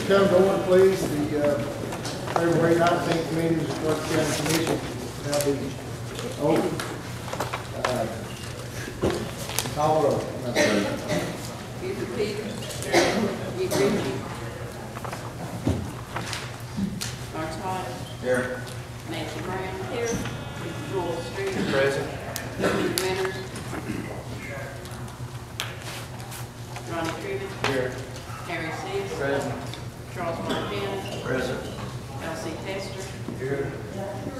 Come to order, please. The February 19th meeting of the Clark County Commission now be open. Call roll. Buford Peters. Dick Ritchie. Lawrence Hodge. Here. Nancy Brown. Here. Joel Street. Present. Steve Winters. Ronnie Cribbett. Here. Harry Seas. Present. Charles Montana. Present. Elsie Tester. Here.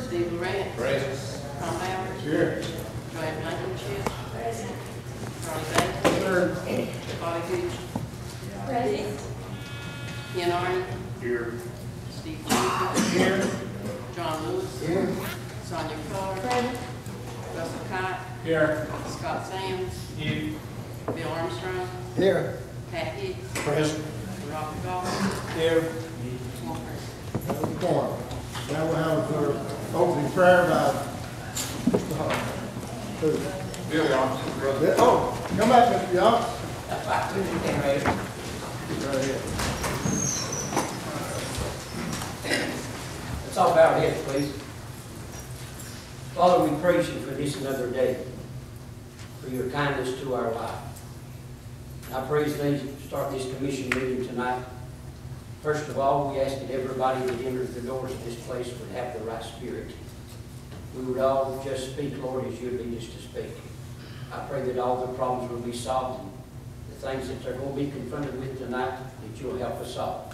Steve Lorette. Present. Tom Bowers. Here. Joanne Blankenship. Charlie Bates. Third. Bobby Gooch. Present. Ken Arden. Here. Steve James. Here. John Lewis. Here. Sonia Carr. Russell Cott. Here. Scott Sands. Here. Bill Armstrong. Here. Pat Hicks. Present. Robert Goff. Here. One person. Now we'll have our opening prayer by Mr. Hall. Billy Armstrong, brother. Oh, come back, Mr. Young. Right Right ahead. Let's all bow our heads, please. Father, we praise you for this another day, for your kindness to our life. And I praise thee to start this commission meeting tonight. First of all, we ask that everybody that enters the doors of this place would have the right spirit. We would all just speak, Lord, as you lead us to speak. I pray that all the problems will be solved, and the things that they're going to be confronted with tonight, that you'll help us all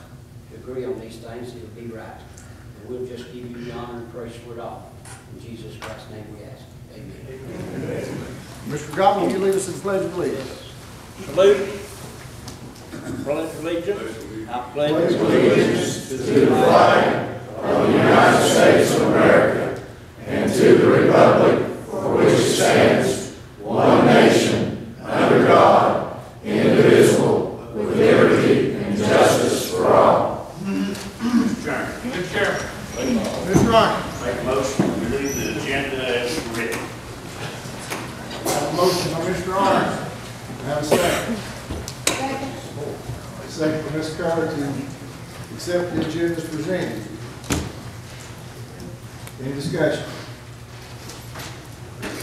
to agree on these things. It'll be right. And we'll just give you the honor and praise for it all. In Jesus Christ's name we ask. Amen. Mr. Gobble, will you lead us in the pledge of allegiance? Salute. Pledge allegiance. I pledge allegiance to the flag of the United States of America and to the republic for which it stands, one nation, under God, indivisible, with liberty and justice for all. Mr. Chairman. Mr. Ryan. Make a motion to leave the agenda as written. I have a motion by Mr. Ryan. I have a second. Second by Ms. Carter to accept the agenda as presented. Any discussion?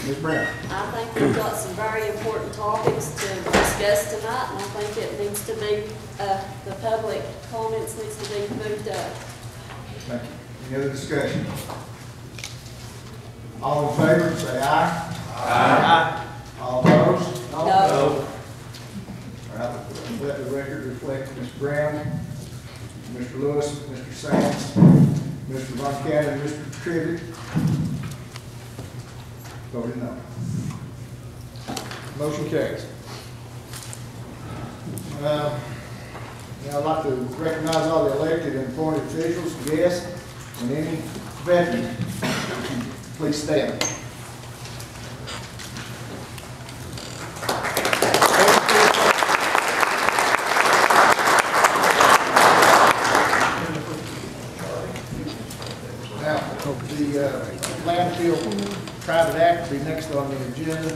Ms. Brown. I think we've got some very important topics to discuss tonight, and I think it needs to be, the public comments needs to be moved up. Thank you. Any other discussion? All in favor, say aye. Aye. All opposed? No. All right, let the record reflect Ms. Brown, Mr. Lewis, Mr. Sands, Mr. Montana, and Mr. Cribbett. Voted no. Motion carries. Now I'd like to recognize all the elected and appointed officials, guests, and any veterans. Please stand. Now, the landfill private act will be next on the agenda.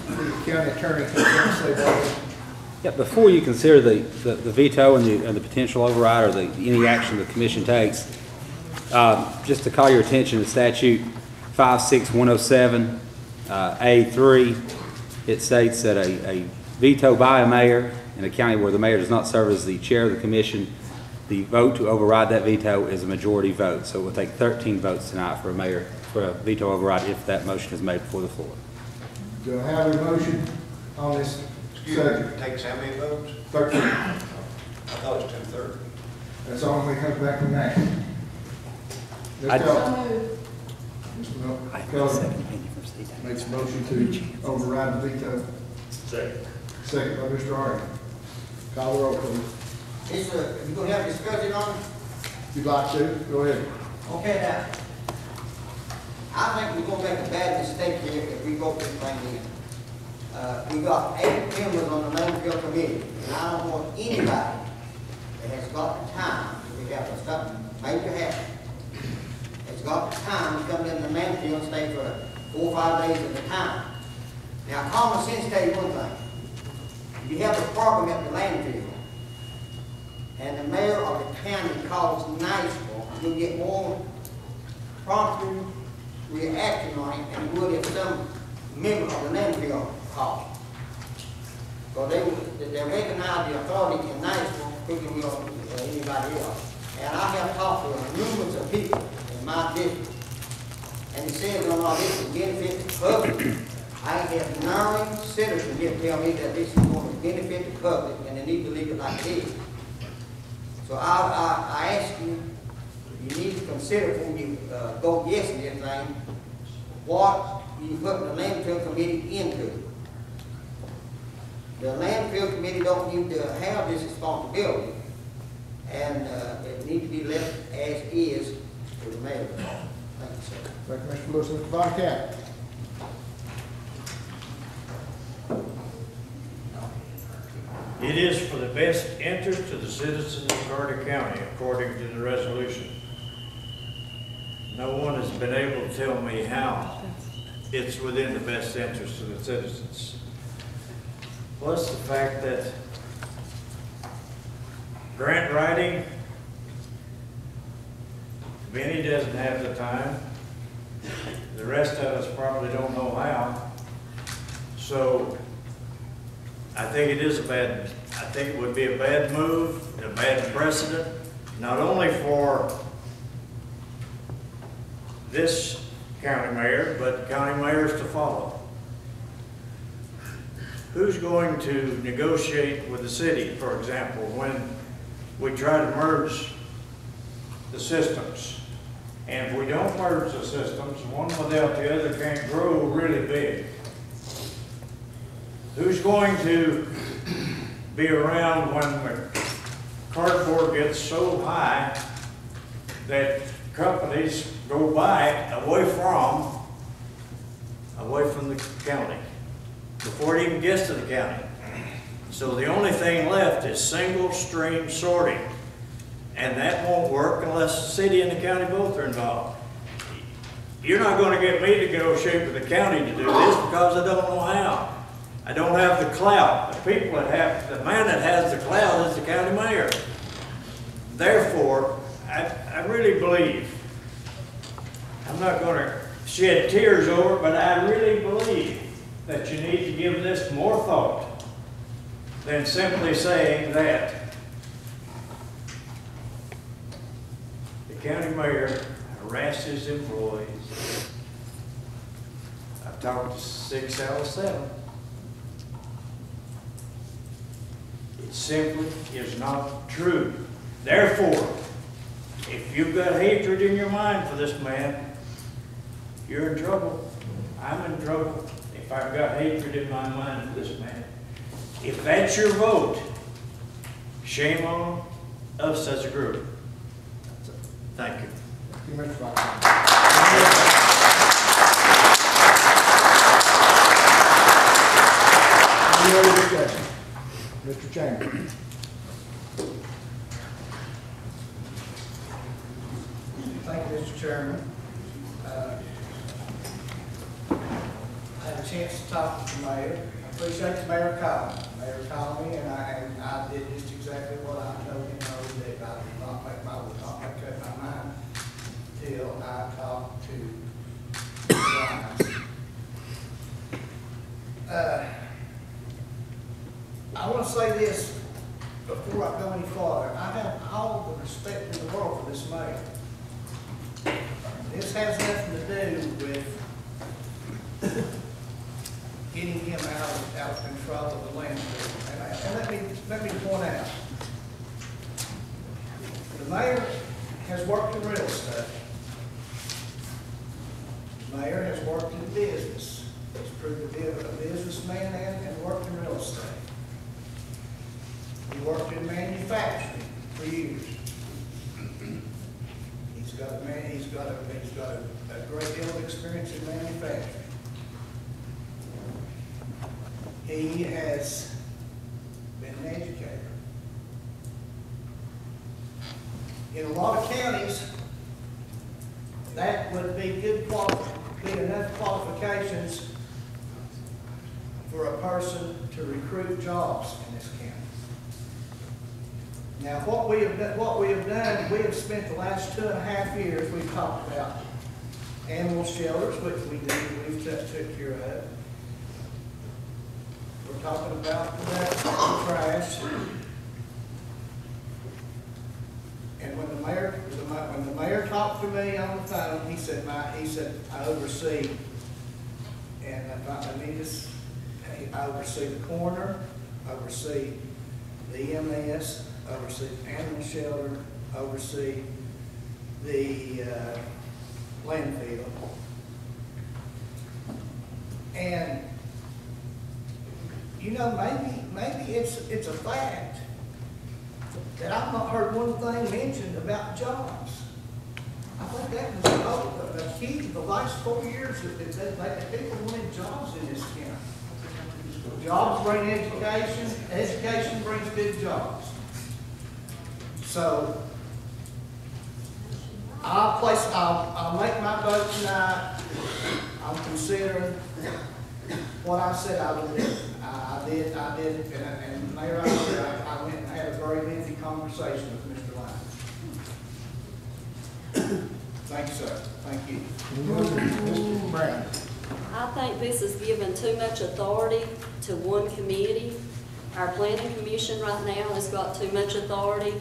The county attorney can say that. Yeah, before you consider the veto and the potential override or any action the commission takes, just to call your attention to statute 56107 A3, it states that a veto by a mayor in a county where the mayor does not serve as the chair of the commission, the vote to override that veto is a majority vote. So it will take 13 votes tonight for a veto override if that motion is made before the floor. Do I have a motion on this subject? It takes how many votes? 13. I thought it was 2/3. That's all when we come back from that. Ms. Keller. Mr. Keller makes a motion to override the veto. Second. Second by Mr. Arden. Call the roll, please. Yes, sir. You gonna have discussion on it? If you'd like to, go ahead. Okay, now. I think we're gonna make a bad mistake here if we vote this thing in. We got 8 members on the landfill committee, and I don't want anybody that has got the time, if we have something major happen, that's got the time to come in the landfill and stay for 4 or 5 days at a time. Now, common sense tell you one thing. If you have a problem at the landfill, and the mayor of the county calls Niceville, you'll get more prompt reaction on it than you would if some member of the landfill called. Because they recognize the authority in Niceville quicker than anybody else. And I have talked to numerous of people in my district, and it says on all this to benefit the public. I have 9 citizens here tell me that this is going to benefit the public, and they need to leave it like this. So I ask you, you need to consider when you vote yes on this thing, what you put the landfill committee into. The landfill committee don't need to have this responsibility, and it needs to be left as is to the mayor. Thank you, sir. Thank you, Mr. Lewis. Mr. Von Cannon. It is for the best interest of the citizens of Carter County, according to the resolution. No one has been able to tell me how it's within the best interest of the citizens. Plus the fact that grant writing, Benny doesn't have the time. The rest of us probably don't know how. So I think it is I think it would be a bad move, a bad precedent, not only for this county mayor, but county mayors to follow. Who's going to negotiate with the city, for example, when we try to merge the systems? And if we don't merge the systems, one without the other can't grow really big. Who's going to be around when the cardboard gets so high that companies go buy it away from the county before it even gets to the county? So the only thing left is single stream sorting, and that won't work unless the city and the county both are involved. You're not going to get me to negotiate with the county to do this because I don't know how. I don't have the clout. The man that has the clout is the county mayor. Therefore, I really believe, I'm not going to shed tears over it, but I really believe that you need to give this more thought than simply saying that the county mayor harasses employees. I've talked to 6 out of 7. It simply is not true. Therefore, if you've got hatred in your mind for this man, you're in trouble. I'm in trouble if I've got hatred in my mind for this man. If that's your vote, shame on us as a group. Thank you. Thank you, Mr. Von Cannon. Any other discussion? Mr. Chambers. Thank you, Mr. Chairman. I had a chance to talk with the mayor. I appreciate the mayor calling. The mayor called me, and I did just exactly what I told him that I would not make up my mind till I talked to Brian. I want to say this before I go any farther. I have all the respect in the world for this mayor. This has nothing to do with getting him out of control of the landfill. And let me point out, the mayor has worked in real estate. The mayor has worked in business. He's proved to be a businessman and worked in real estate. He worked in manufacturing for years. He's got a great deal of experience in manufacturing. He has been an educator. In a lot of counties, that qualifications for a person to recruit jobs in this county. Now, what we have done, we have spent the last 2.5 years, we've talked about animal shelters, which we've took care of. We're talking about the trash. And when the mayor talked to me on the phone, he said, I oversee, and I oversee the coroner, oversee the EMS, oversee the animal shelter, oversee the landfill. And you know, maybe it's a fact that I've not heard one thing mentioned about jobs. I think that was the key the last 4 years that people wanted jobs in this county. Jobs bring education, education brings good jobs. So I'll make my vote tonight. I'm considering what I said I would do. I did, and Mayor, I went and had a very lengthy conversation with Mr. Lyons. Thank you, sir. Thank you. Mr. Brown. I think this is giving too much authority to one committee. Our planning commission right now has got too much authority.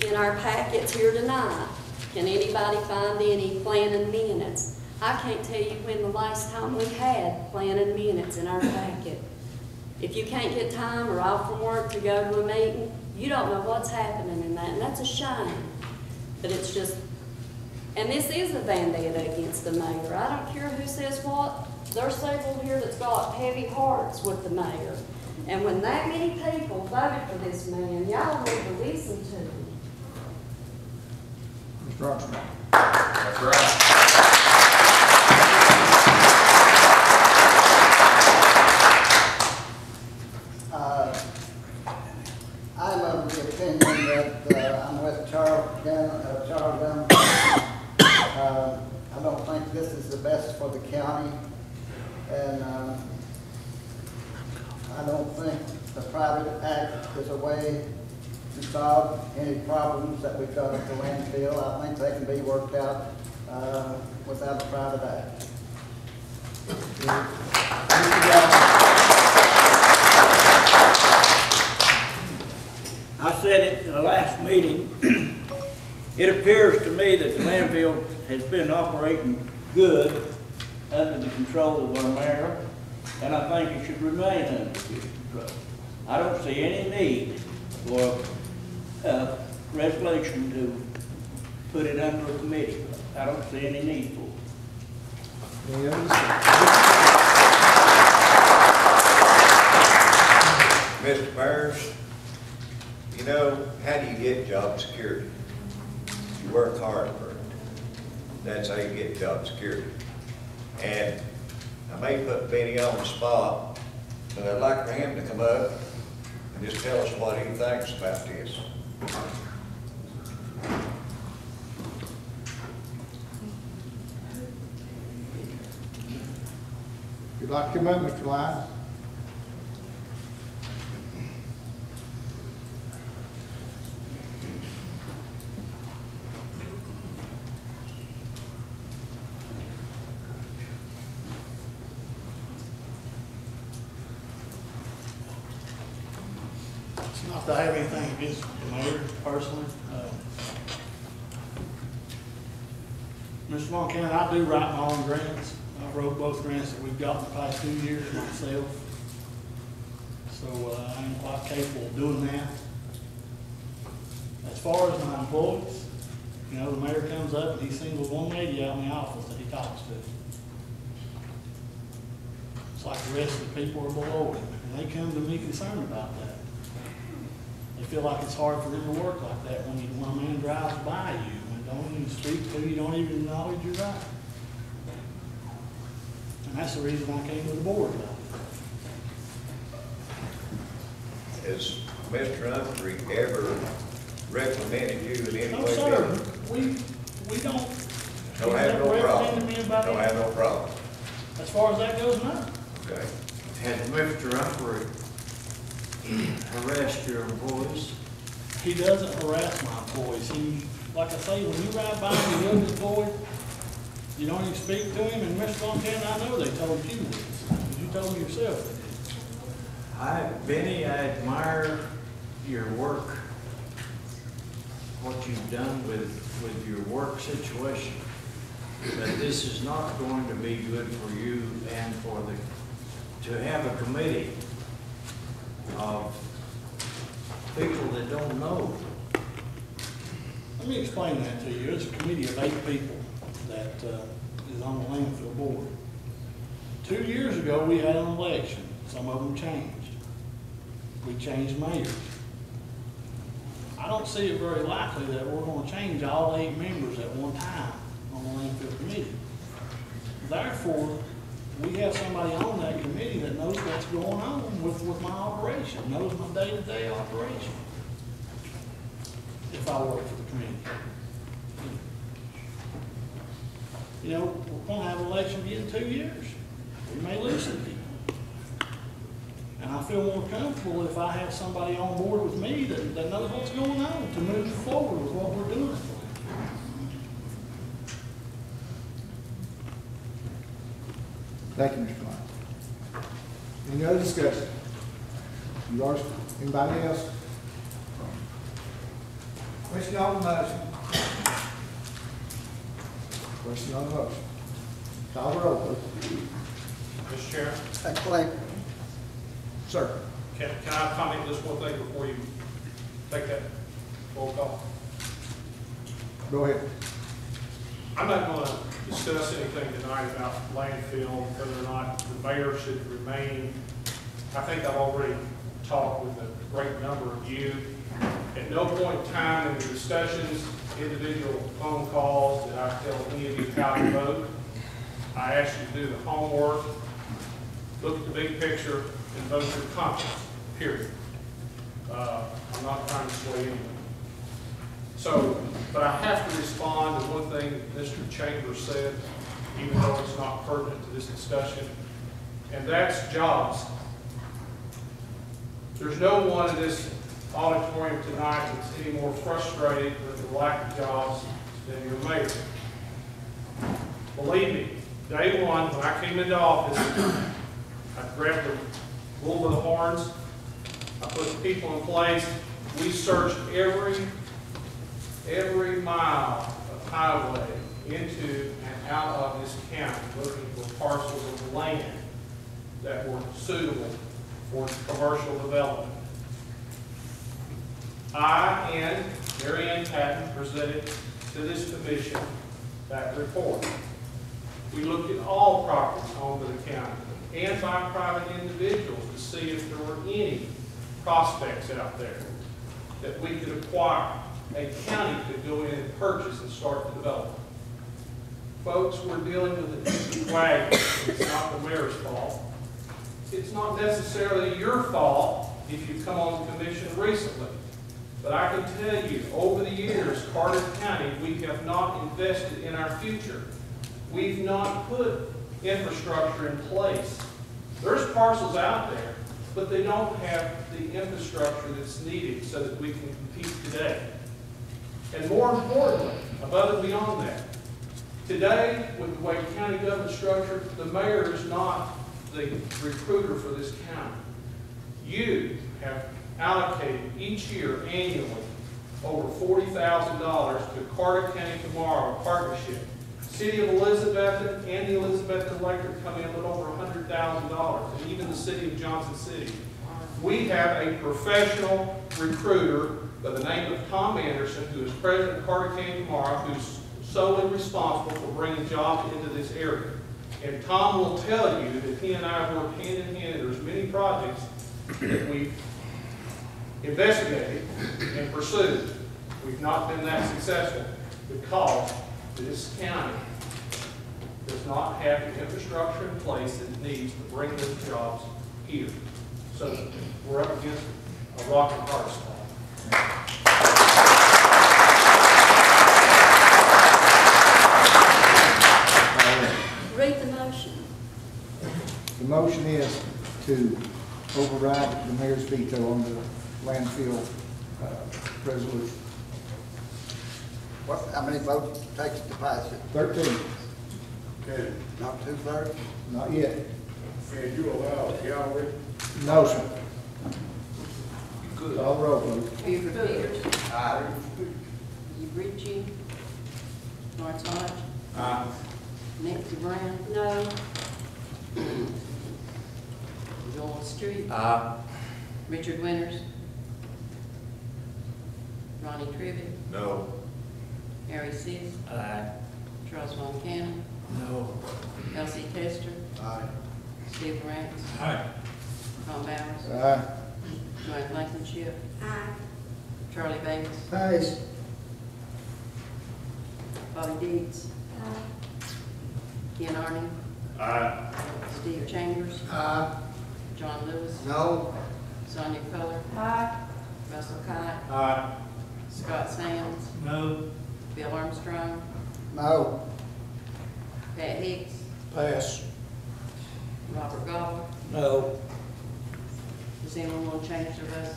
In our packets here tonight, can anybody find any planning minutes? I can't tell you when the last time we had planning minutes in our packet. If you can't get time or off from work to go to a meeting, you don't know what's happening in that, and that's a shame. But it's just, and this is a vendetta against the mayor. I don't care who says what. There's several here that's got heavy hearts with the mayor. And when that many people voted for this man, y'all need to listen to him. Mr. Armstrong. That's right. I'm of the opinion that I'm with Charles Gunn. I don't think this is the best for the county, and I don't think the private act is a way to solve any problems that we've got at the landfill. I think they can be worked out without a private act. I said it in the last meeting, it appears to me that the landfill has been operating good under the control of our mayor, and I think it should remain under his control. I don't see any need for a resolution to put it under a committee. I don't see any need for it. Any others? Mr. Myers, you know, how do you get job security? You work hard for it. That's how you get job security. And I may put Benny on the spot, but I'd like for him to come up and just tell us what he thinks about this. If you'd like to come up, Mr. Lyons. Not that I have anything against the mayor personally. Mr. Montana, I do write my own grants. I wrote both grants that we've got in the past 2 years myself. So I am quite capable of doing that. As far as my employees, you know, the mayor comes up and he singles one lady out in the office that he talks to. It's like the rest of the people are below him, and they come to me concerned about that. They feel like it's hard for them to work like that when a man drives by you and don't even speak to you, don't even acknowledge you're right. And that's the reason I came to the board about it. Has Mr. Humphrey ever reprimanded you in any No, way? sir, we don't. Don't have no Never problem. recommended me about Don't it. have no problem. As far as that goes, no. Okay. Had Mr. Humphrey harassed your employees? He doesn't harass my employees. He, like I say, when you ride by and you look at the boy, you don't even speak to him, and Mr. Montana, I know they told you this. You told me yourself they did. Benny, I admire your work, what you've done with your work situation. But this is not going to be good for you and for to have a committee of people that don't know. Let me explain that to you. It's a committee of 8 people that is on the landfill board. 2 years ago, we had an election. Some of them changed. We changed mayors. I don't see it very likely that we're going to change all 8 members at one time on the landfill committee. Therefore, we have somebody on that committee that knows what's going on with my operation, knows my day-to-day operation, if I work for the committee. You know, we're going to have an election again in 2 years. We may lose some people. And I feel more comfortable if I have somebody on board with me that knows what's going on to move forward with what we're doing. Thank you, Mr. Lyon. Any other discussion? Anybody else? Question on the motion. Question on the motion. Call the roll, please. Mr. Chair, Clay. Sir. can I comment just one thing before you take that roll call? Go ahead. I'm not going to discuss anything tonight about landfill, whether or not the mayor should remain. I think I've already talked with a great number of you. At no point in time in the discussions, individual phone calls, did I tell any of you how to vote. I asked you to do the homework, look at the big picture, and vote your conscience, period. I'm not trying to sway anyone. So, but I have to respond to one thing that Mr. Chambers said, even though it's not pertinent to this discussion, and that's jobs. There's no one in this auditorium tonight that's any more frustrated with the lack of jobs than your mayor. Believe me, day one, when I came into office, I grabbed the bull by the horns, I put people in place, we searched every mile of highway into and out of this county, looking for parcels of land that were suitable for commercial development. I and Mary Ann Patton presented to this commission that report. We looked at all properties owned by the county and by private individuals to see if there were any prospects out there that we could acquire. A county could go in and purchase and start the development. Folks, we're dealing with an empty wagon. It's not the mayor's fault. It's not necessarily your fault if you come on the commission recently. But I can tell you, over the years, Carter County, we have not invested in our future. We've not put infrastructure in place. There's parcels out there, but they don't have the infrastructure that's needed so that we can compete today. And more importantly, above and beyond that, today, with the way county government structure, the mayor is not the recruiter for this county. You have allocated each year annually over $40,000 to Carter County Tomorrow partnership. City of Elizabeth and the Elizabeth Electric come in with over $100,000, and even the city of Johnson City. We have a professional recruiter by the name of Tom Anderson, who is president of Carter County Tomorrow, who's solely responsible for bringing jobs into this area. And Tom will tell you that he and I have worked hand in hand, and there's many projects that we've investigated and pursued. We've not been that successful because this county does not have the infrastructure in place that it needs to bring those jobs here. So we're up against a rock and hard spot. Read the motion. The motion is to override the mayor's veto on the landfill resolution. How many votes it takes to pass it? 13, Okay, Not 2/3? not yet. and you allow gallery? No, sir. Call roll, please. Buford Peters. Ritchie. Lawrence Hodge. Nancy Brown. No. Joel Street. Aye. Richard Winters. Ronnie Trivet. No. Harry Seas. Aye. Charles Von Cannon. No. Elsie Tester. Aye. Steve Rance. Aye. Tom Bowers. Aye. Joanne Blankenship. Charlie Bates. Ayes. Bobby Dees. Ken Arden. Steve Chambers. John Lewis. No. Sonia Coler. Russell Cott. Scott Sands. No. Bill Armstrong. No. Pat Hicks. Pass. Robert Goff. No. Does anyone want to change their vote?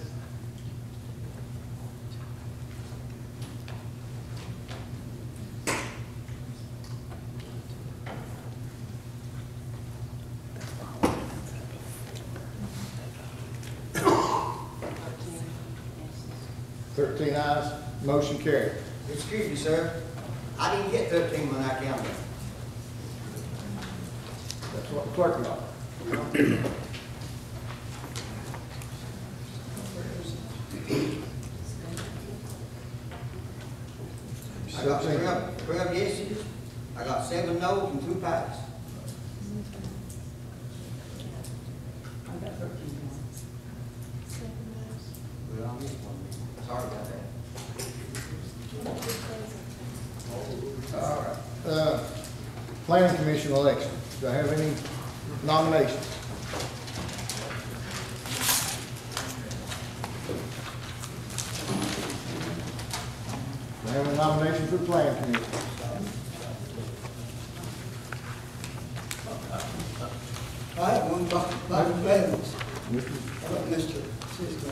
Thirteen ayes, motion carried. Excuse me, sir. I didn't get 13 when I counted. That's what the clerk got. I got 12 yeses, I got 7 noes and 2 ayes. Well, I missed one. Sorry about that. All right. Planning Commission election. Do I have any nominations? Do I have a nomination for the Planning Commission? I have one, Dr. Evans. Mr. Mr. Cisco.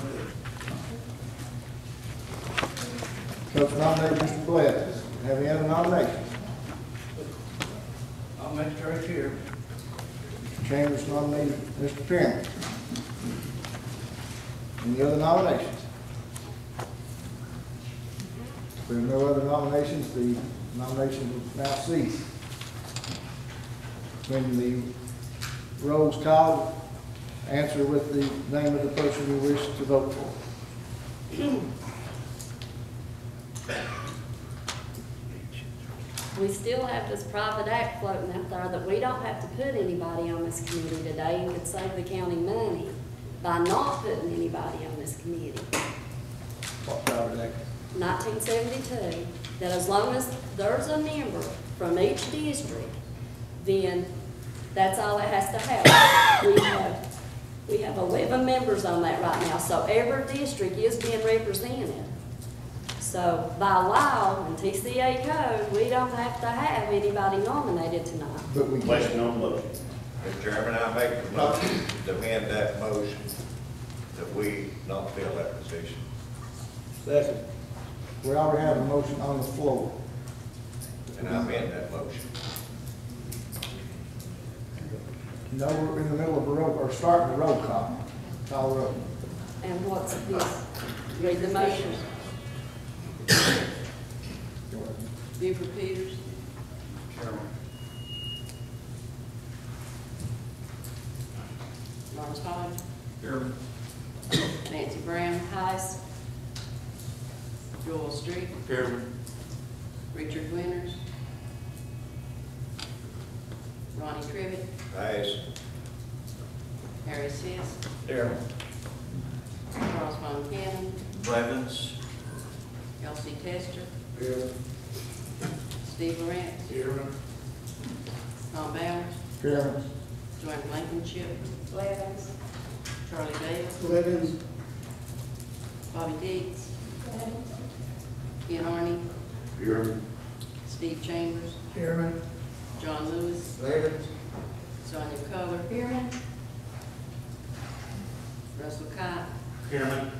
Coach nominated Mr. Blevins. Have any other nominations? I'll make it right here. Mr. Chambers nominated Mr. Pierman. Any other nominations? If there are no other nominations, the nominations will now cease. When the roll is called, answer with the name of the person you wish to vote for. We still have this private act floating out there that we don't have to put anybody on this committee today and could save the county money by not putting anybody on this committee. What private act? 1972, that as long as there's a member from each district, then that's all it has to have. We have 11 members on that right now, so every district is being represented. So by law and TCA code, we don't have to have anybody nominated tonight. But we Question on the motion. Mr. Chairman, I make the motion to amend that motion that we not fill that position. Second. We already have a motion on the floor. And I amend that motion. No, we're in the middle of a roll, or starting the roll call. Call the roll. And what's this? Read the motion. Buford Peters. Lawrence Hodge. Nancy Brown. Ayes. Joel Street. Richard Winters. Ronnie Trivet. Ayes. Harry Seas. Here. Charles Von Cannon. Blevins. Elsie Tester. Steve Rance. Tom Bowers. Chairman. Joanne Blankenship. Blevins. Charlie Davis. Blevins. Bobby Dees. Ken Arden. Steve Chambers. Chairman. John Lewis. Blevins. Sonia Coler. Here. Russell Cott. Chairman.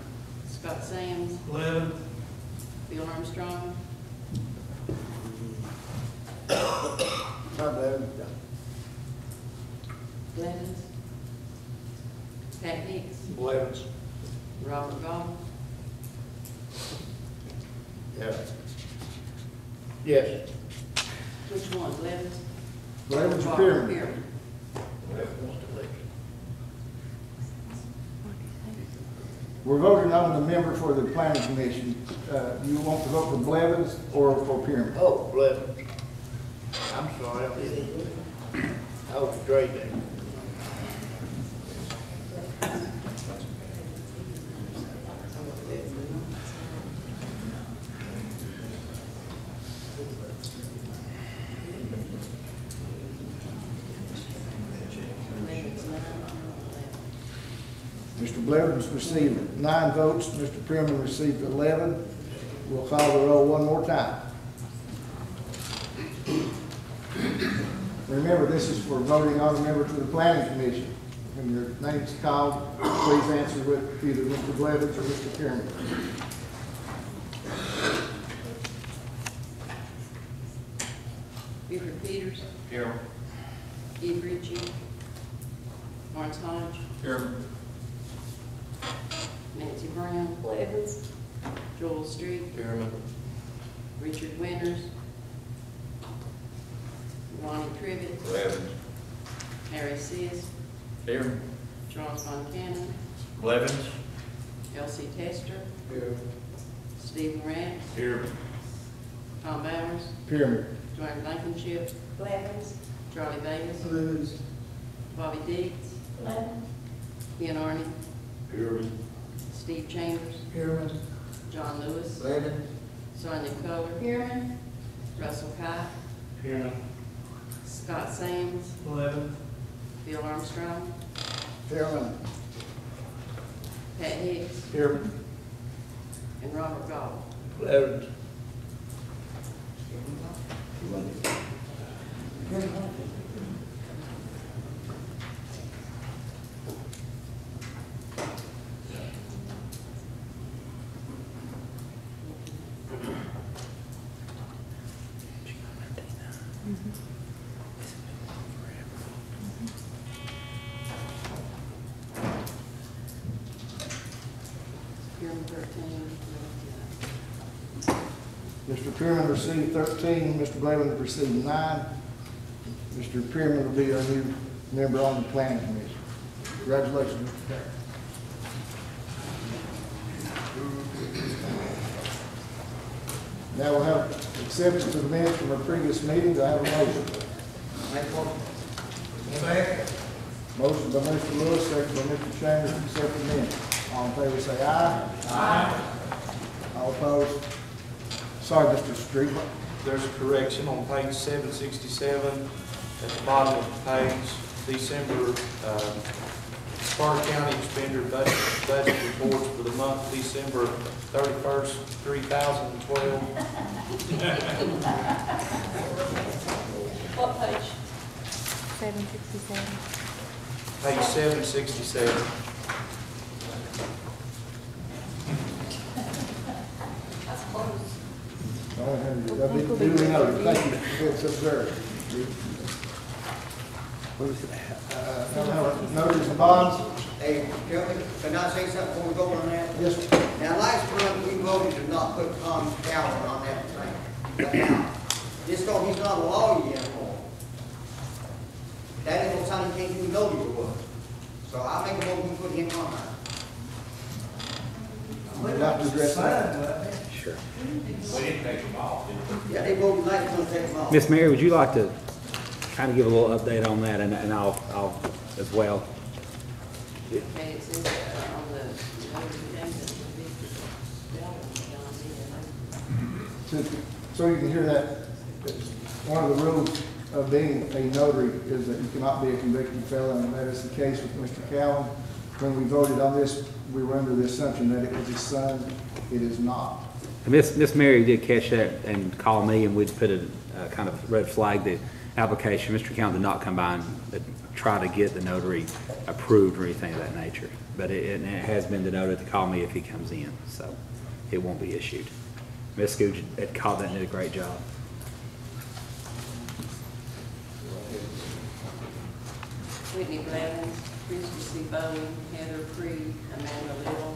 Scott Sands. 11. Bill Armstrong. Blevins. Pat Hicks. Blevins. Robert Goff. Yes. Yes. Which one, Blevins? Blevins or Robert Pierman? We're voting on the member for the planning commission. You want to vote for Blevins or for Pierman? Oh, Blevins. I'm sorry. I was straight there. Mr. Blevins received 9 votes, Mr. Pierman received 11. We'll call the roll one more time. Remember, this is for voting on a member to the planning commission. When your name's called, please answer with either Mr. Blevins or Mr. Pierman. Buford Peters. Here. Keith Ritchie. Lawrence Hodge. Here. Nancy Brown. Blevins. Joel Street. Chairman. Richard Winters. Ronnie Trivet. Blevins. Harry Seas. Here. Charles Von Cannon. Blevins. Elsie Tester. Stephen Rapp. Here. Tom Bowers. Pierman. Joanne Blankenship. Blevins. Charlie Davis. Blevins. Bobby Dees. Blevins. Ken Arden. Here. Steve Chambers. Pierman. John Lewis. Blevins. Sonia Coler. Russell Cott. Here. Scott Sands. 11. Bill Armstrong. Pierman. Pat Hicks. Here. And Robert Goff. Blevins. Pierman 13. Mr. Pierman received 13, Mr. Blevins received 9. Mr. Pierman will be our new member on the planning commission. Congratulations, Mr. Pierman. Now we'll have acceptance of minutes from our previous meeting. Do I have a motion? Make a motion. Second. Motion by Mr. Lewis, second by Mr. Chambers, to accept the minutes. All in favor say aye. Aye. All opposed? Sorry, Mr. Street. There's a correction on page 767, at the bottom of the page, December, Carter County expenditure budget reports for the month December 31st, 2012. What page? 767. Page 767. That's close. That'll be duly noted. Thank you, it's observed. What was it? Notice the bonds? Hey, can I say something before we go on that? Yes, sir. Now, last month, we voted to not put Tom's calendar on that thing. But now, just because he's not a lawyer anymore, that ain't no time he can't do no your work. So I make a motion to put him on there. We'll have to address that. Sure. Yeah, they voted tonight, they're gonna take him off. Miss Mary, would you like to kind of give a little update on that, and I'll as well? Okay, it says on the agenda, So you can hear that, one of the rules of being a notary is that you cannot be a convicted felon, and that is the case with Mr. Cowan. When we voted on this, we were under the assumption that it was his son. It is not. Miss Mary did catch that and call me, and we'd put a kind of red flag the application. Mr. Cowan did not come by and try to get the notary approved or anything of that nature. But it has been denoted to call me if he comes in, so it won't be issued. Ms. Scooch had called that and did a great job. Whitney Blevins, Christy C. Bowen, Heather Creed, Amanda Little,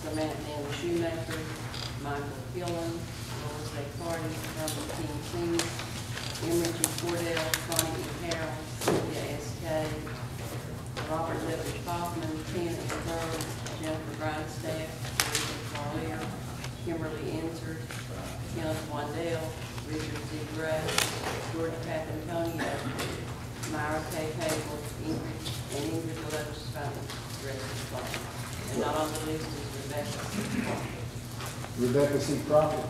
Samantha Ann Shoemaker, Michael Killen, Lois A. Carty, Robert T. King, Emery G. Cordell, Connie E. Carroll, Cynthia S. Kay, Robert W. Hoffman, Ken E. Burr, Jennifer Grindstaff, Teresa Carlier, Kimberly Ensert, Kenneth Wandell, Richard Z. Gray, George Papantonio, Myra K. Cable, Ingrid Lotus Stone, the rest of the line. And not on the list is Rebecca C. Crawford. Rebecca C. Crawford.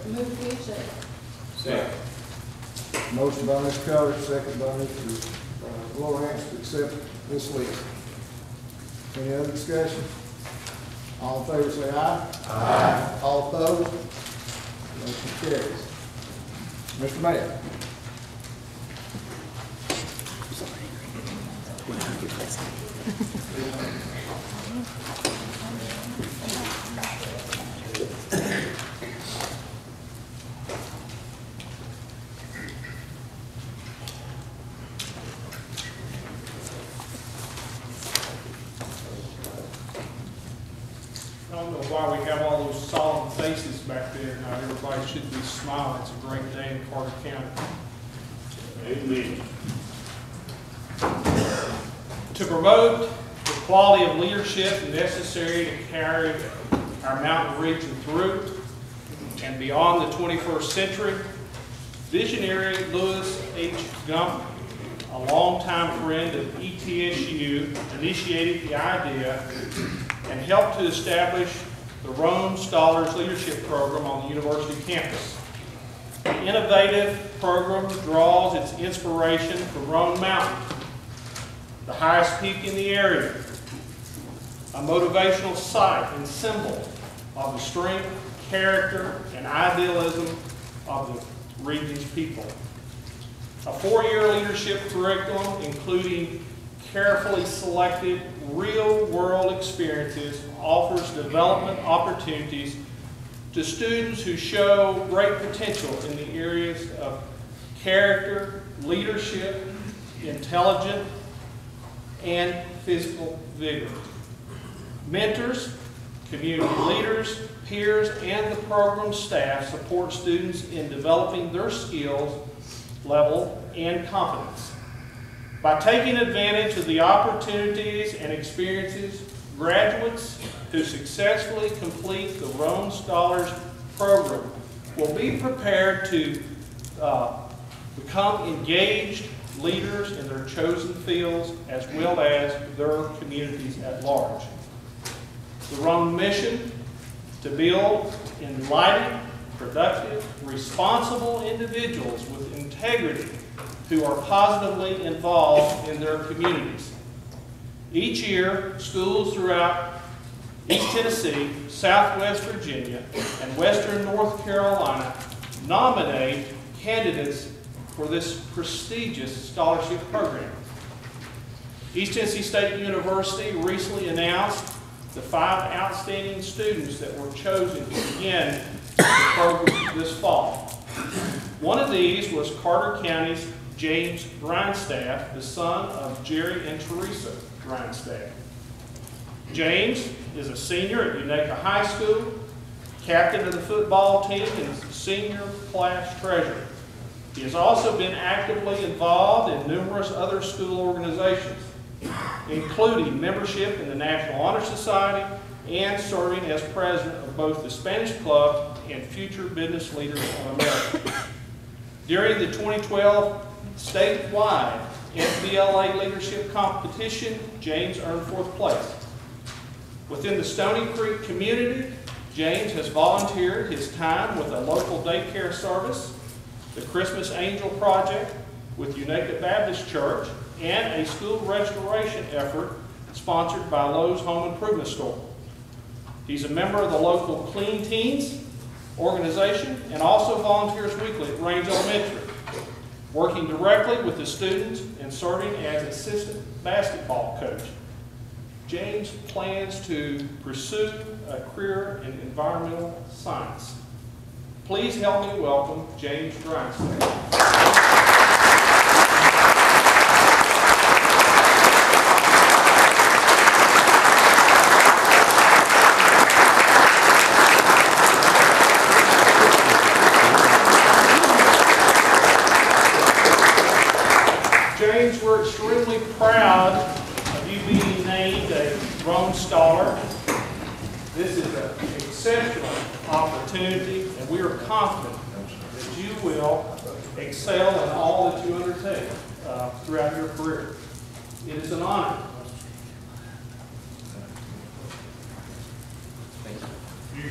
Move to accept. Second. Motion by Ms. Keller, second by Mr. Lawrence to accept this list. Any other discussion? All in favor say aye. Aye. All opposed? Motion carries. Mr. Mayor. I don't know why we have all those solemn faces back there. Now, everybody should be smiling. It's a great day in Carter County. Amen. To promote the quality of leadership necessary to carry our mountain region through and beyond the 21st century, visionary Louis H. Gump, a longtime friend of ETSU, initiated the idea and helped to establish the Rome Scholars Leadership Program on the university campus. The innovative program draws its inspiration from Roan Mountain, the highest peak in the area, a motivational site and symbol of the strength, character, and idealism of the region's people. A 4-year leadership curriculum including carefully selected real-world experiences offers development opportunities to students who show great potential in the areas of character, leadership, intelligence, and physical vigor. Mentors, community leaders, peers, and the program staff support students in developing their skills, level, and confidence. By taking advantage of the opportunities and experiences, graduates who successfully complete the Rome Scholars Program will be prepared to become engaged leaders in their chosen fields as well as their communities at large. The Rome mission to build enlightened, productive, responsible individuals with integrity who are positively involved in their communities. Each year, schools throughout East Tennessee, Southwest Virginia, and Western North Carolina nominate candidates for this prestigious scholarship program. East Tennessee State University recently announced the 5 outstanding students that were chosen to begin the program this fall. One of these was Carter County's James Grindstaff, the son of Jerry and Teresa Grindstaff. James is a senior at Unaka High School, captain of the football team, and senior class treasurer. He has also been actively involved in numerous other school organizations, including membership in the National Honor Society and serving as president of both the Spanish Club and Future Business Leaders of America. During the 2012 statewide FBLA leadership competition, James earned 4th place. Within the Stony Creek community, James has volunteered his time with a local daycare service, the Christmas Angel Project with Unaka Baptist Church, and a school restoration effort sponsored by Lowe's Home Improvement Store. He's a member of the local Clean Teens organization and also volunteers weekly at Range Elementary. working directly with the students and serving as assistant basketball coach. James plans to pursue a career in environmental science. Please help me welcome James Grindstone. James, we're extremely proud of you being named a Rome Scholar. This is an exceptional opportunity, and we are confident that you will excel in all that you undertake throughout your career. It is an honor. Thank you.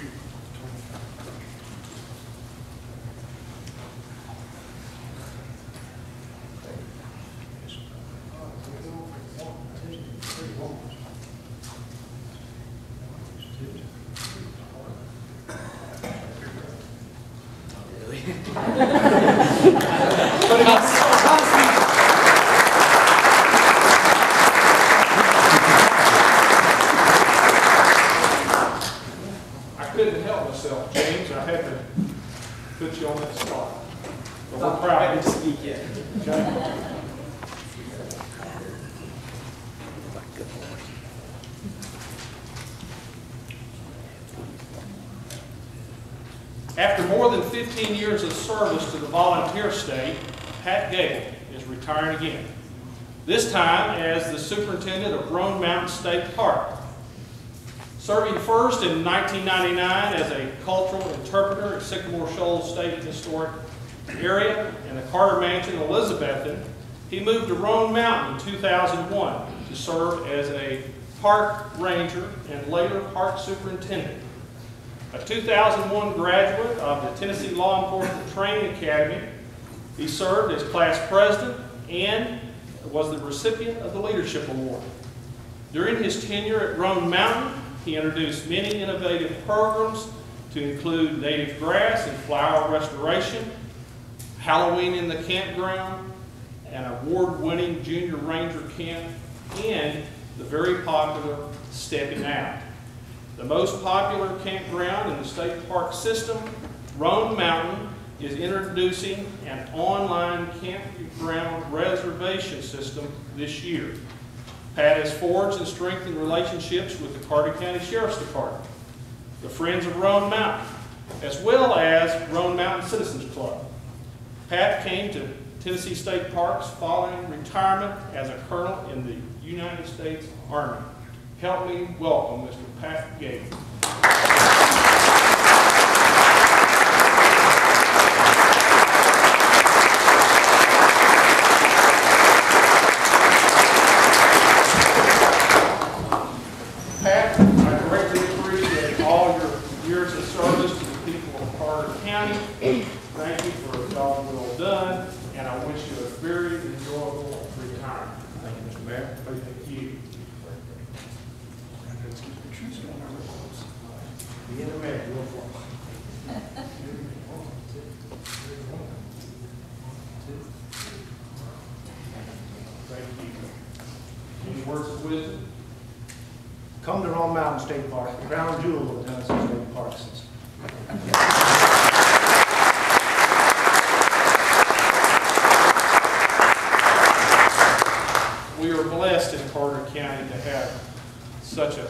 I couldn't help myself, James. I had to put you on that spot. But we're proud of you. Okay? After more than 15 years of service to the volunteer state, Pat Gable is retiring again, this time as the superintendent of Roan Mountain State Park. Serving first in 1999 as a cultural interpreter at Sycamore Shoals State Historic Area and the Carter Mansion Elizabethan, he moved to Roan Mountain in 2001 to serve as a park ranger and later park superintendent. A 2001 graduate of the Tennessee Law Enforcement Training Academy, he served as class president and was the recipient of the Leadership Award. During his tenure at Roan Mountain, he introduced many innovative programs to include native grass and flower restoration, Halloween in the campground, an award-winning junior ranger camp, and the very popular Stepping Out. The most popular campground in the state park system, Roan Mountain, is introducing an online campground reservation system this year. Pat has forged and strengthened relationships with the Carter County Sheriff's Department, the Friends of Roan Mountain, as well as Roan Mountain Citizens Club. Pat came to Tennessee State Parks following retirement as a colonel in the United States Army. Help me welcome Mr. Pat Gable. Pat, I greatly appreciate all your years of service to the people of Carter County. Thank you for a job well done, and I wish you a very enjoyable retirement. Thank you, Mr. Mayor. Thank you. Be in the man, real close. Thank you. Any words of wisdom? Come to Roan Mountain State Park, the crown jewel of the Tennessee State Park System. We are blessed in Carter County to have such a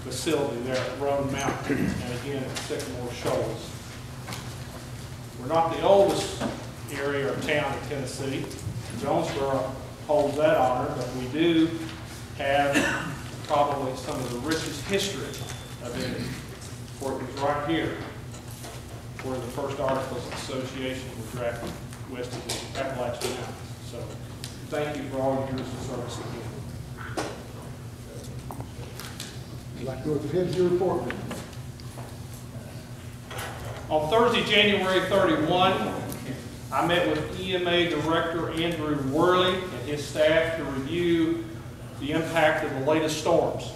facility there at Roan Mountain and again at Sycamore Shoals. We're not the oldest area or town in Tennessee. Jonesboro holds that honor, but we do have probably some of the richest history of it, for it was right here where the first Articles of Association were drafted west of the Appalachian Mountains. So thank you for all your years of service again. I'd like to go ahead to your report. On Thursday, January 31, I met with EMA Director Andrew Worley and his staff to review the impact of the latest storms.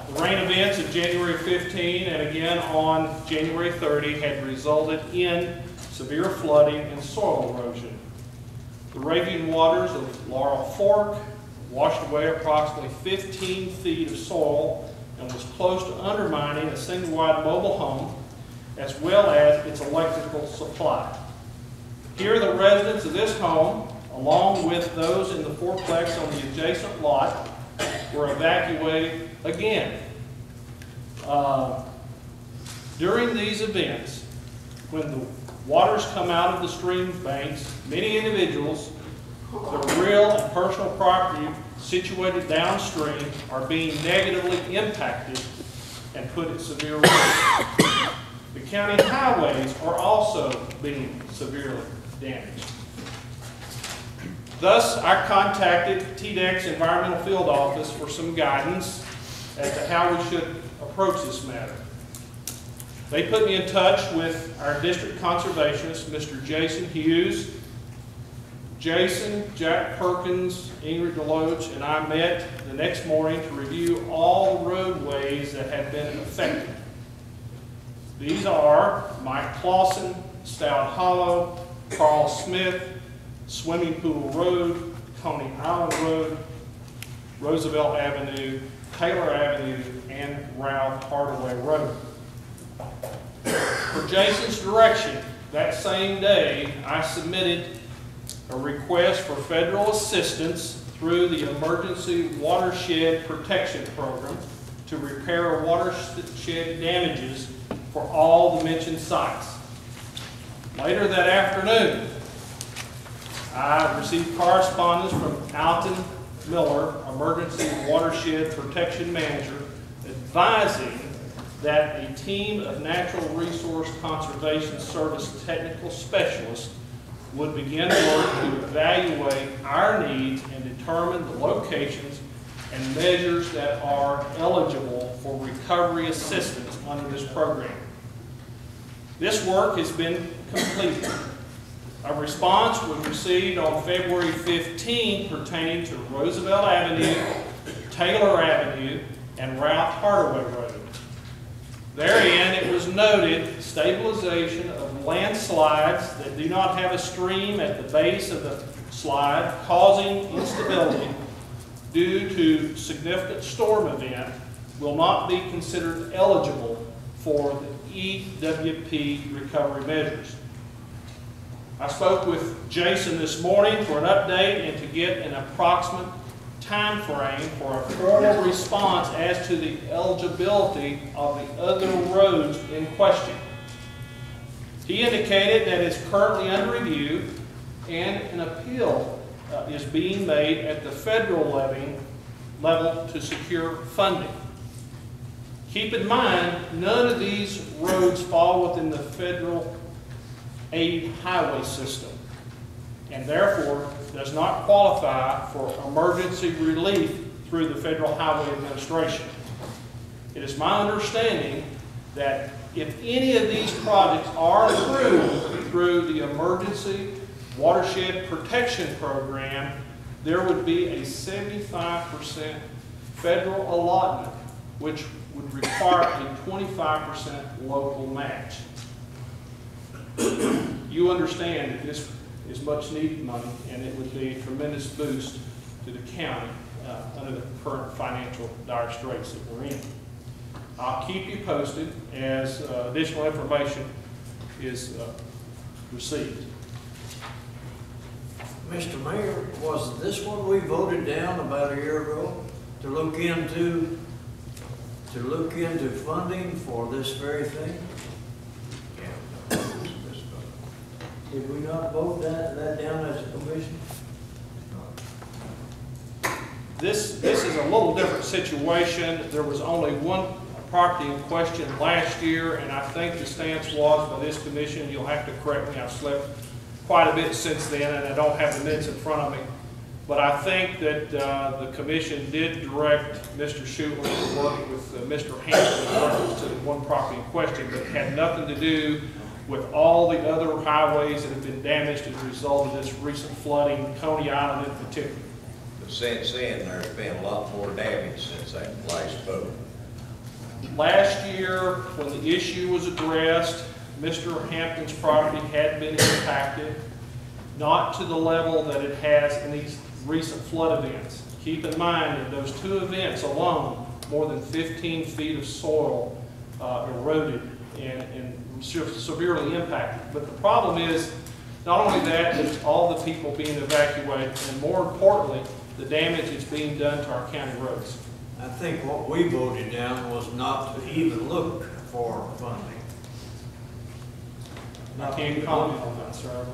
The rain events of January 15 and again on January 30 had resulted in severe flooding and soil erosion. The raging waters of Laurel Fork washed away approximately 15 feet of soil and was close to undermining a single-wide mobile home as well as its electrical supply. Here, the residents of this home, along with those in the fourplex on the adjacent lot, were evacuated again. During these events, when the waters come out of the stream banks, many individuals, their real and personal property situated downstream, are being negatively impacted and put at severe risk. The county highways are also being severely damaged. Thus, I contacted TDEC's Environmental Field Office for some guidance as to how we should approach this matter. They put me in touch with our district conservationist, Mr. Jason Hughes. Jason, Jack Perkins, Ingrid Deloach, and I met the next morning to review all the roadways that had been affected. These are Mike Clausen, Stout Hollow, Carl Smith, Swimming Pool Road, Coney Island Road, Roosevelt Avenue, Taylor Avenue, and Ralph Hardaway Road. For Jason's direction, that same day, I submitted a request for federal assistance through the Emergency Watershed Protection Program to repair watershed damages for all the mentioned sites. Later that afternoon, I received correspondence from Alton Miller, Emergency Watershed Protection Manager, advising that a team of Natural Resource Conservation Service technical specialists would begin work to evaluate our needs and determine the locations and measures that are eligible for recovery assistance under this program. This work has been completed. A response was received on February 15 pertaining to Roosevelt Avenue, Taylor Avenue, and Ralph Hardaway Road. Therein, it was noted stabilization of landslides that do not have a stream at the base of the slide, causing instability due to significant storm event, will not be considered eligible for the EWP recovery measures. I spoke with Jason this morning for an update and to get an approximate time frame for a formal response as to the eligibility of the other roads in question. He indicated that it's currently under review and an appeal is being made at the federal level to secure funding. Keep in mind, none of these roads fall within the federal aid highway system, and therefore does not qualify for emergency relief through the Federal Highway Administration. It is my understanding that if any of these projects are approved through the Emergency Watershed Protection Program, there would be a 75% federal allotment, which would require a 25% local match. You understand that this is much needed money, and it would be a tremendous boost to the county under the current financial dire straits that we're in. I'll keep you posted as additional information is received. Mr. Mayor, was this one we voted down about a year ago to look into funding for this very thing? Did we not vote that down as a commission? This is a little different situation. There was only one property in question last year, and I think the stance was by this commission, you'll have to correct me, I've slept quite a bit since then, and I don't have the minutes in front of me. But I think that the commission did direct Mr. Schuler to work with Mr. Hampton in reference to the one property in question, but it had nothing to do with all the other highways that have been damaged as a result of this recent flooding, Coney Island in particular. But since then, there's been a lot more damage since that last vote. Last year, when the issue was addressed, Mr. Hampton's property had been impacted. not to the level that it has in these recent flood events. Keep in mind that those 2 events alone, more than 15 feet of soil eroded and severely impacted. But the problem is, not only that, it's all the people being evacuated, and more importantly, the damage that's being done to our county roads. I think what we voted down was not to even look for funding. I can't comment on that, sir.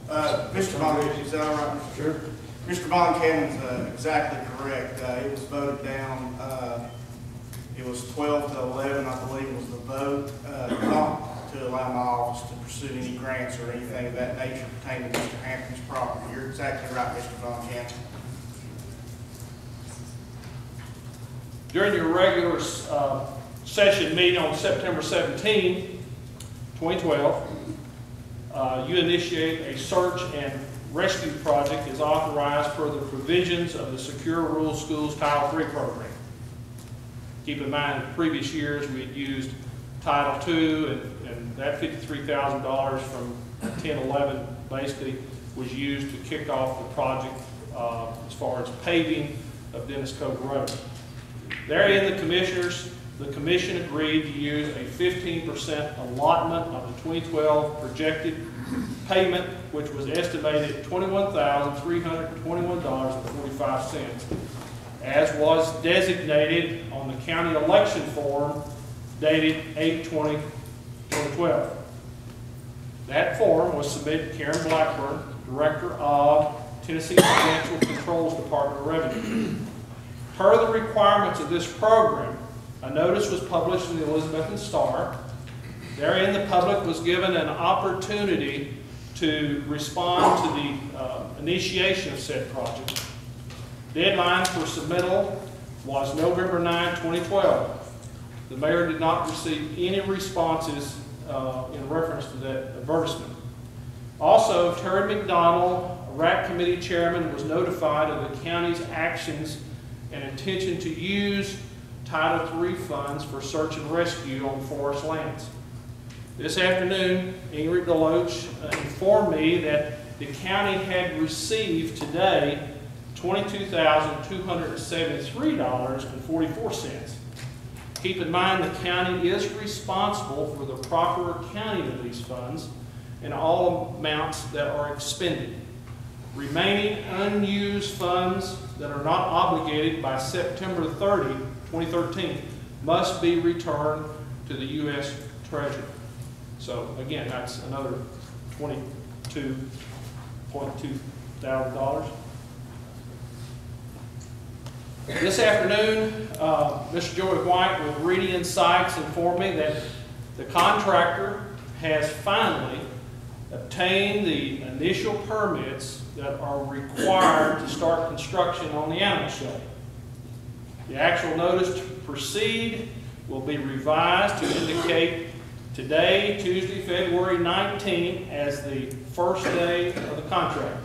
Mr. Von, is that all right, Mr. Chair? Mr. Von Cannon's exactly correct. It was voted down, it was 12 to 11, I believe was the vote, not to allow my office to pursue any grants or anything of that nature pertaining to Mr. Hampton's property. You're exactly right, Mr. Von Cannon. During your regular session meeting on September 17, 2012, you initiate a search and rescue project as authorized per the provisions of the Secure Rural Schools Title III program. Keep in mind, in previous years, we had used Title II, and that $53,000 from 10-11 basically was used to kick off the project as far as paving of Dennis Cove Road. Therein, the commission agreed to use a 15% allotment of the 2012 projected payment, which was estimated at $21,321.45, as was designated on the county election form dated 8/20/2012. That form was submitted to Karen Blackburn, Director of Tennessee Financial Controls Department of Revenue. Per the requirements of this program, a notice was published in the Elizabethan Star. Therein, the public was given an opportunity to respond to the initiation of said project. Deadline for submittal was November 9, 2012. The mayor did not receive any responses in reference to that advertisement. Also, Terry McDonald, RAC committee chairman, was notified of the county's actions and intention to use Title III funds for search and rescue on forest lands. This afternoon, Ingrid Deloach informed me that the county had received today $22,273.44. Keep in mind, the county is responsible for the proper accounting of these funds and all amounts that are expended. Remaining unused funds that are not obligated by September 30, 2013 must be returned to the U.S. Treasury. So again, that's another $22.2 thousand. This afternoon, Mr. Joey White with Reedy & Sykes informed me that the contractor has finally obtained the initial permits that are required to start construction on the animal shelter. The actual notice to proceed will be revised to indicate today, Tuesday, February 19, as the first day of the contract.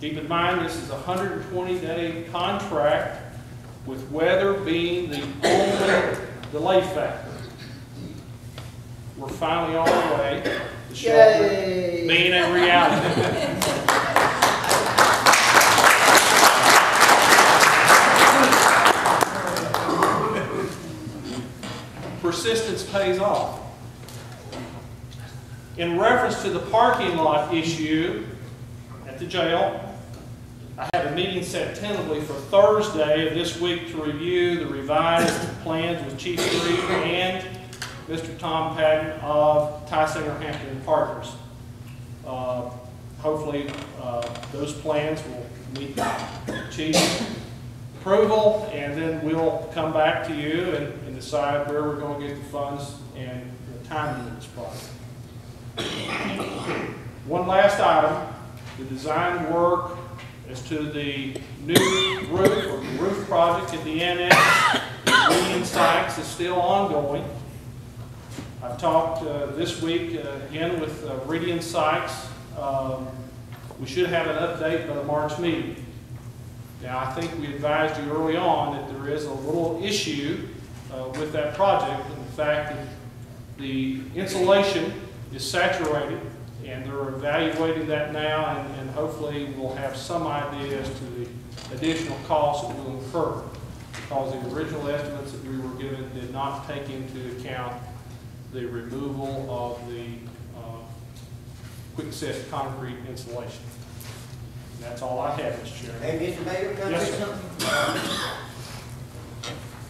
Keep in mind, this is a 120-day contract, with weather being the only delay factor. We're finally on our way. The shelter being a reality. Persistence pays off. In reference to the parking lot issue at the jail, I have a meeting set tentatively for Thursday of this week to review the revised plans with Chief Reed and Mr. Tom Patton of Tysinger Hampton Partners. Hopefully those plans will meet the Chief's approval, and then we'll come back to you and decide where we're going to get the funds and the timing of this project. One last item, the design work as to the new roof or the roof project at the annex at Reedy & Sykes is still ongoing. I've talked this week again with Reedy & Sykes. We should have an update by the March meeting. Now, I think we advised you early on that there is a little issue with that project, and the fact that the insulation is saturated And they're evaluating that now, and hopefully we'll have some idea as to the additional costs that will incur, because the original estimates that we were given did not take into account the removal of the quick-set concrete insulation. And that's all I have, Mr. Chairman. Hey, Mr. Mayor, can I Yes, say sir. something?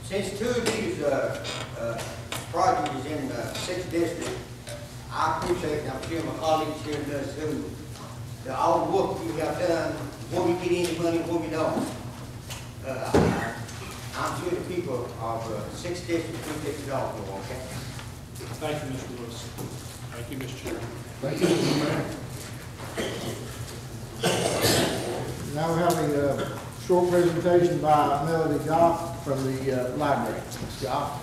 Since two of these projects is in the 6th district, I appreciate, and I'm sure my colleagues here does too, all the work you have done, where we get any money, where we don't. I'm sure the people of 6th district appreciate it all, okay? Thank you, Mr. Lewis. Thank you, Mr. Chairman. Thank you, Mr. Mayor. Now we have a short presentation by Melody Goff from the library. Ms. Goff.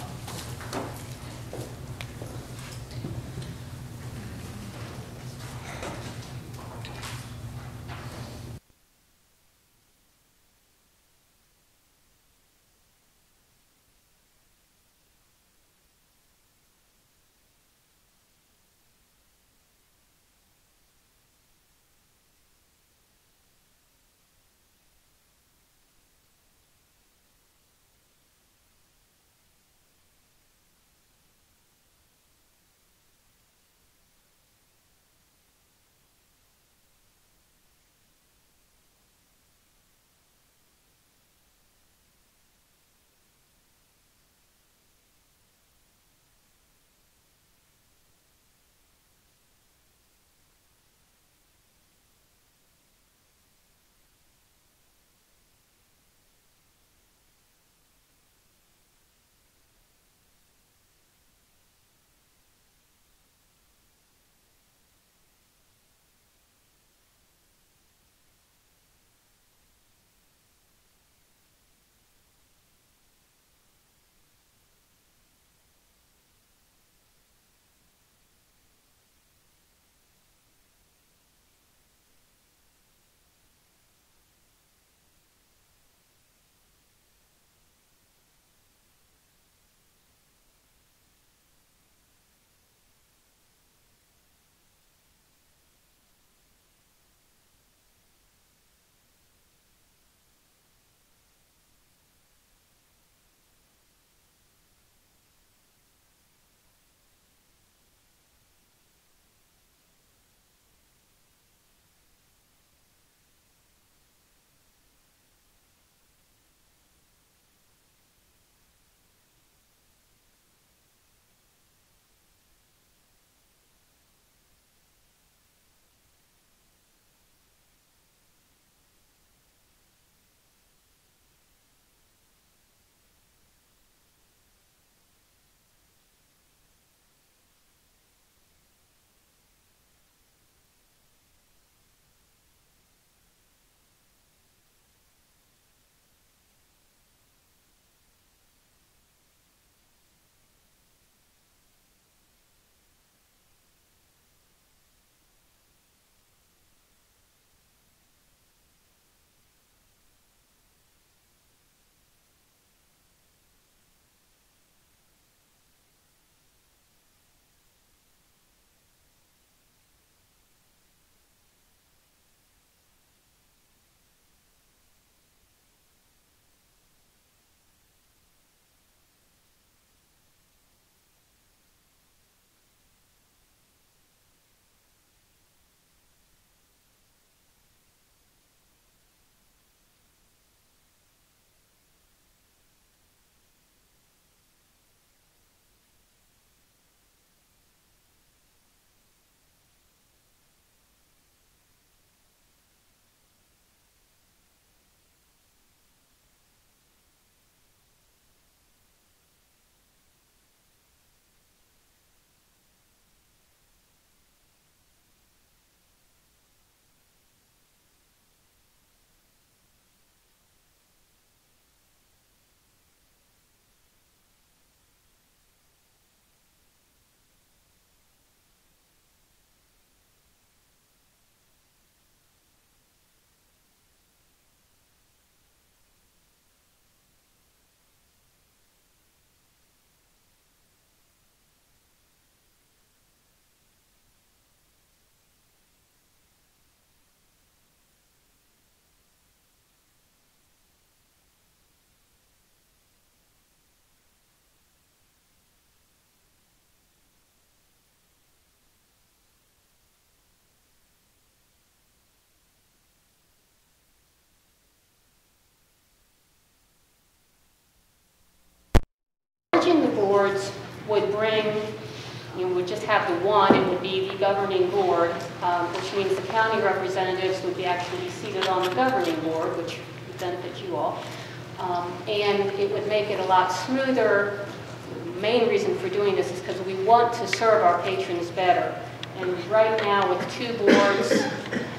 boards would bring, you know, would just have the one, it would be the governing board, which means the county representatives would be actually seated on the governing board, which would benefit you all. And it would make it a lot smoother. The main reason for doing this is because we want to serve our patrons better. And right now with 2 boards,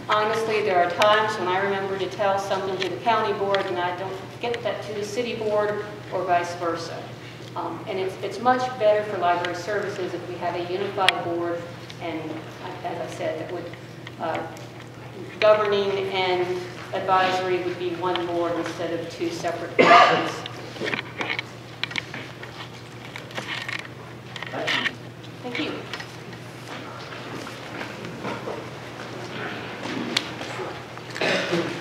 honestly, there are times when I remember to tell something to the county board and I don't get that to the city board or vice versa. And it's much better for library services if we have a unified board, and as I said, that would governing and advisory would be one board instead of 2 separate boards. Thank you.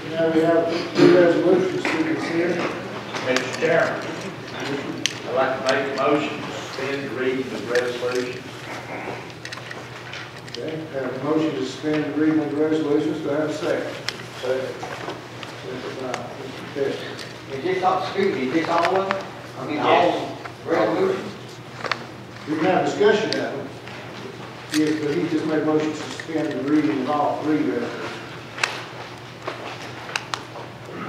Now we have 2 resolutions to consider. Mr. Chairman, I'd like to make a motion to suspend the reading of the resolution. Okay, have a motion to suspend the reading of the resolutions. Do I have a second? Second. Mr. Tester. Is this all, excuse me, is this all of them? I mean, all resolutions? We can have discussion of them. Yes, but he just made a motion to suspend the reading of all 3 resolutions.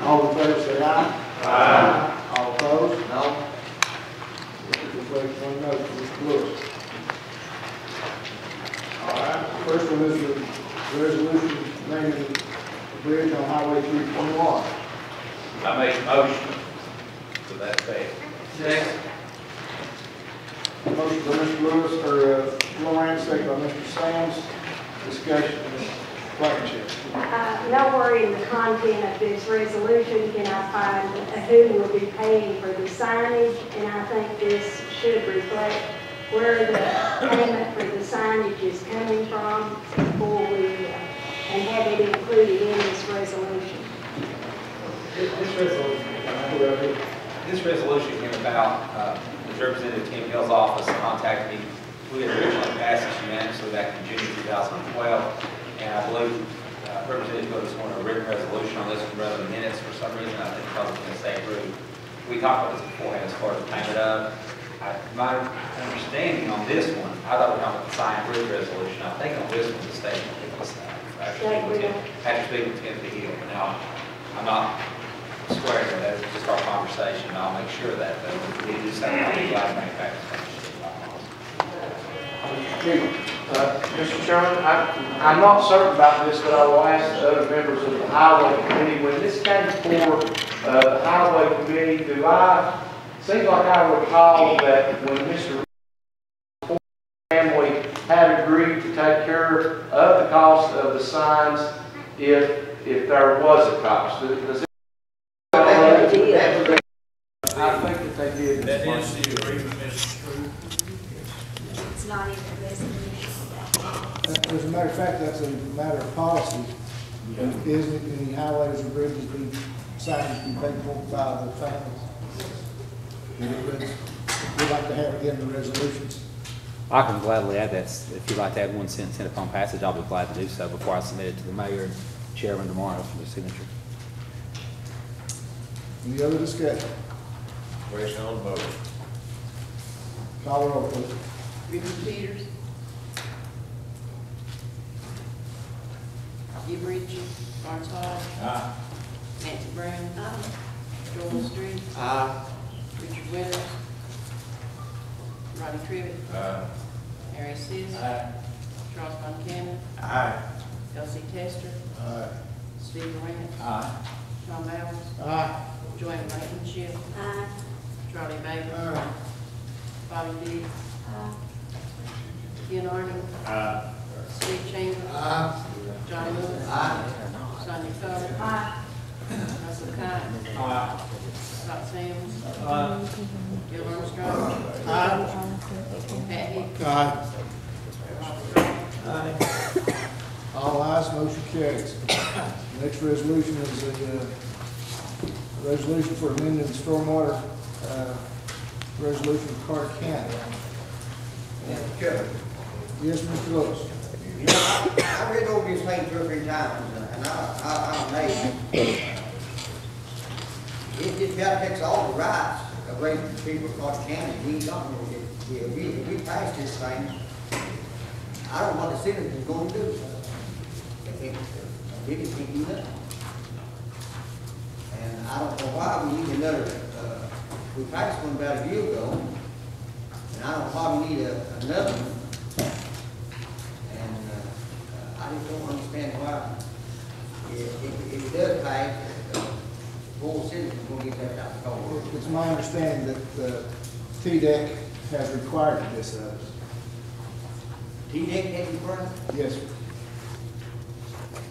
All in favor say aye. Aye. All opposed? No. Just wait for one note from Mr. Lewis. All right, first one is the resolution naming the bridge on Highway 321. I make a motion to that effect. Second. Motion by Mr. Lewis, or Lawrence, second by Mr. Sams. Discussion, Ms. Blankenship. No worry in the content of this resolution can I find who will be paying for the signage, and I think this should reflect where the payment for the signage is coming from before we, and have it included in this resolution. This resolution came about, Representative Tim Hill's office contacted me. We had originally passed this unanimously back in June 2012, and I believe Representative Hill just wanted a written resolution on this one rather than minutes for some reason. I think probably going to stay through. We talked about this beforehand as far as the payment of. My understanding on this one, I thought we were talking about the signed bridge resolution. I think on this one, the state will was after speaking with Timothy Hill. Now, I'm not swearing to that, it's just our conversation, and I'll make sure of that, but we do something, I'll be glad to make that. Mr. Chairman, I'm not certain about this, but I will ask the other members of the Highway Committee, when this came before the Highway Committee, seems like I recall that when Mr. family had agreed to take care of the cost of the signs if there was a cost. I think that they did. That is the agreement, Mr. True. It's not in the resolution. As a matter of fact, that's a matter of policy. Isn't it, any highways or bridges be signage be paid for by the families? We'd like to have it in the resolutions. I can gladly add that. If you'd like to add 1 cent upon passage, I'll be glad to do so before I submit it to the mayor and chairman tomorrow for the signature. Any other discussion? Question on the motion. Call roll, please. Richard Peters. Skip Ritchie. Lawrence Hall. Aye. Nancy Brown. Joel Street. Richard Winters. Rodney Trivett. Aye. Harry Seas. Charles Montana. Aye. Elsie Tester. Aye. Steve Grant. Aye. Sean Bowers. Aye. Joanne Blankenship. Charlie Baker. Bobby Dees. Ken Arden. Steve Chambers. Johnny Lewis. Sonia Coler. Russell Cott. Scott Sands. Bill Armstrong. Pat Hicks. All ayes, motion carries. Next resolution is a resolution for amending the stormwater resolution of Carter County. Kevin. Yes, Mr. Lewis. You know, I read over this thing 2 or 3 times, and I'm amazed. It just got takes all the rights away from people of Clark County. We don't know if we pass this thing, I don't know what the citizens is gonna do. They just can't do nothing. And I don't know why we need another, we passed one about a year ago, and I don't know why we need another one. And, I just don't understand why, if it does pass, all citizens are gonna get left out the cold. It's my understanding that the TDEC has required this of us. TDEC had required? Yes, sir.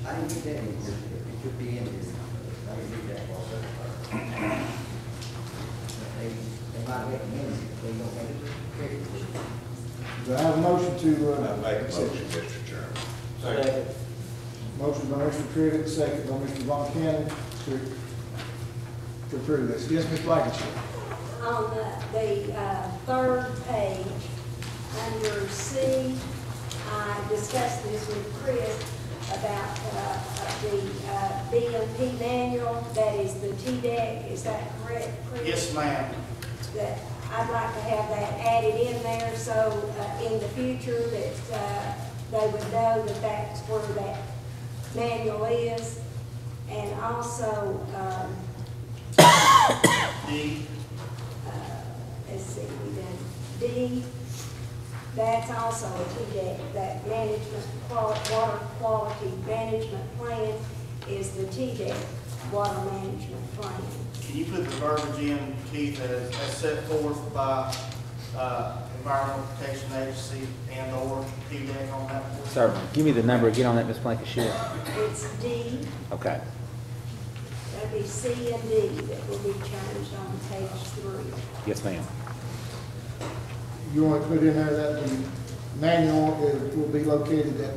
I didn't get that in here. It should be in here. I didn't get that. They might recommend it, they don't have it. Do I have a motion to, I make a motion, Mr. Chairman. Second. motion by Mr. Trivett, second by Mr. Von Cannon to approve this? Yes, Ms. Blankenship. On the third page, under C, I discussed this with Chris about the BMP manual, that is the TDEC, is that correct, Chris? Yes, ma'am. That I'd like to have that added in there, so in the future that they would know that that's where that manual is. And also, D. let's see, we done D, that's also a TDEC, that management, water quality management plan is the TDEC water management plan. Can you put the verbiage in, Keith, as set forth by Environmental Protection Agency and/or TDEC on that? Sir, give me the number again on that, Ms. Blankenship. It's D, Okay. that'd be C and D that will be changed on page 3. Yes, ma'am. You want to put in there that the manual will be located at,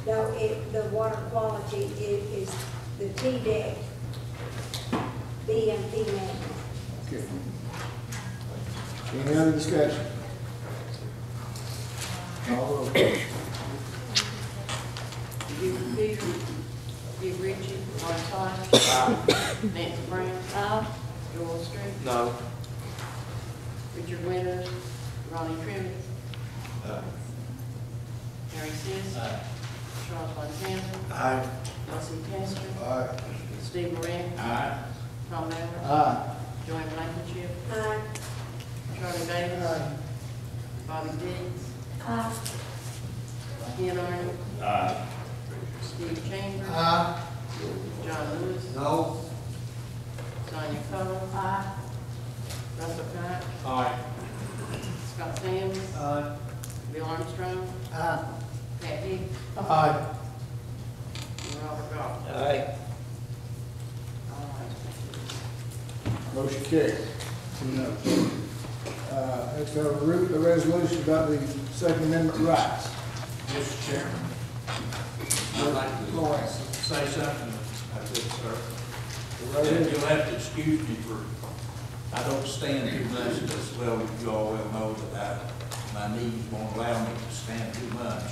No, the water quality is the TDEC BMP manual. okay. Any other discussion? Call roll, please. Buford Peters, Steve Ritchie, Ron Todd, Nancy Brown, Joel Street, No. Richard Winters, Ronnie Trimmett, Harry Seas, Charles Montana, Aye. Elsie Testor, Aye. Steve Moran, Aye. Tom Allen, Aye. Joanne Blankenship, Aye. Charlie Davis, Bobby Diggs, Ken Arden, Aye. Steve Chambers, Aye. John Lewis, No. Sonia Coler, Russell Cott, Aye. Scott Sands, Aye. Bill Armstrong, Aye. Pat Hicks, Aye. and Robert Goff. Aye. All ayes. Motion carried. No. Next, we have a resolution about the Second Amendment rights. Mr. Chairman, I'd like to say something, I think, sir. And you'll have to excuse me for, I don't stand too much, as well, you all well know that my knees won't allow me to stand too much.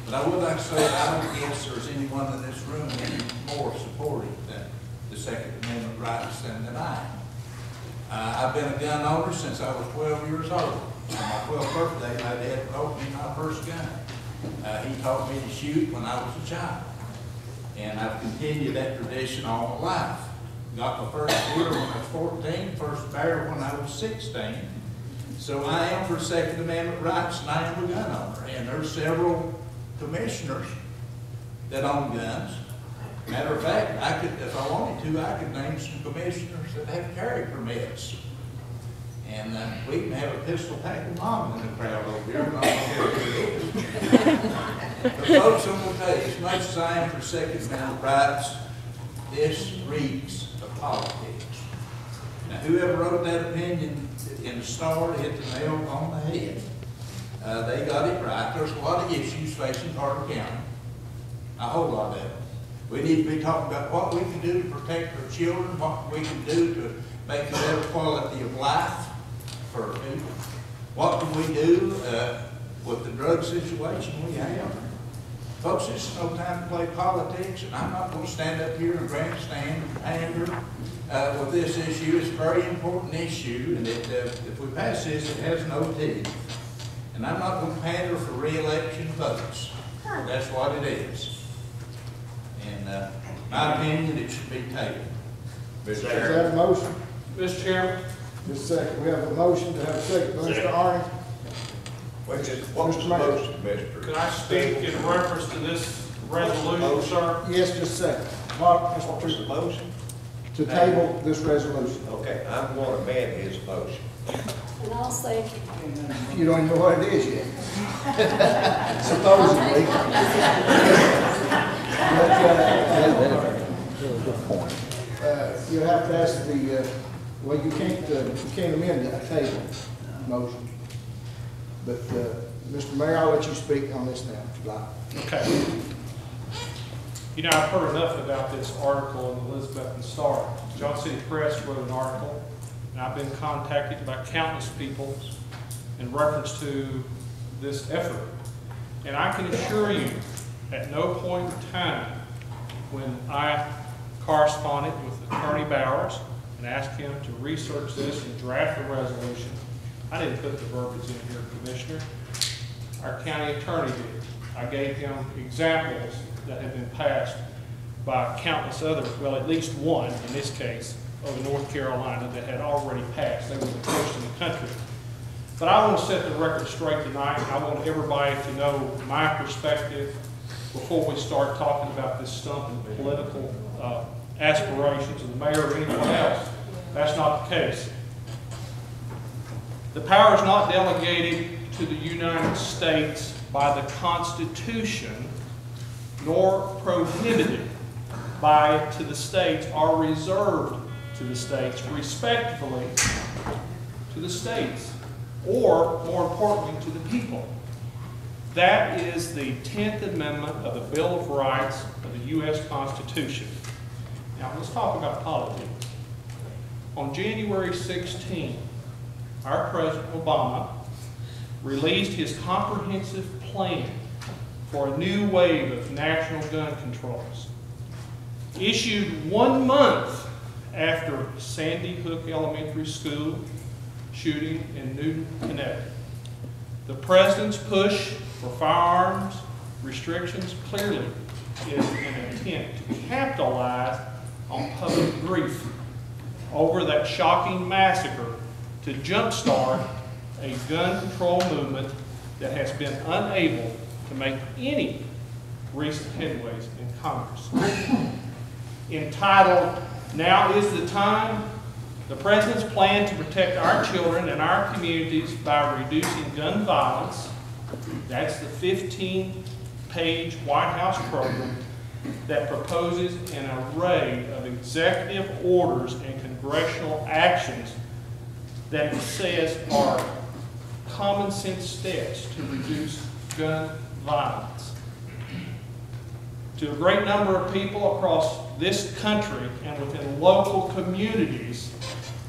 But I would like to say, I don't guess there's anyone in this room any more supportive than the Second Amendment rights than I am. I've been a gun owner since I was 12 years old. On my 12th birthday, my dad brought me my first gun. He taught me to shoot when I was a child. And I've continued that tradition all my life. Got my first deer when I was 14, first bear when I was 16. So I am for Second Amendment rights, and I am a gun owner. And there's several commissioners that own guns. Matter of fact, I could, if I wanted to, I could name some commissioners that have carry permits. And we can have a pistol packing mom in the crowd over here. And I don't care who it is. But folks, I'm going to tell you, as much as I am for Second Amendment rights, this reeks of politics. Now, whoever wrote that opinion in the Star hit the nail on the head. They got it right. There's a lot of issues facing Carter County, a whole lot of them. We need to be talking about what we can do to protect our children, what we can do to make a better quality of life for our people. What can we do with the drug situation we have? Folks, this is no time to play politics, and I'm not gonna stand up here and grandstand and pander with this issue. It's a very important issue, and if we pass this, it has no teeth. And I'm not gonna pander for re-election votes. That's what it is. And my opinion, it should be tabled. Is that a motion? Mr. Chairman? Just a second. We have a motion to have a second by Mr. Arnott. What's the motion, Mr.? Can I speak in reference to this resolution, sir? Yes, just a second. Mark, What was the motion? to table this resolution. Okay, I'm going to amend his motion. And I'll say, You don't even know what it is yet. Supposedly. You have to ask the, well, you can't amend that table motion. But, Mr. Mayor, I'll let you speak on this now, if you like. Okay. You know, I've heard enough about this article in the Elizabeth and Star. Johnson City Press wrote an article, and I've been contacted by countless people in reference to this effort. And I can assure you, at no point in time when I corresponded with Attorney Bowers and asked him to research this and draft a resolution, I didn't put the verbiage in here, Commissioner. Our county attorney did. I gave him examples that had been passed by countless others, well, at least one in this case, of North Carolina that had already passed. They were the first in the country. But I want to set the record straight tonight. I want everybody to know my perspective before we start talking about this stump and political aspirations of the mayor or anyone else. That's not the case. The power is not delegated to the United States by the Constitution, nor prohibited by it to the states, or reserved to the states, respectively to the states, or more importantly to the people. That is the 10th Amendment of the Bill of Rights of the U.S. Constitution. Now let's talk about politics. On January 16, our President Obama released his comprehensive plan for a new wave of national gun controls. Issued 1 month after Sandy Hook Elementary School shooting in Newton, Connecticut. The President's push for firearms restrictions clearly is an attempt to capitalize on public grief over that shocking massacre to jumpstart a gun control movement that has been unable to make any recent headways in Congress. Entitled, "Now is the Time," the President's plan to protect our children and our communities by reducing gun violence. That's the 15-page White House program that proposes an array of executive orders and congressional actions that it says are common sense steps to reduce gun violence. To a great number of people across this country and within local communities,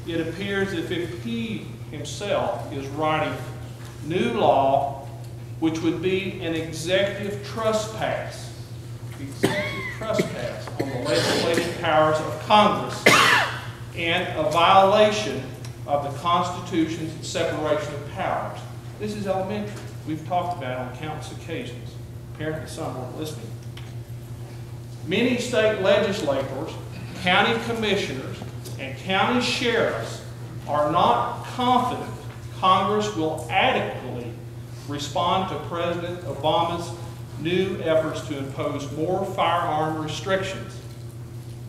it appears as if he himself is writing new law which would be an executive trespass on the legislative powers of Congress and a violation of the Constitution's separation of powers. This is elementary. We've talked about it on countless occasions. Apparently some weren't listening. Many state legislators, county commissioners, and county sheriffs are not confident Congress will adequately respond to President Obama's new efforts to impose more firearm restrictions.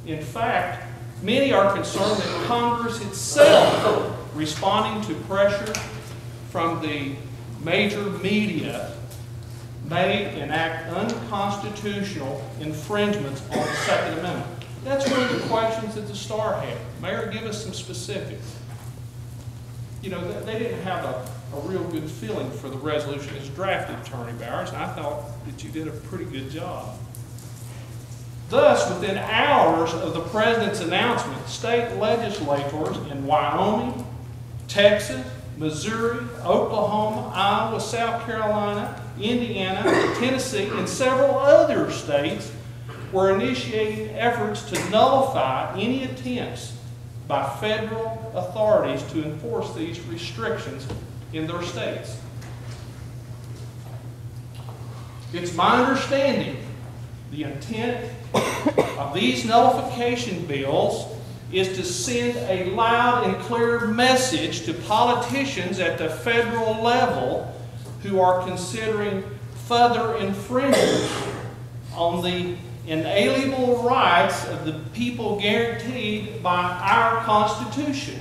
In fact, many are concerned that Congress itself, responding to pressure from the major media, may enact unconstitutional infringements on the Second Amendment. That's one of the questions that the Star had. Mayor, give us some specifics. You know, they didn't have a real good feeling for the resolution as drafted, Attorney Bowers, and I thought that you did a pretty good job. Thus, within hours of the President's announcement, state legislators in Wyoming, Texas, Missouri, Oklahoma, Iowa, South Carolina, Indiana, Tennessee, and several other states were initiating efforts to nullify any attempts by federal authorities to enforce these restrictions in their states. It's my understanding the intent of these nullification bills is to send a loud and clear message to politicians at the federal level who are considering further infringements on the inalienable rights of the people guaranteed by our Constitution.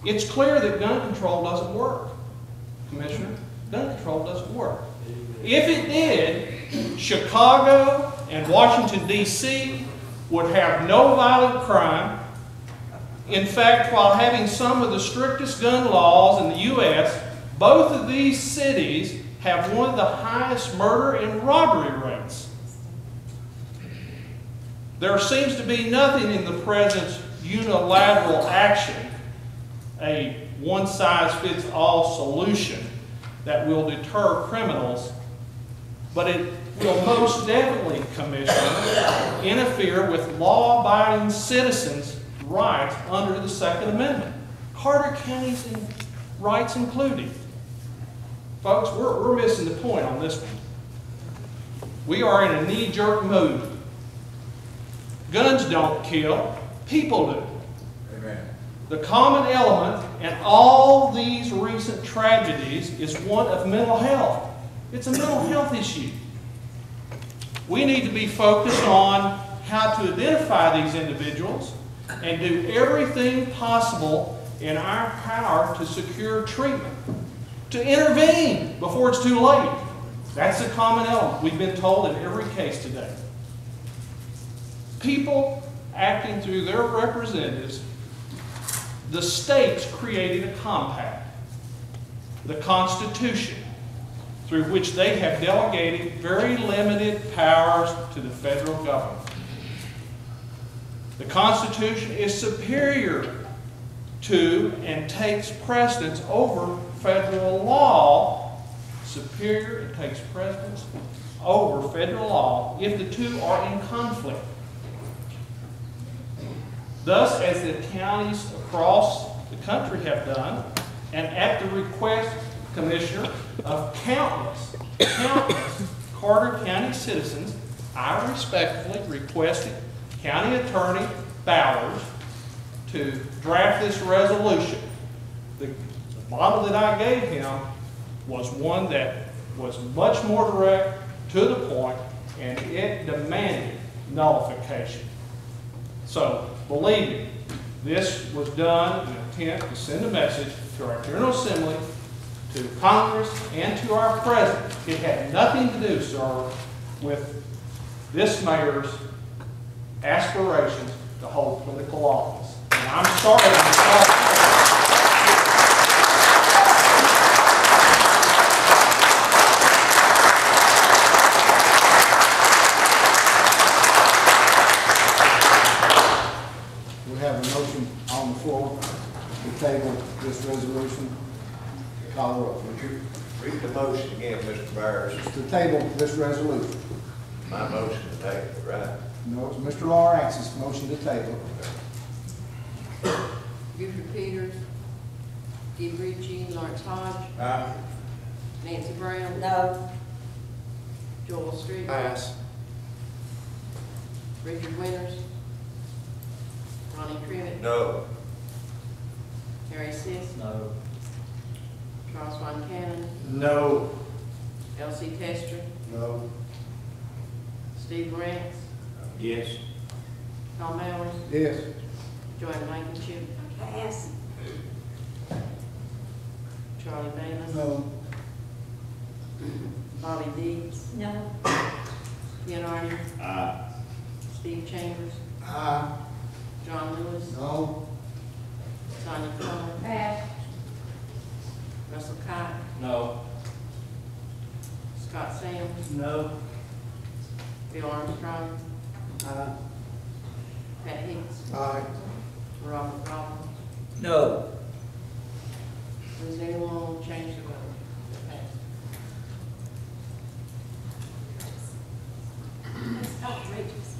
It's clear that gun control doesn't work, Commissioner. Gun control doesn't work. If it did, Chicago and Washington, D.C. would have no violent crime. In fact, while having some of the strictest gun laws in the U.S., both of these cities have one of the highest murder and robbery rates. There seems to be nothing in the President's unilateral action, a one-size-fits-all solution that will deter criminals, but it will most definitely, Commissioner, interfere with law-abiding citizens' rights under the Second Amendment. Carter County's rights included. Folks, we're missing the point on this one. We are in a knee-jerk mood. Guns don't kill, people do. Amen. The common element in all these recent tragedies is one of mental health. It's a mental health issue. We need to be focused on how to identify these individuals and do everything possible in our power to secure treatment, to intervene before it's too late. That's the common element we've been told in every case today. People acting through their representatives, the states created a compact, the Constitution, through which they have delegated very limited powers to the federal government. The Constitution is superior to and takes precedence over federal law. Superior, it takes precedence over federal law if the two are in conflict. Thus, as the counties across the country have done, and at the request, Commissioner, of countless Carter County citizens, I respectfully requested County Attorney Bowers to draft this resolution. The model that I gave him was one that was much more direct, to the point, and it demanded nullification. So, believe me, this was done in an attempt to send a message to our General Assembly, to Congress, and to our President. It had nothing to do, sir, with this mayor's aspirations to hold political office. And I'm sorry. We have a motion on the floor to table this resolution. Call the roll. Would you read the motion again, Mr. Byers? To table this resolution. My motion to table, right? No, it's Mr. Lawrence's motion to table. Buford Peters, Steve Ritchie, Lawrence Hodge, Nancy Brown. No. Joel Street. Pass. Richard Winters, Ronnie Crivitt, No. Harry Sis, No. Charles Von Cannon, No. Elsie Tester, No. Steve Rance, Yes. Tom Bowers, Yes. Joanne Blankenship, Pass. Charlie Bailey, No. Bobby Dees, No. Ken Arden, Aye. Steve Chambers, Aye. John Lewis, No. Sonia Coler, Pass. Russell Cott, No. Scott Sands, No. Bill Armstrong, Aye. Pat Hicks, Aye. Robert Goff, No. Does anyone want to change the vote? That's outrageous.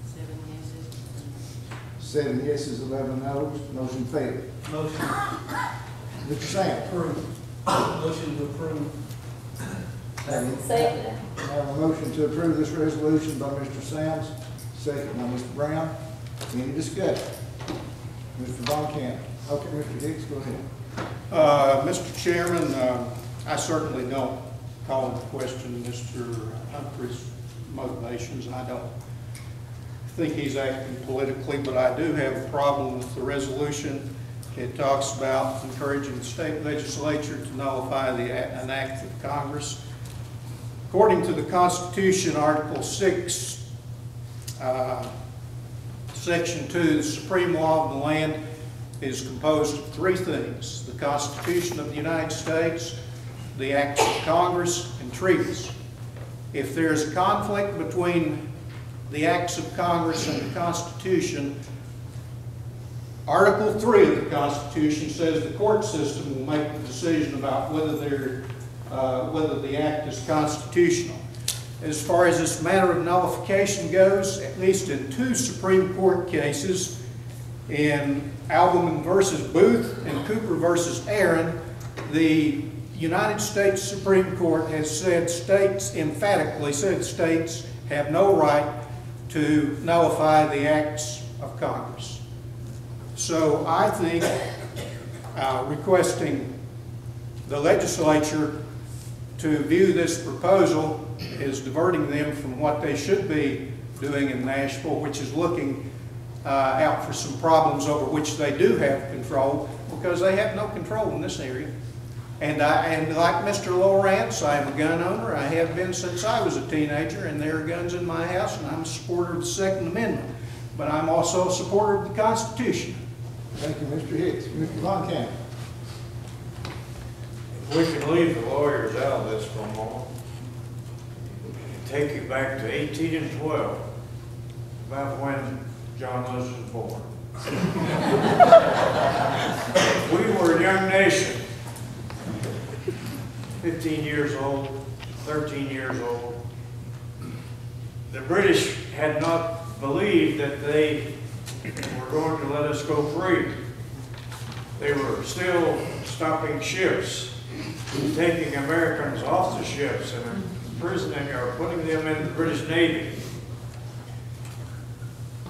Seven yeses. 7 yeses, 11 noes, motion failed. Motion Mr. Sam? approved. Motion to approve. Second. I have a motion to approve this resolution by Mr. Sams, second by Mr. Brown. Any discussion? Mr. Von Camp. Okay, Mr. Hicks, go ahead. Mr. Chairman, I certainly don't call into question Mr. Humphrey's motivations. I don't think he's acting politically, but I do have a problem with the resolution. It talks about encouraging the state legislature to nullify an act of Congress. According to the Constitution, Article 6, Section 2, the supreme law of the land is composed of three things: the Constitution of the United States, the acts of Congress, and treaties. If there is a conflict between the acts of Congress and the Constitution, Article 3 of the Constitution says the court system will make the decision about whether the act is constitutional. As far as this matter of nullification goes, at least in two Supreme Court cases, in Albeman versus Booth and Cooper versus Aaron, the United States Supreme Court has said emphatically said states have no right to nullify the acts of Congress. So I think requesting the legislature to view this proposal is diverting them from what they should be doing in Nashville, which is looking out for some problems over which they do have control, because they have no control in this area. And like Mr. Lawrence, I am a gun owner. I have been since I was a teenager, and there are guns in my house, and I'm a supporter of the Second Amendment. But I'm also a supporter of the Constitution. Thank you, Mr. Hicks. Mr. Von Camp. If we can leave the lawyers out of this for a moment, take you back to 1812, about when John Lewis was born. We were a young nation, 15 years old, 13 years old. The British had not believed that they were going to let us go free. They were still stopping ships, taking Americans off the ships and imprisoning or putting them in the British Navy.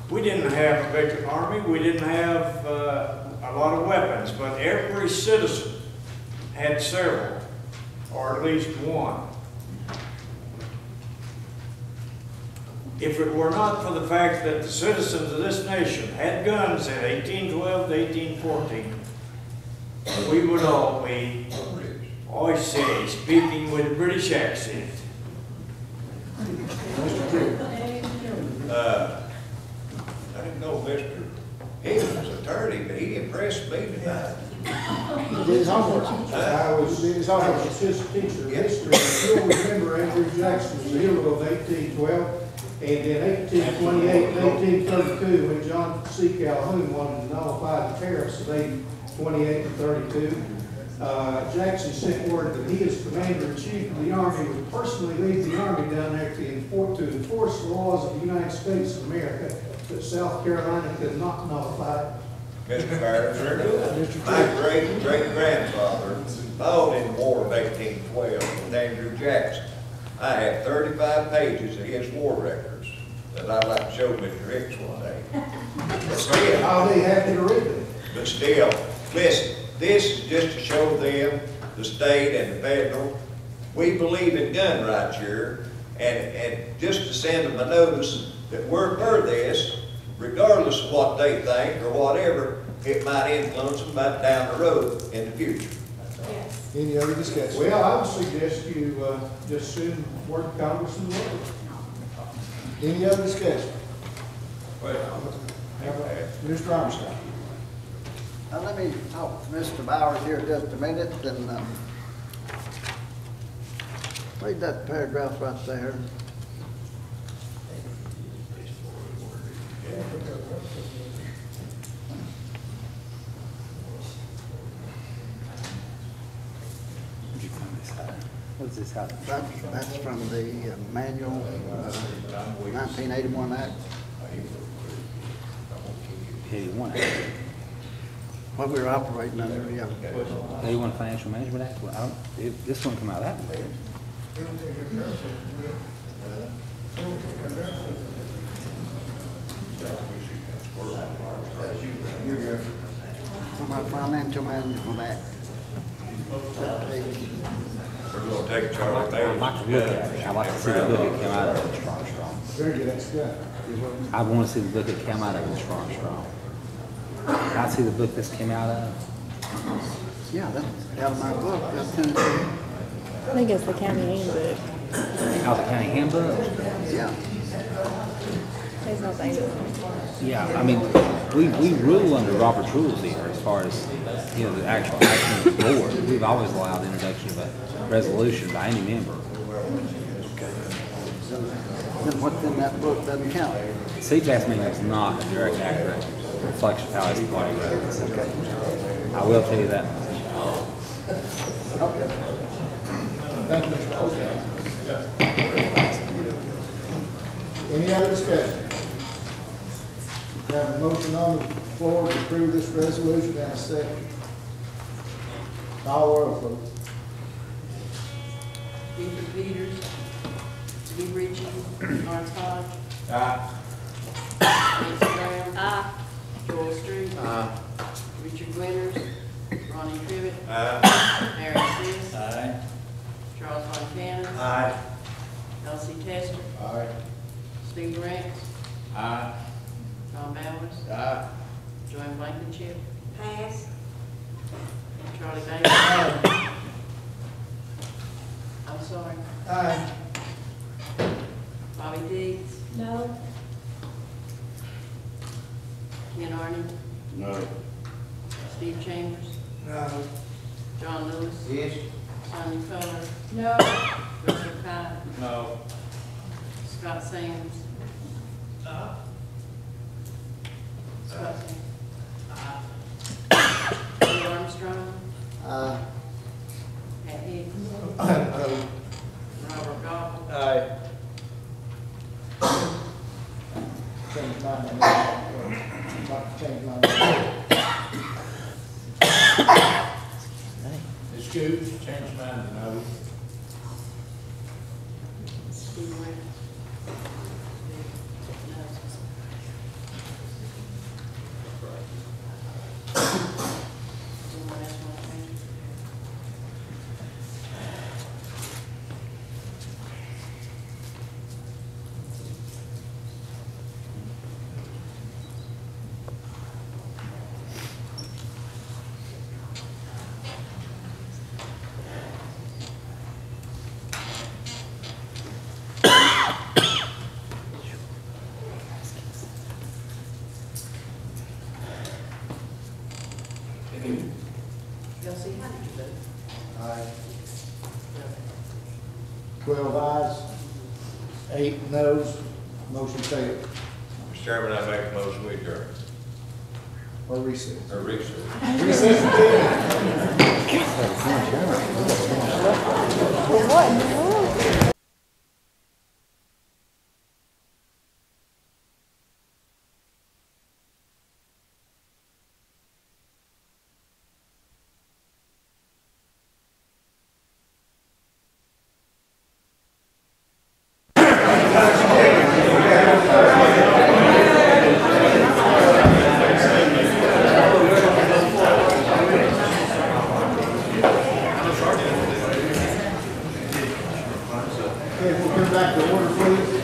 We didn't have a big army, we didn't have a lot of weapons, but every citizen had several, or at least one. If it were not for the fact that the citizens of this nation had guns in 1812 to 1814, we would all be, I say, speaking with a British accent. I didn't know Mr. Hicks was an attorney, but he impressed me tonight. He did his homework. He did his homework. Just a teacher of history. You'll remember Andrew Jackson was the hero of 1812. And in 1828 and 1832, when John C. Calhoun wanted to nullify the tariffs of 1828 and 32, Jackson sent word that he, as commander-in-chief of the Army, would personally lead the Army down there to enforce the laws of the United States of America that South Carolina could not nullify. Mr. Barrett, my great-great-grandfather fought in the War of 1812 with Andrew Jackson. I have 35 pages of his war records that I'd like to show Mr. Hicks one day. But still, I'll be happy to read it. But still, listen, this is just to show them, the state and the federal, we believe in gun rights here, and just to send them a notice that we're for this, regardless of what they think or whatever, it might influence them back down the road in the future. Any other discussion? Well, I would suggest you just soon work Congress and work. Any other discussion? Well, Mr. Armstrong. Let me talk to Mr. Bowers here just a minute, and read that paragraph right there. Where'd you find this at? What's this out? That's from the manual, 1981 Act. 81 Act. What we were operating under, yeah. 81 Financial Management Act? Well, this one come out that way. From our financial manual act. We're gonna take Charlie Bailey's. I'd like to look at it. I'd like to see the book it came out of it strong. Very good, that's good. I want to see the book it came out of it strong. Can I see the book this came out of? Yeah, that's out of my book. That's Tennessee. I think it's the county handbook. Out the county handbook? Yeah. There's no thing. Yeah, I mean, we rule under Robert's rules here as far as, you know, the actual action of the board. We've always allowed the introduction of a resolution by any member. Then what's in that book doesn't count. CPAS meeting is not a direct accurate reflection of how it's party runs. I will tell you that. Okay. Thank you, Mr. President. Any other discussion? We have a motion on the floor to approve this resolution and a second. Call roll, please. Buford Peters, Steve Ritchie, Lawrence Hodge, Aye. Nancy Brown, Aye. Joel Street, Richard Winters, Ronnie Tribbett, Mary Sis, Aye. Charles Montana, Aye. Elsie Tester, Aye. Steve Rex, Aye. Tom Bowers, Aye. Joanne Blankenship, Pass. Charlie Bailey. I'm sorry, Aye. Bobby Dees, No. Ken Arden, No. Steve Chambers, No. John Lewis, Yes. Sonia Coler, No. Richard Kyle, No. Scott Sands. Scott Sands. Lee Armstrong, Pat Hicks, Robert Goff, Aye. Change my name. Not to change my name. It's good, change mine to no. Steve Rex. Anyone else want to change? Kelsey, how did you vote? Aye. 12 ayes, 8 noes, motion failed. Mr. Chairman, I make a motion we adjourn. Or recess. Or recess. Recess again. Well, what in the world? Okay, we'll come back to order, please.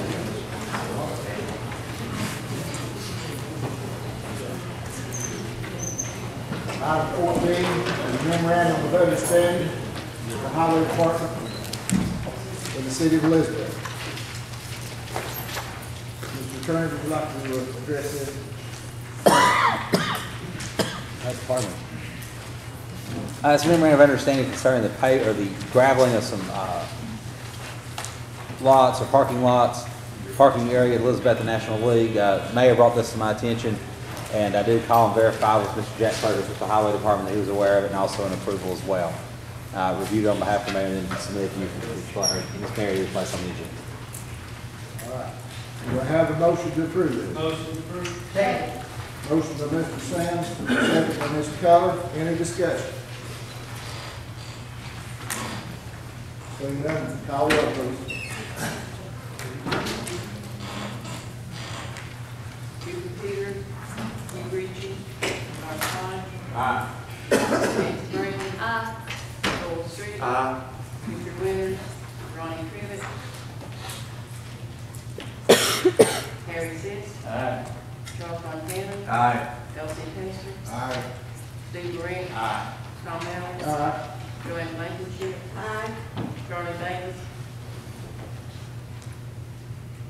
Item 14, is memorandum of understanding with the Highway Department for the City of Elizabeth. Mr. Attorney, would you like to address this? Pardon me. It's a memorandum of understanding concerning the pay or the graveling of some lots or parking lots, parking area at Elizabeth the National League. Mayor brought this to my attention, and I did call and verify with Mr. Jack Curtis with the Highway Department that he was aware of it, and also an approval as well. Reviewed on behalf of the mayor and then submitted to you for Ms. Mary to place on the agenda. All right. Do I have a motion to approve this? Motion approved. Second. Motion by Mr. Sands, second by Mr. Keller. Any discussion? Seeing none, call the roll, please. Cooper Peters, Hugh Ritchie, Mark Klein, Aye. Nancy Brown. Aye. Joel Street. Aye. Richard Winters, Ronnie Crivitt. Harry Seas. Aye. Charles Montana. Aye. Elsie Testor. Aye. Steve Ray. Aye. Tom Allen. Aye. Joanne Blankenship. Aye. Charlie Davis.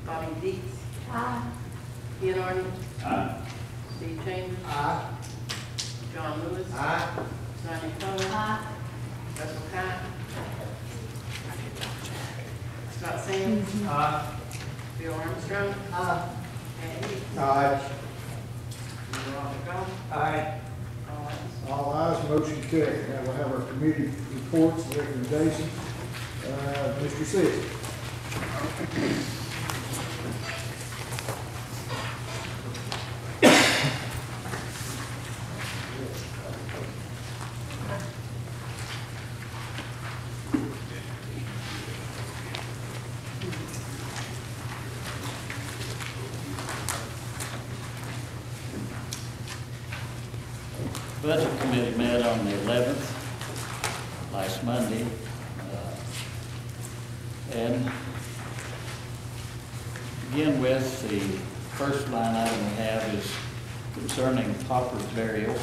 Bobby Dees. Aye. Ken Arden. Aye. Steve Chambers. Aye. John Lewis. Aye. Sonia Coler. Aye. Russell Cott. Scott Sands. Aye. Bill Armstrong. Aye. Matt Hicks. Aye. Robert Goff. Aye. All ayes, motion carried. Now we'll have our committee reports and recommendations. Mr. Sis. Budget Committee met on the 11th, last Monday, and begin with the first line item we have is concerning pauper burial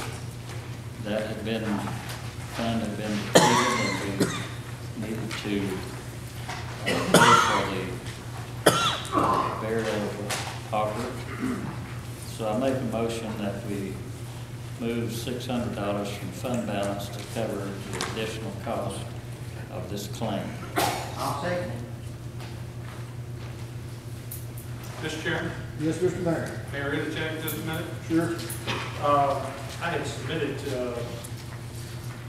that had been, fund had been depleted, and we needed to pay for the burial of a pauper. So I make a motion that we move $600 from fund balance to cover the additional cost of this claim. I'll second it. Mr. Chairman, Yes, Mr. Mayor. may I read the check just a minute? Sure. I had submitted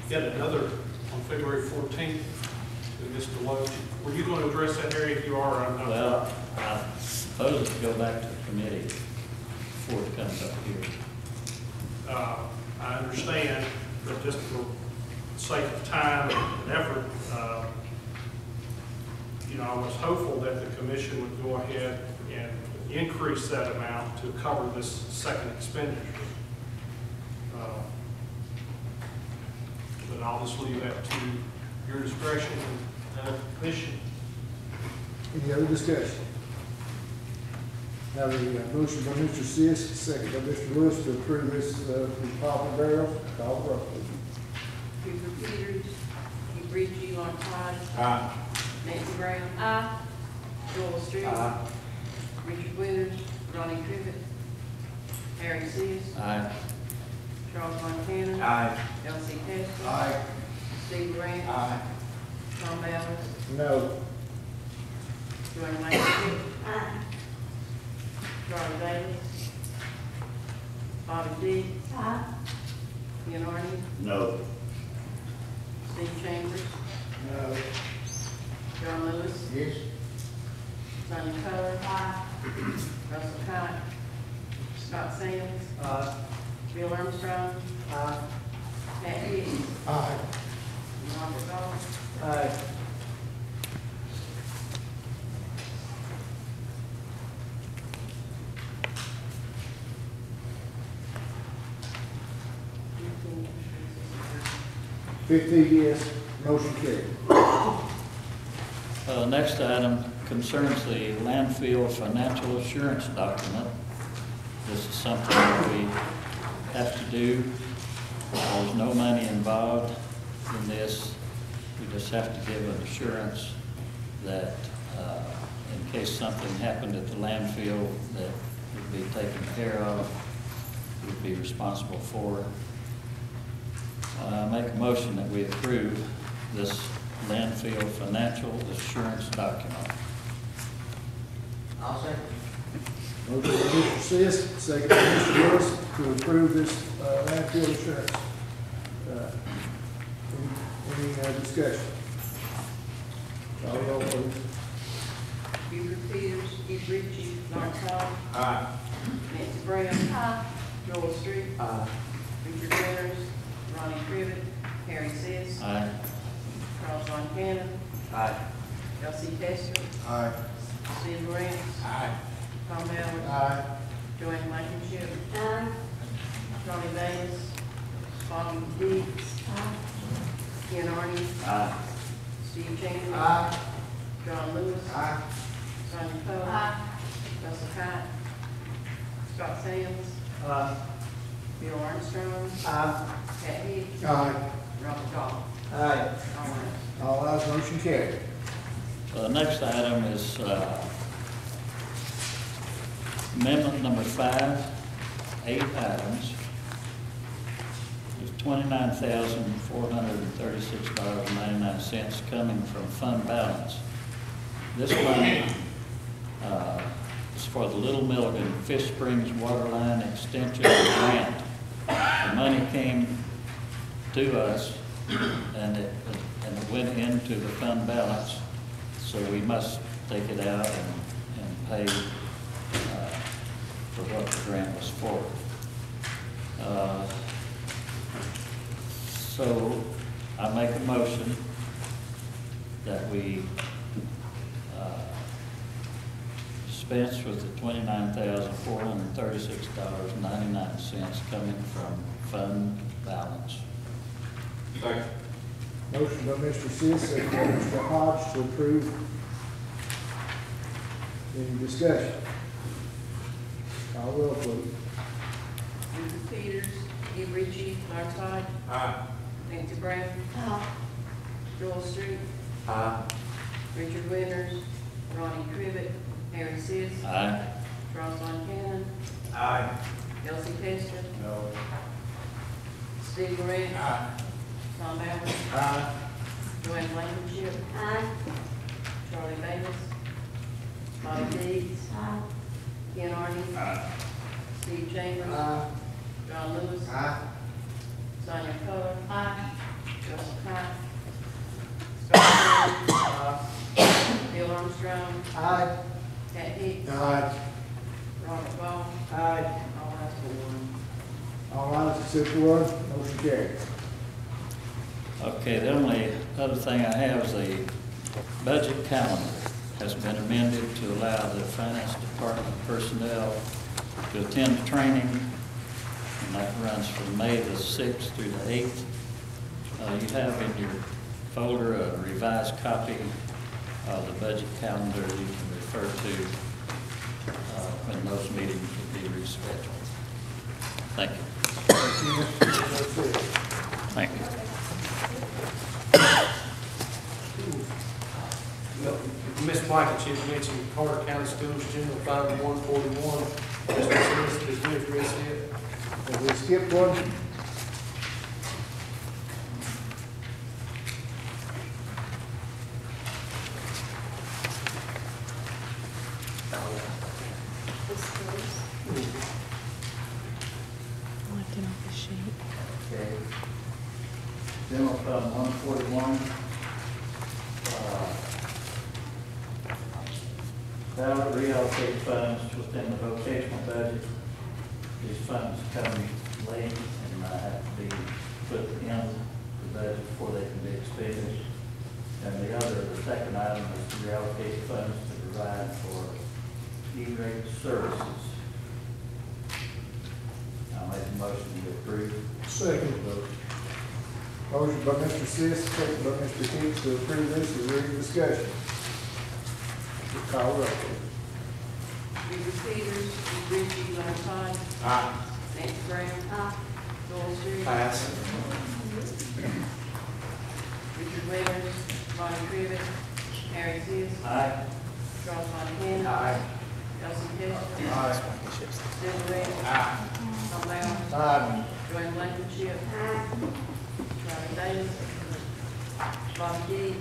yet another on February 14th to Mr. Loach. Were you going to address that area? If you are, I'm not. Well, I suppose it go back to the committee before it comes up here. I understand, but just for sake of time and effort, I was hopeful that the commission would go ahead and increase that amount to cover this second expenditure. But I'll just leave that to your discretion and the commission. Any other discussion? Now, the motion by Mr. Sis, second by Mr. Lewis to approve this, pauper burial. Call the roll, please. Cooper Peters, Hugh Ritchie, Mark Klein. Aye. Nancy Brown. Aye. Joel Street. Aye. Richard Winters, Ronnie Crivitt. Harry Seas. Aye. Charles Montana. Aye. Elsie Testor. Aye. Steve Ray. Aye. Tom Allen. No. Joanne Blankenship. Aye. Charlie Davis. Bobby Dees. Aye. Ken Arden. No. Steve Chambers. No. John Lewis. Yes. Sonia Coler. Aye. Russell Cott. Scott Sands. Aye. Bill Armstrong. Aye. Matt Hicks. Aye. Robert Goff. Aye. Yes, motion carried. Next item concerns the landfill financial assurance document. This is something that we have to do. There's no money involved in this. We just have to give an assurance that in case something happened at the landfill, that it would be taken care of, we'd be responsible for it. Make a motion that we approve this landfill financial assurance document. I'll second. Motion by Mr. Sis, second by Mr. Lewis, to approve this landfill insurance. Any discussion? Call roll, please. Buford Peters, Keith Ritchie, Lawrence Todd. Aye. Nancy Brown. Joel Street. Richard Winters, Ronnie Crivitt, Harry Seas. Aye. Charles Von Cannon. Elsie Testor. Aye. Steve Grant. Tom Allen. Joanne Blankenship. Charlie Davis. Bobby Dees. Ken Arden. Steve Chambers. John Lewis. Sonia Cole. Russell Cott. Scott Sands. Bill Armstrong. Pat Hicks. Robert Goff. Aye. All ayes, motion carried. The next item is amendment number 5, 8 items. There's $29,436.99 coming from fund balance. This money is for the Little Milligan Fish Springs Waterline Extension Grant. The money came to us and it went into the fund balance, so we must take it out and pay for what the grant was for. So I make a motion that we dispense with the $29,436.99 coming from fund balance. Motion by Mr. Sis, second by Mr. Hodge to approve. Any discussion? Call roll, please. Buford Peters, Keith Ritchie, Lawrence Todd. Nancy Brown. Joel Street. Richard Winters, Ronnie Crivitt, Harry Seas. Charles Von Cannon. Elsie Testor. No. Steve Grant. Tom Allen. Joanne Blankenship. Charlie Davis. Bobby Dees. Ken Arden. Steve Chambers. John Lewis. Sonia Cole. Russell Cott. Scott Sands. Bill Armstrong. Pat Hicks. Robert Ball. All ayes for one. All ayes except for one, motion carried. Okay, the only other thing I have is the budget calendar has been amended to allow the finance department personnel to attend training, and that runs from May the 6th through the 8th. You have in your folder a revised copy of the budget calendar you can refer to when those meetings will be rescheduled. Thank you. Thank you. Ms. Blankenship mentioned Carter County Schools General Fund 141. Mr. Smith, did you address it? Have we skipped one? Okay. General Fund 141. Ballot reallocate funds within the vocational budget. These funds come late and have to be put in the budget before they can be expended. And the second item is to reallocate funds to provide for E-rate services. I'll make a motion to approve. Second. Motion by Mr. Sis, second by Mr. Hicks to approve this. Is there any discussion? Call roll, please. Buford Peters, Keith Ritchie, Lawrence Todd. Nancy Brown. Joel Street. Richard Winters, Ronnie Crivitt, Harry Seas. Charles Von Cannon. Elsie Testor. Steve Grant. Tom Allen. Joanne Blankenship. Ronnie Davis. Bobby Dees.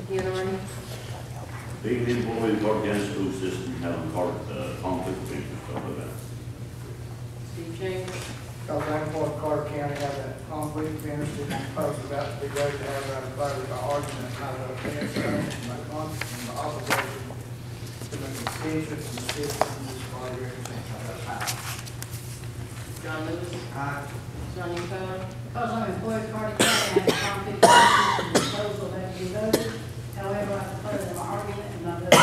Ken Arden. Being an employee of the Carter County School System, having conflict of interest, stuff like that. Steve Chambers. Because I'm for Carter County, have a conflict of interest in the post about to be ready to have a vote by argument, not a offense, my conscience and my obligation to my constituents and citizens as far as representation of that power. John Lewis. Aye. Sonia Coler. Because I'm employed Carter County, I have a conflict of interest in the proposal that be voted. However, I prefer that my argument and my vote be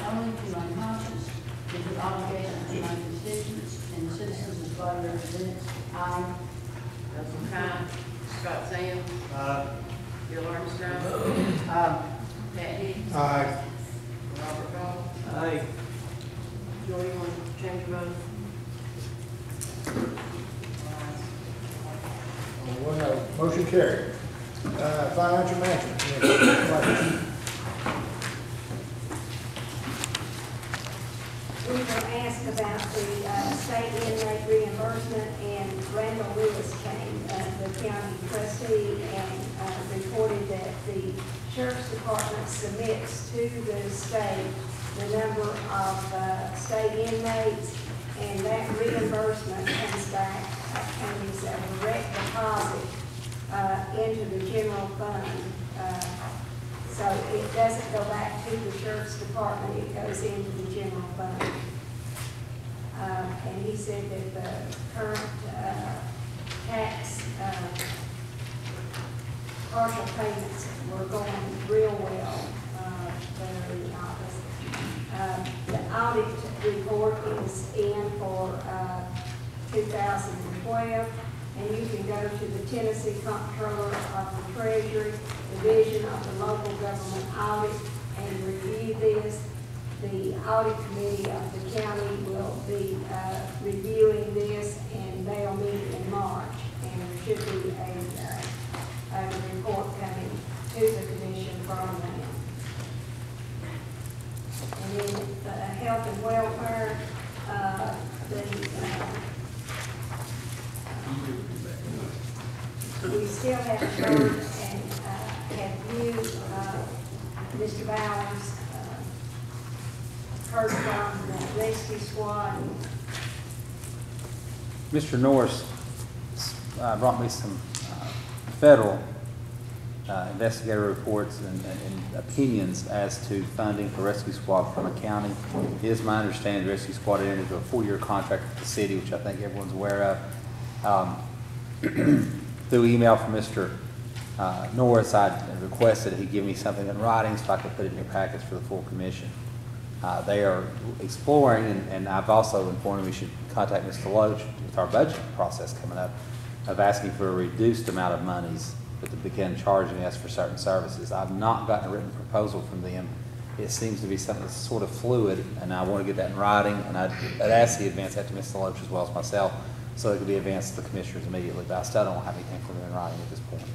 only to my conscience, which is obligation to my constituents and citizens as well represented. Aye. Russell Cott. Scott Sands. Bill Armstrong. Pat Hicks. Aye. Robert Goff. Aye. Joy, you want to change your vote? One no. Motion carried. Financial management committee. We were asked about the state inmate reimbursement, and Randall Lewis came, the county trustee, and reported that the sheriff's department submits to the state the number of state inmates, and that reimbursement comes back and is a direct deposit into the general fund. So it doesn't go back to the sheriff's department, it goes into the general fund. And he said that the current tax partial payments were going real well there in the office. The audit report is in for 2012. And you can go to the Tennessee Comptroller of the Treasury Division of the Local Government Audit and review this. The audit committee of the county will be reviewing this, and they'll meet in March. And there should be a report coming to the commission from them. And then health and welfare, we still haven't heard and have you, Mr. Bowers, heard from the rescue squad. Mr. Norris brought me some federal investigator reports and opinions as to funding for rescue squad from the county. It is my understanding the rescue squad entered into a 4-year contract with the city, which I think everyone's aware of. Through email from Mr. Norris, I requested that he give me something in writing so I could put it in your packets for the full commission. They are exploring, and I've also informed them we should contact Mr. Loach with our budget process coming up, of asking for a reduced amount of monies, but to begin charging us for certain services. I've not gotten a written proposal from them. It seems to be something that's sort of fluid, and I want to get that in writing, and I'd ask the advance that to Mr. Loach as well as myself, so it could be advanced to the commissioners immediately, but I still don't have anything from them in writing at this point.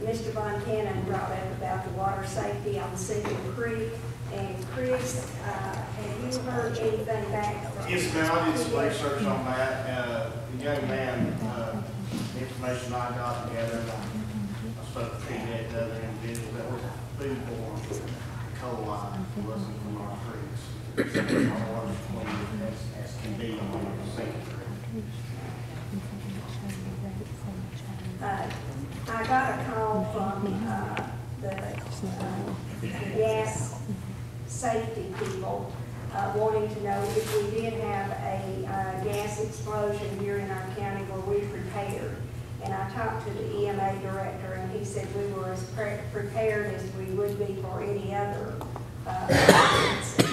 Mr. Von Cannon brought up about the water safety on Single Creek. And Chris, have you heard anything back from? Yes, ma'am, I did some research on that. The young man, the information I got together, I spoke to the other individual that was foodborne E. coli, wasn't from our creeks. Our water's clean as can be on Single Creek. I got a call from the gas safety people wanting to know if we did have a gas explosion here in our county, were we prepared? And I talked to the EMA director, and he said we were as prepared as we would be for any other emergency.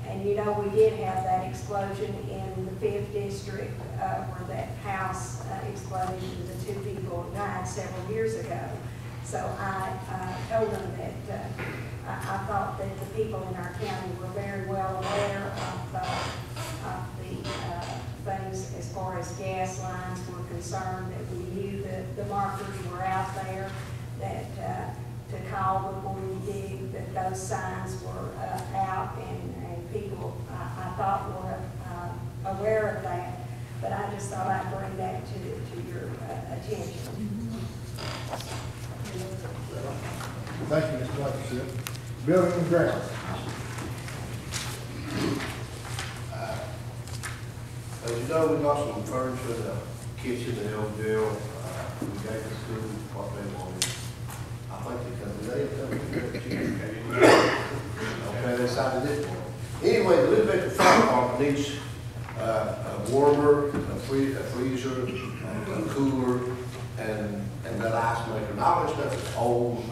And you know, we did have that explosion in the 5th district where that house exploded and the 2 people died several years ago. So I told them that I thought that the people in our county were very well aware of the things as far as gas lines were concerned, that we knew that the markers were out there, that to call before you dig, that those signs were out, and people thought were aware of that, but I just thought I'd bring that to your attention. Thank you, Mr. Blankenship. Building and grounds. As you know, we got some furniture in the kitchen, the old jail. We gave the school what they wanted. I think they come today, okay, they decided it. Anyway, the Elizabeth Fire Department needs a warmer, a freezer, a cooler, and that ice maker. And all this stuff is old.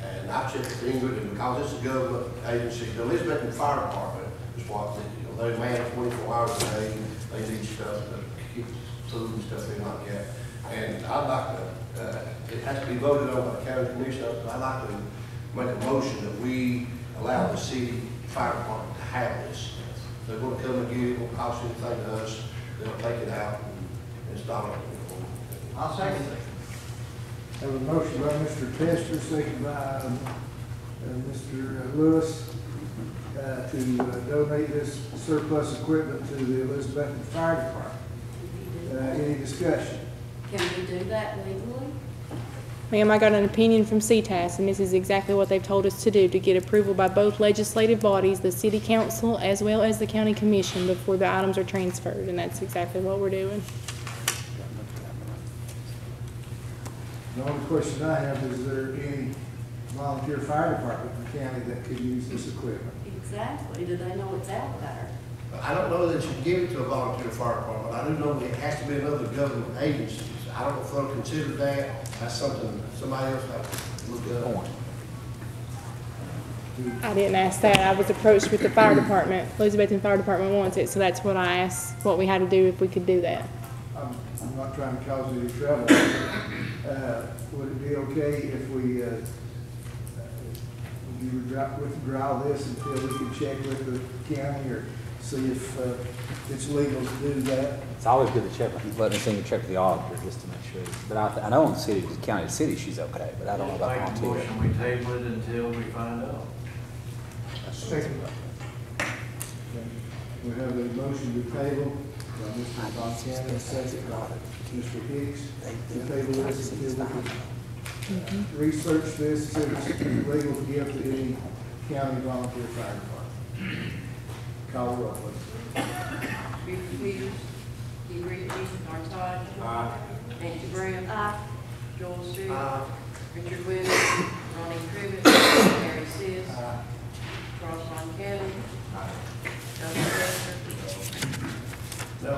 And I checked with Ingrid, and because it's a government agency, the Elizabeth Fire Department is what they man 24 hours a day. They need stuff to keep food and stuff in like that. And I'd like to, it has to be voted on by the county commissioner, but I'd like to make a motion that we allow the city fire department to have this. They're going to come and get it, won't cost anything to us. They'll take it out and install it. I'll second it. Have a motion by Mr. Tester, second by Mr. Lewis, to donate this surplus equipment to the Elizabethton Fire Department. Any discussion? Can we do that legally? Ma'am, I got an opinion from CTAS, and this is exactly what they've told us to do, to get approval by both legislative bodies, the city council as well as the county commission, before the items are transferred, and that's exactly what we're doing. The only question I have is there any volunteer fire department in the county that could use this equipment? Exactly. Do they know it's out there? I don't know that you can give it to a volunteer fire department. I do know it has to be another government agency. I don't know if they'll consider that. That's something somebody else has to look up. I didn't ask that. I was approached with the fire department. Elizabethton Fire Department wants it, so that's what I asked, what we had to do if we could do that. I'm not trying to cause any trouble. Would it be okay if we you withdraw this until we can check with the county or see if it's legal to do that? It's always good to check, let me see you check with the auditor just to make sure. But I know in the city, the county city, she's okay, but I don't know about volunteer. Motion, we table it until we find out. Second. We have a motion to table by Mr. Fontana, second by Mr. Hicks. To table this until we can research this, see if it's legal to give to any county volunteer fire department. Call the roll, please. Buford Peters, Keith Ritchie, Norm Todd. Nancy Brown. Joel Street. Richard Winters, Ronnie Crivitt, Mary Sis. Charles Von Kelly. Justin Lester. No.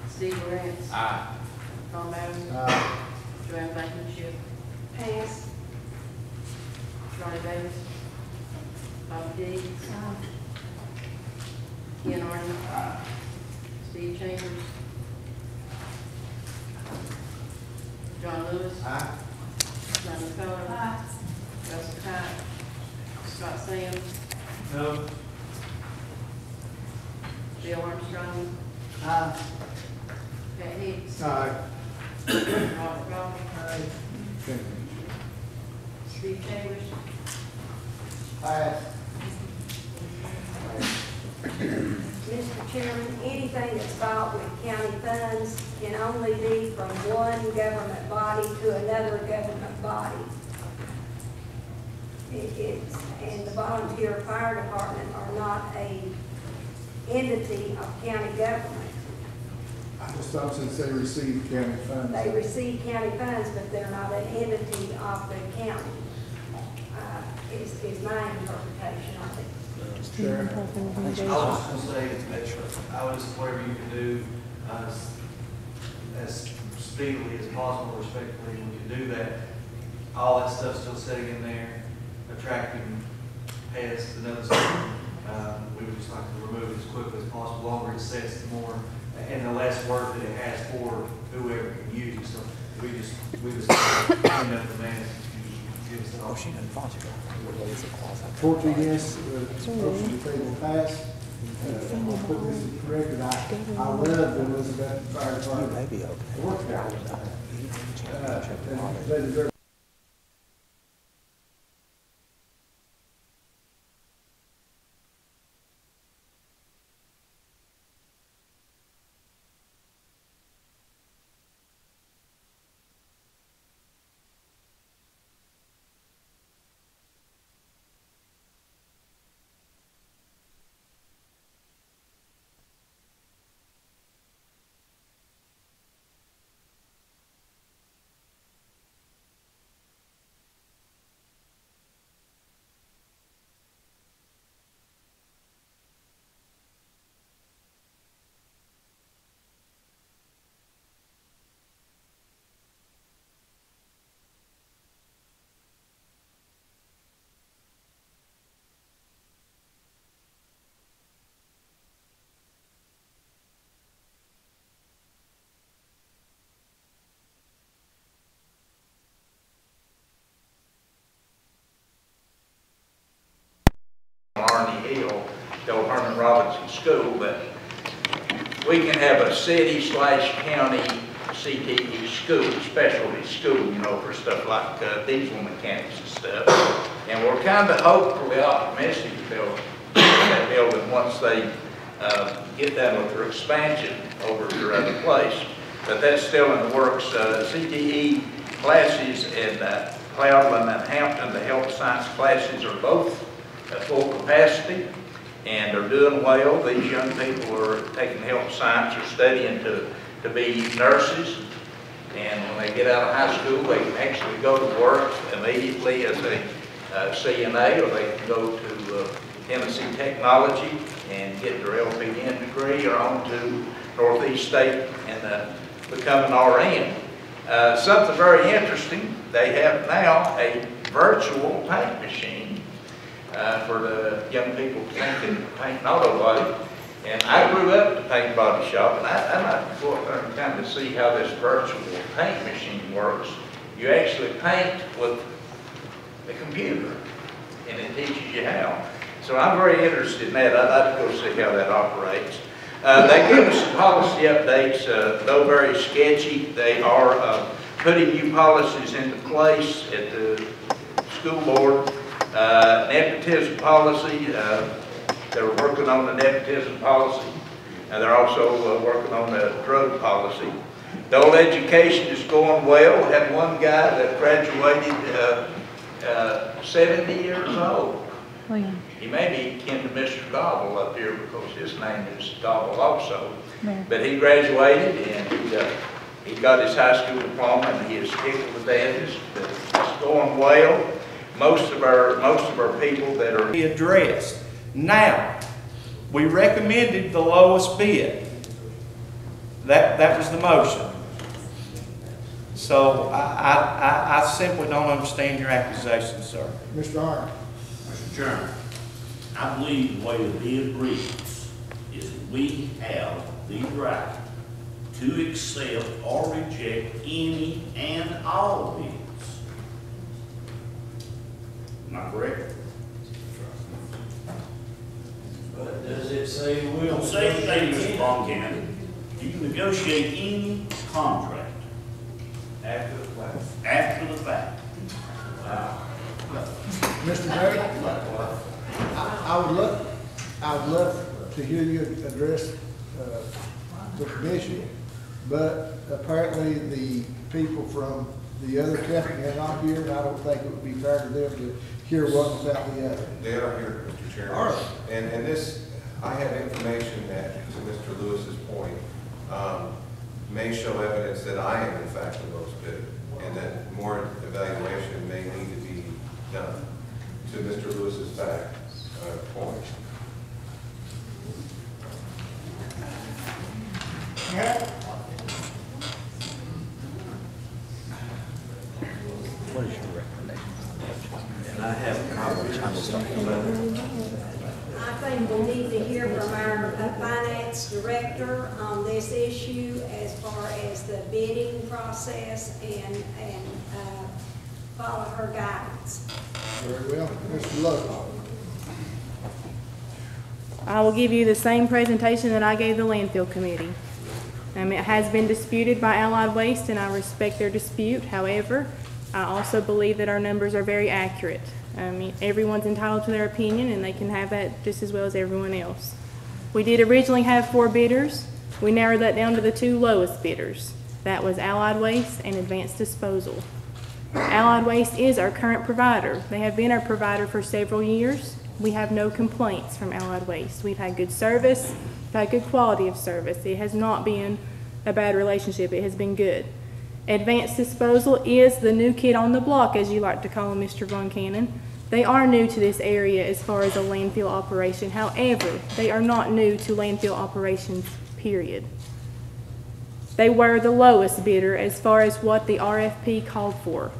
Steve Lawrence. Tom Bowden. Joanne Blankenship. Pass. Charlie Davis. Bobby Dees. Ken Arden. Steve Chambers. John Lewis. Sonny Coler. Russell Cott. Scott Sands. No. Bill Armstrong. Pat Hicks. Robert Goff. Steve Chambers. Mr. Chairman, anything that's bought with county funds can only be from one government body to another government body. And the volunteer fire department are not a entity of county government. I just thought since they receive county funds. They receive county funds, but they're not an entity of the county, is my interpretation of it. I was just gonna say, I was whatever you can do as speedily as possible, respectfully, we can do that. All that stuff's still sitting in there, attracting pests and other stuff. We would just like to remove it as quickly as possible. The longer it sits, the more, and the less work that it has for whoever can use it. So we just clean up the mess. Oh, she doesn't follow you. 14 yes, motion to table pass. I'll put this in the record. I love the Elizabeth Fire Department. Maybe okay. Work out. They deserve the old Herman Robinson School, but we can have a city/county CTE school, specialty school, you know, for stuff like diesel mechanics and stuff. And we're kind of hopefully optimistic about that building once they get done with their expansion over to their other place. But that's still in the works. CTE classes in Cloudland and Hampton, the health science classes are both at full capacity and are doing well. These young people are taking health science or studying to be nurses. And when they get out of high school, they can actually go to work immediately as a CNA, or they can go to Tennessee Technology and get their LPN degree, or on to Northeast State and become an RN. Something very interesting, they have now a virtual paint machine for the young people thinking paint an auto body. And I grew up at the paint body shop, and I like to go up there and kind of see how this virtual paint machine works. You actually paint with the computer, and it teaches you how. So I'm very interested in that. I'd like to go see how that operates. They give us some policy updates, though very sketchy. They are putting new policies into place at the school board. Nepotism policy, they're working on the nepotism policy, and they're also working on the drug policy. Adult education is going well. We had one guy that graduated 70 years old. Oh, yeah. He may be kin to Mr. Gobble up here because his name is Gobble also. Yeah. But he graduated and he got his high school diploma, and he is tickled to death. It's going well. Most of our people that are addressed. Now, we recommended the lowest bid. That was the motion. So I simply don't understand your accusation, sir. Mr. Arnott. Mr. Chairman, I believe the way the bid reads is that we have the right to accept or reject any and all bids. Am I correct? But does it say we Don't say anything, Mr. Boncannon. You can negotiate any contract. After the fact. After the fact. Mr. Mayor, I would love to hear you address the commission, but apparently the people from the other company are not here, and I don't think it would be fair to them to hear one without the other. They are here, Mr. Chairman. All right. And this, I have information that, to Mr. Lewis's point, may show evidence that I am in fact the lowest bidder, and that more evaluation may need to be done, to Mr. Lewis's fact point. What is your recommendation? And I have copies. I think we need to hear from our finance director on this issue as far as the bidding process and follow her guidance. Very well. Mr. Lowe. I will give you the same presentation that I gave the landfill committee. It has been disputed by Allied Waste, and I respect their dispute. However, I also believe that our numbers are very accurate. Everyone's entitled to their opinion, and they can have that just as well as everyone else. We did originally have 4 bidders. We narrowed that down to the 2 lowest bidders. That was Allied Waste and Advanced Disposal. Allied Waste is our current provider. They have been our provider for several years. We have no complaints from Allied Waste. We've had good service, we've had good quality of service. It has not been a bad relationship, it has been good. Advanced Disposal is the new kid on the block, as you like to call them, Mr. Von Cannon. They are new to this area as far as a landfill operation. However, they are not new to landfill operations, period. They were the lowest bidder as far as what the RFP called for.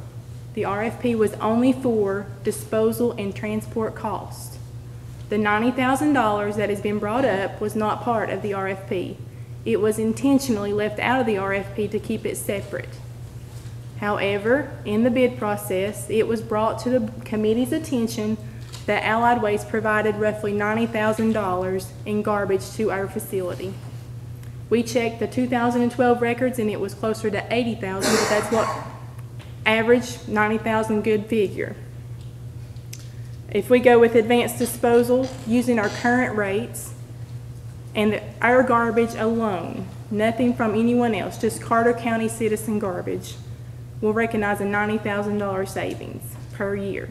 The RFP was only for disposal and transport costs. The $90,000 that has been brought up was not part of the RFP. It was intentionally left out of the RFP to keep it separate. However, in the bid process, it was brought to the committee's attention that Allied Waste provided roughly $90,000 in garbage to our facility. We checked the 2012 records and it was closer to $80,000, but that's what average, $90,000 good figure. If we go with advanced disposal, using our current rates and our garbage alone, nothing from anyone else, just Carter County citizen garbage, we'll recognize a $90,000 savings per year.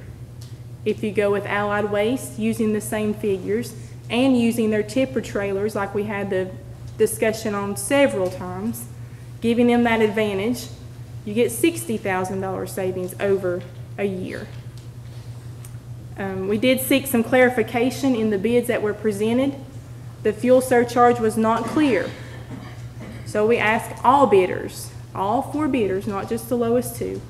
If you go with Allied Waste, using the same figures and using their tipper trailers like we had the discussion on several times, giving them that advantage, you get $60,000 savings over a year. We did seek some clarification in the bids that were presented. The fuel surcharge was not clear. So we asked all bidders, all 4 bidders, not just the lowest 2,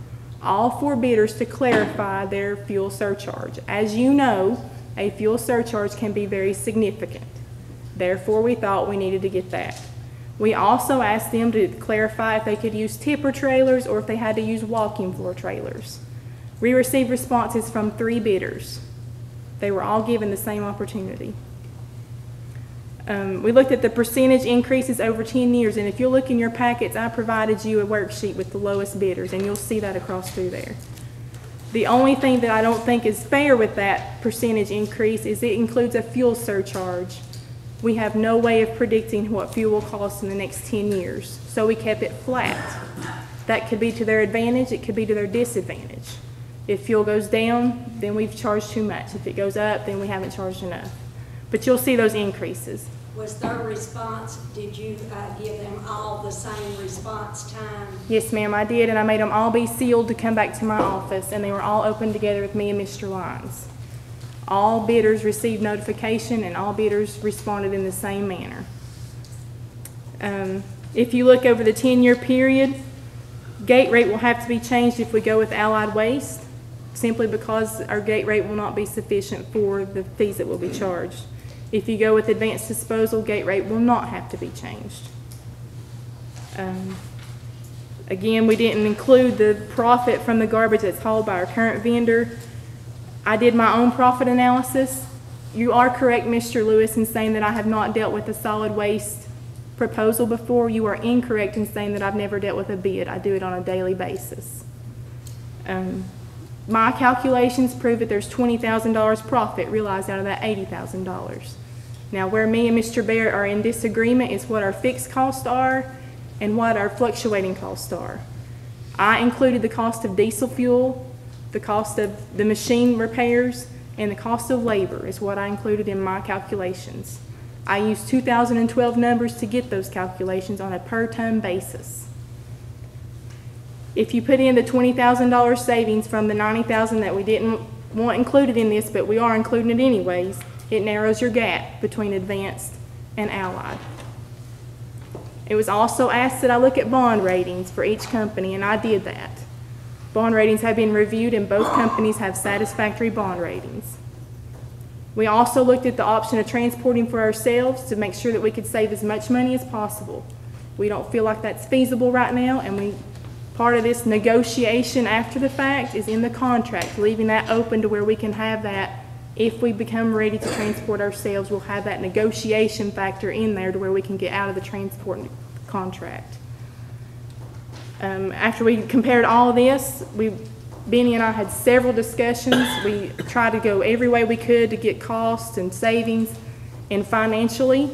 all 4 bidders to clarify their fuel surcharge. As you know, a fuel surcharge can be very significant. Therefore, we thought we needed to get that. We also asked them to clarify if they could use tipper trailers or if they had to use walking floor trailers. We received responses from 3 bidders. They were all given the same opportunity. We looked at the percentage increases over 10 years, and if you look in your packets, I provided you a worksheet with the lowest bidders, and you'll see that across through there. The only thing that I don't think is fair with that percentage increase is it includes a fuel surcharge. We have no way of predicting what fuel will cost in the next 10 years, so we kept it flat. That could be to their advantage, it could be to their disadvantage. If fuel goes down, then we've charged too much. If it goes up, then we haven't charged enough. But you'll see those increases. Was their response, did you give them all the same response time? Yes, ma'am, I did, and I made them all be sealed to come back to my office, and they were all open together with me and Mr. Lyons. All bidders received notification, and all bidders responded in the same manner. If you look over the 10-year period, gate rate will have to be changed if we go with Allied Waste, simply because our gate rate will not be sufficient for the fees that will be charged. If you go with advanced disposal, gate rate will not have to be changed. Again, we didn't include the profit from the garbage that's hauled by our current vendor. I did my own profit analysis. You are correct, Mr. Lewis, in saying that I have not dealt with a solid waste proposal before. You are incorrect in saying that I've never dealt with a bid. I do it on a daily basis. My calculations prove that there's $20,000 profit realized out of that $80,000. Now, where me and Mr. Barrett are in disagreement is what our fixed costs are and what our fluctuating costs are. I included the cost of diesel fuel, the cost of the machine repairs, and the cost of labor is what I included in my calculations. I used 2012 numbers to get those calculations on a per ton basis. If you put in the $20,000 savings from the $90,000 that we didn't want included in this, but we are including it anyways, it narrows your gap between advanced and Allied. It was also asked that I look at bond ratings for each company, and I did that. Bond ratings have been reviewed, and both companies have satisfactory bond ratings. We also looked at the option of transporting for ourselves to make sure that we could save as much money as possible. We don't feel like that's feasible right now, and part of this negotiation after the fact is in the contract, leaving that open to where we can have that. If we become ready to transport ourselves, we'll have that negotiation factor in there to where we can get out of the transport contract. After we compared all of this, Benny and I had several discussions. We tried to go every way we could to get costs and savings, and financially,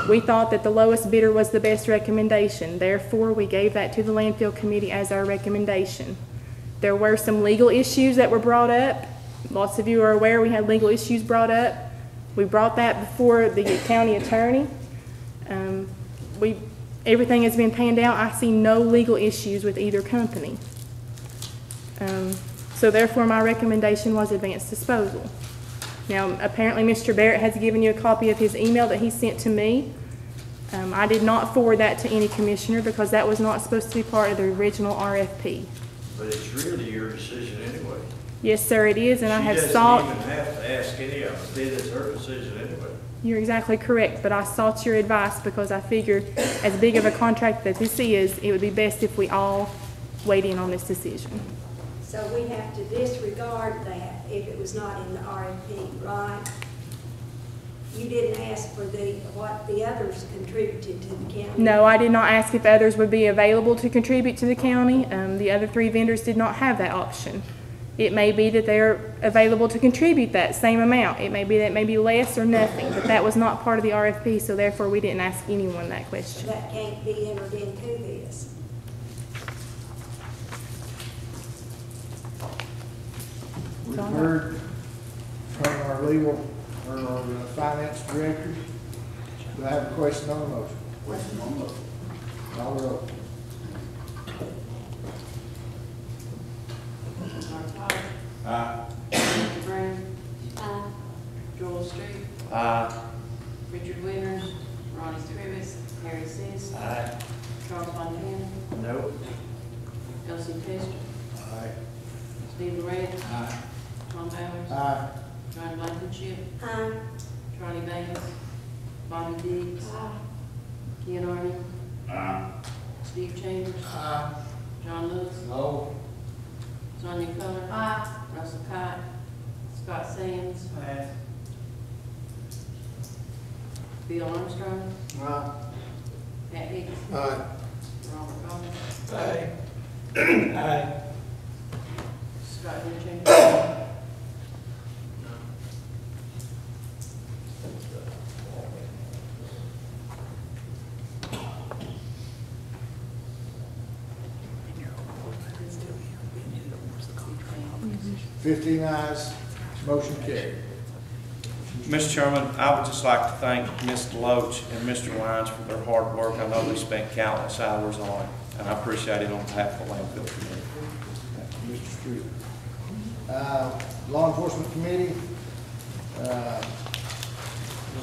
we thought that the lowest bidder was the best recommendation. Therefore, we gave that to the landfill committee as our recommendation. There were some legal issues that were brought up. Lots of you are aware we had legal issues brought up. We brought that before the county attorney. Everything has been panned out. I see no legal issues with either company. So therefore, my recommendation was advanced disposal. Now, apparently Mr. Barrett has given you a copy of his email that he sent to me. I did not forward that to any commissioner because that was not supposed to be part of the original RFP. But it's really your decision anyway. Yes, sir, it is, and I have sought... She doesn't even have to ask any of them. It's her decision anyway. You're exactly correct, but I sought your advice because I figure as big of a contract that this is, it would be best if we all weighed in on this decision. So So we have to disregard that if it was not in the RFP, right? You didn't ask for what the others contributed to the county? No, I did not ask if others would be available to contribute to the county. The other 3 vendors did not have that option. It may be that they're available to contribute that same amount. It may be that maybe less or nothing, but that was not part of the RFP, so therefore we didn't ask anyone that question. That can't be entered into this. We've heard from our legal, or our finance director. Do I have a question on the motion? Question on the motion. Call the roll. Mark Potter, Aye. Randy Brown, Aye. Joel Street, Aye. Richard Winters, Ronnie Travis, Harry Seas, Aye. Charles Montana, No. Elsie Testor, Aye. Steve Ray, Aye. Tom Bowers, Aye. John Blankenship, Aye. Charlie Bates, Bobby Diggs, Ken Arden, Aye. Steve Chambers, John Lewis, No. Sonia Coler, Russell Cott, Scott Sands, Bill Armstrong, Pat Hicks, Aye. Robert Goff, Aye. Aye. Scott Chambers, 15 ayes, motion carried. Mr. Chairman, I would just like to thank Ms. Deloach and Mr. Lyons for their hard work. I know they spent countless hours on it, and I appreciate it on behalf of the landfill committee. Mr. Street. Law Enforcement Committee,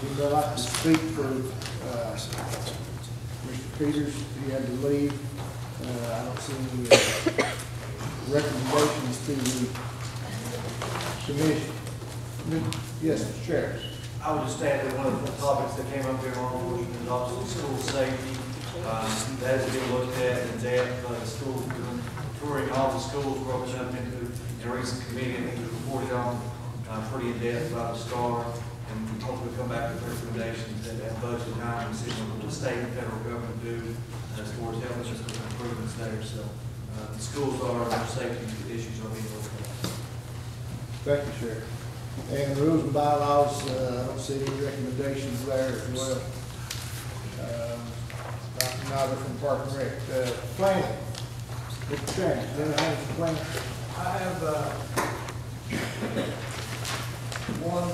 would you like to speak for Mr. Peters? He had to leave. I don't see any recommendations to the commission. Yes, Mr. Chair. I would just add that one of the topics that came up there on enforcement is obviously school safety. That has been looked at in depth. The school, touring all the schools broken up into, in a recent committee, I think it was reported on pretty in depth about the STAR. And we hopefully come back with recommendations that budget time and see what the state and federal government do as far as helping us with improvements there. So the schools are, their safety issues are being looked at. Thank you, Sheriff. And the rules and bylaws, I don't see any recommendations there as well. Neither from Park and Rec. Planning. Mr. Chairman, do you have anything for planning? I have, one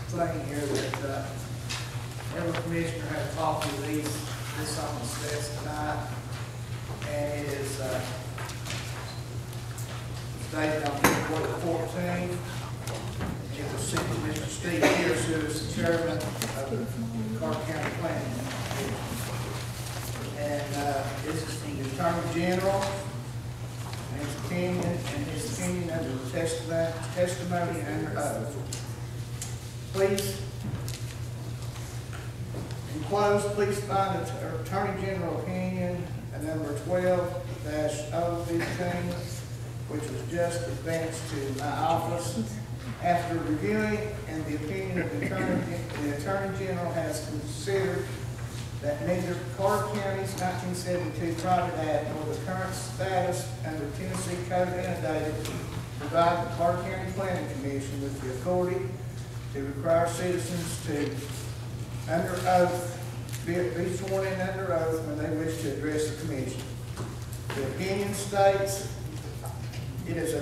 thing here that, every commissioner has a copy of these, this on the desk tonight, and it is, dated on February 14th. It was sent to Mr. Steve Pierce, who is the chairman of the Carter County Planning Commission. And, this is from the Attorney General, and his opinion under testimony and under oath. Please, enclosed, please find the Attorney General opinion, number 12-015, which was just advanced to my office. After reviewing and the opinion of the Attorney General has considered that neither Carter County's 1972 private act nor the current status under Tennessee Code annotated provide the Carter County Planning Commission with the authority to require citizens to, under oath, be sworn in under oath when they wish to address the commission. The opinion states it is a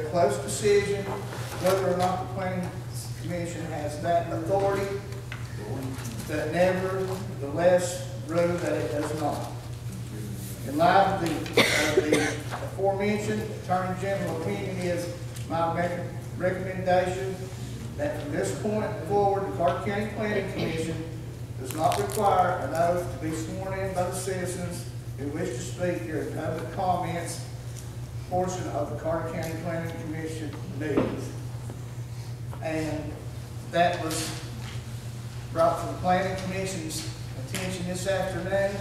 close decision whether or not the Planning Commission has that authority, but nevertheless rule that it does not. In light of the aforementioned Attorney General opinion is my recommendation that from this point forward, the Carter County Planning Commission does not require an oath to be sworn in by the citizens who wish to speak during public comments portion of the Carter County Planning Commission meetings. And that was brought to the Planning Commission's attention this afternoon,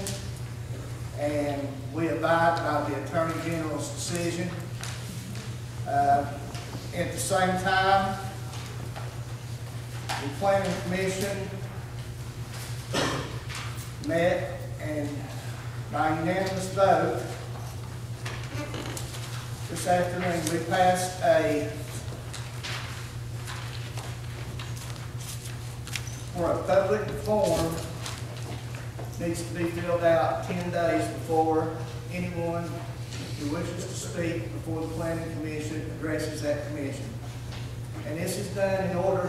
and we abide by the Attorney General's decision. At the same time, the planning commission met, and by unanimous vote this afternoon, we passed for a public forum needs to be filled out 10 days before anyone who wishes to speak before the planning commission addresses that commission. And this is done in order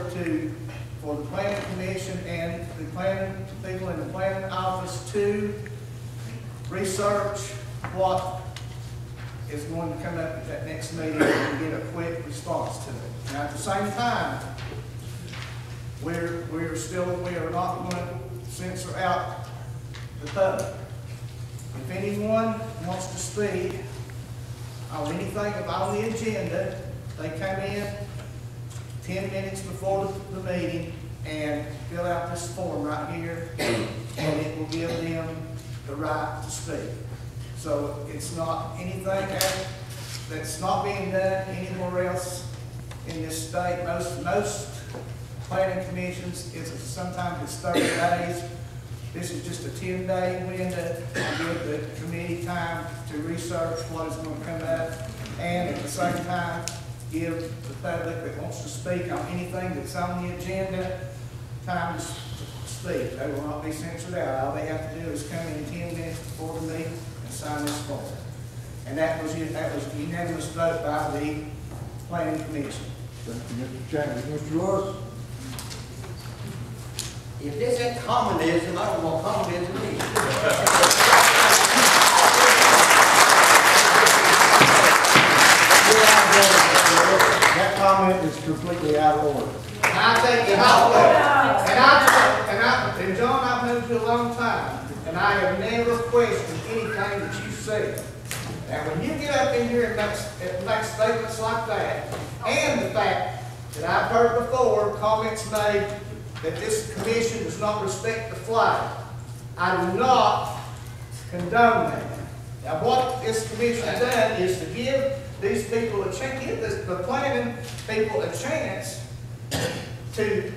for the planning commission and the planning people in the planning office to research what is going to come up at that next meeting and get a quick response to it. Now, at the same time, we are not going to censor out the public. If anyone wants to speak on anything on the agenda, they come in 10 minutes before the meeting and fill out this form right here, and it will give them the right to speak. So it's not anything that's not being done anywhere else in this state. Most planning commissions, sometimes it's 30 days. This is just a 10-day window to give the committee time to research what is going to come up, and at the same time, give the public that wants to speak on anything that's on the agenda time to speak. They will not be censored out. All they have to do is come in 10 minutes before the meeting and sign this form. And that was a unanimous vote by the planning commission. Thank you, Mr. Chambers. Mr. Lewis? If this ain't communism, I don't want communism either. That comment is completely out of order. And John, I've known you a long time, and I have never questioned anything that you said. Now, when you get up in here and make statements like that, and the fact that I've heard before comments made that this commission does not respect the flag, I do not condone that. Now, what this commission has done is to give these people a chance, give the planning people a chance to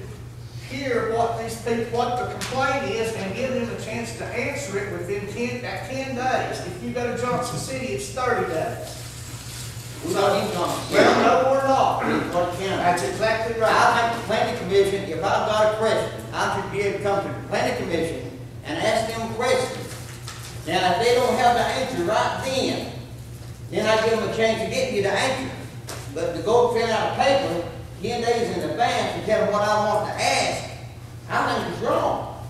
hear what these people, what the complaint is, and give them a chance to answer it within 10 days. If you go to Johnson City, it's 30 days. We're not in Johnson City. Well, no, we're not. That's exactly right. I think the planning commission, if I've got a question, I should be able to come to the planning commission and ask them questions. Now, if they don't have the answer right then I give them a chance to get me the answer. But to go fill out a paper 10 days in advance and tell them what I want to ask, I think it's wrong.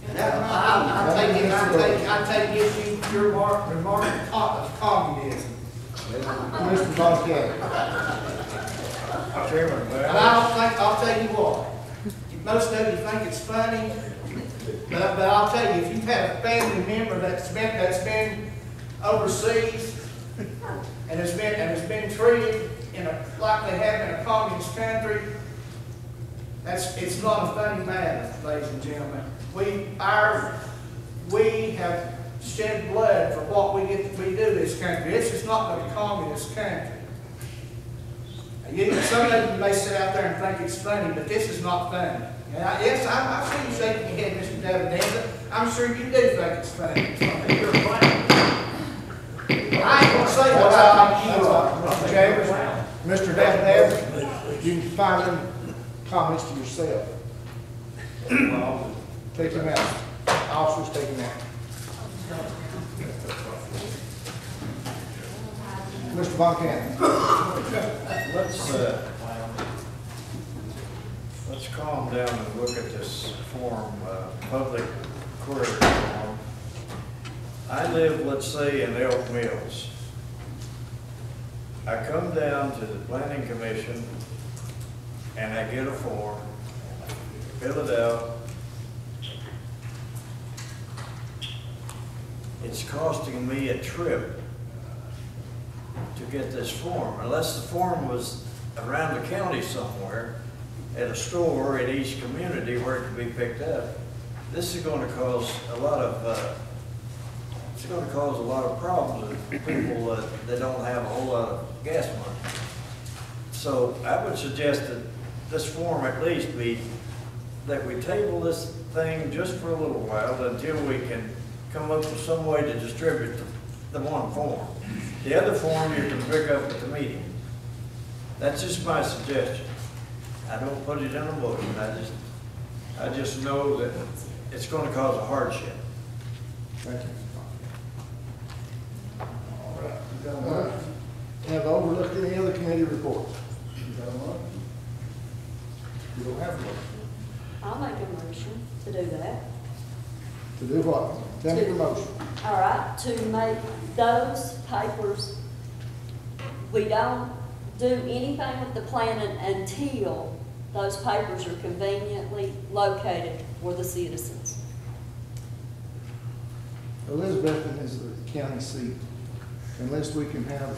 And that's my opinion. I take issue with your remark of communism. Mr. Bonnet. Chairman, and I'll tell you what, most of you think it's funny, but I'll tell you, if you've had a family member that's been overseas and has been treated like they have in a communist country, it's not a funny matter, ladies and gentlemen. We have shed blood for what we do this country. This is not a communist country. Some of you may sit out there and think it's funny, but this is not funny. Yes, I see you shaking your head, Mr. Davidanza. I'm sure you do think it's funny. You're funny. I ain't going to say what I think you are. Mr. Chambers, Mr. Davidanza, you can find them comments to yourself. Take them out. Officers, take them out. Mr. Bonnet. Let's calm down and look at this form, public query form. I live, let's say, in Elk Mills. I come down to the planning commission and I get a form, fill it out. It's costing me a trip to get this form, unless the form was around the county somewhere at a store in each community where it could be picked up. This is going to cause a lot of problems with people that don't have a whole lot of gas money. So I would suggest that this form at least be, that we table this thing just for a little while until we can come up with some way to distribute the one form. The other form you can pick up at the meeting. That's just my suggestion. I don't put it in a motion, I just know that it's gonna cause a hardship. Thank you. All right, you got a motion? Have overlooked any other committee reports? You got a motion? You don't have a motion. I'll make a motion to do that. To do what? Tell me the motion. All right, to make those papers, we don't do anything with the planning until those papers are conveniently located for the citizens. Elizabethton is the county seat. Unless we can have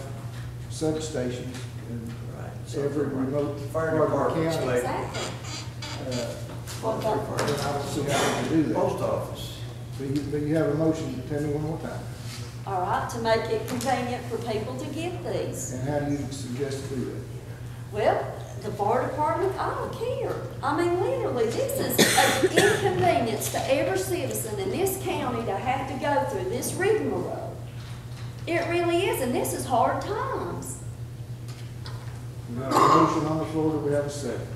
substations in every remote part of the county. Exactly. Then I don't see how we can do that. Post office. But you have a motion, tell me one more time. All right, to make it convenient for people to get these. And how do you suggest to do that? Well, the fire department, I don't care. I mean, literally, this is an inconvenience to every citizen in this county to have to go through this rigmarole. It really is, and this is hard times. We have a motion on the floor, do we have a second?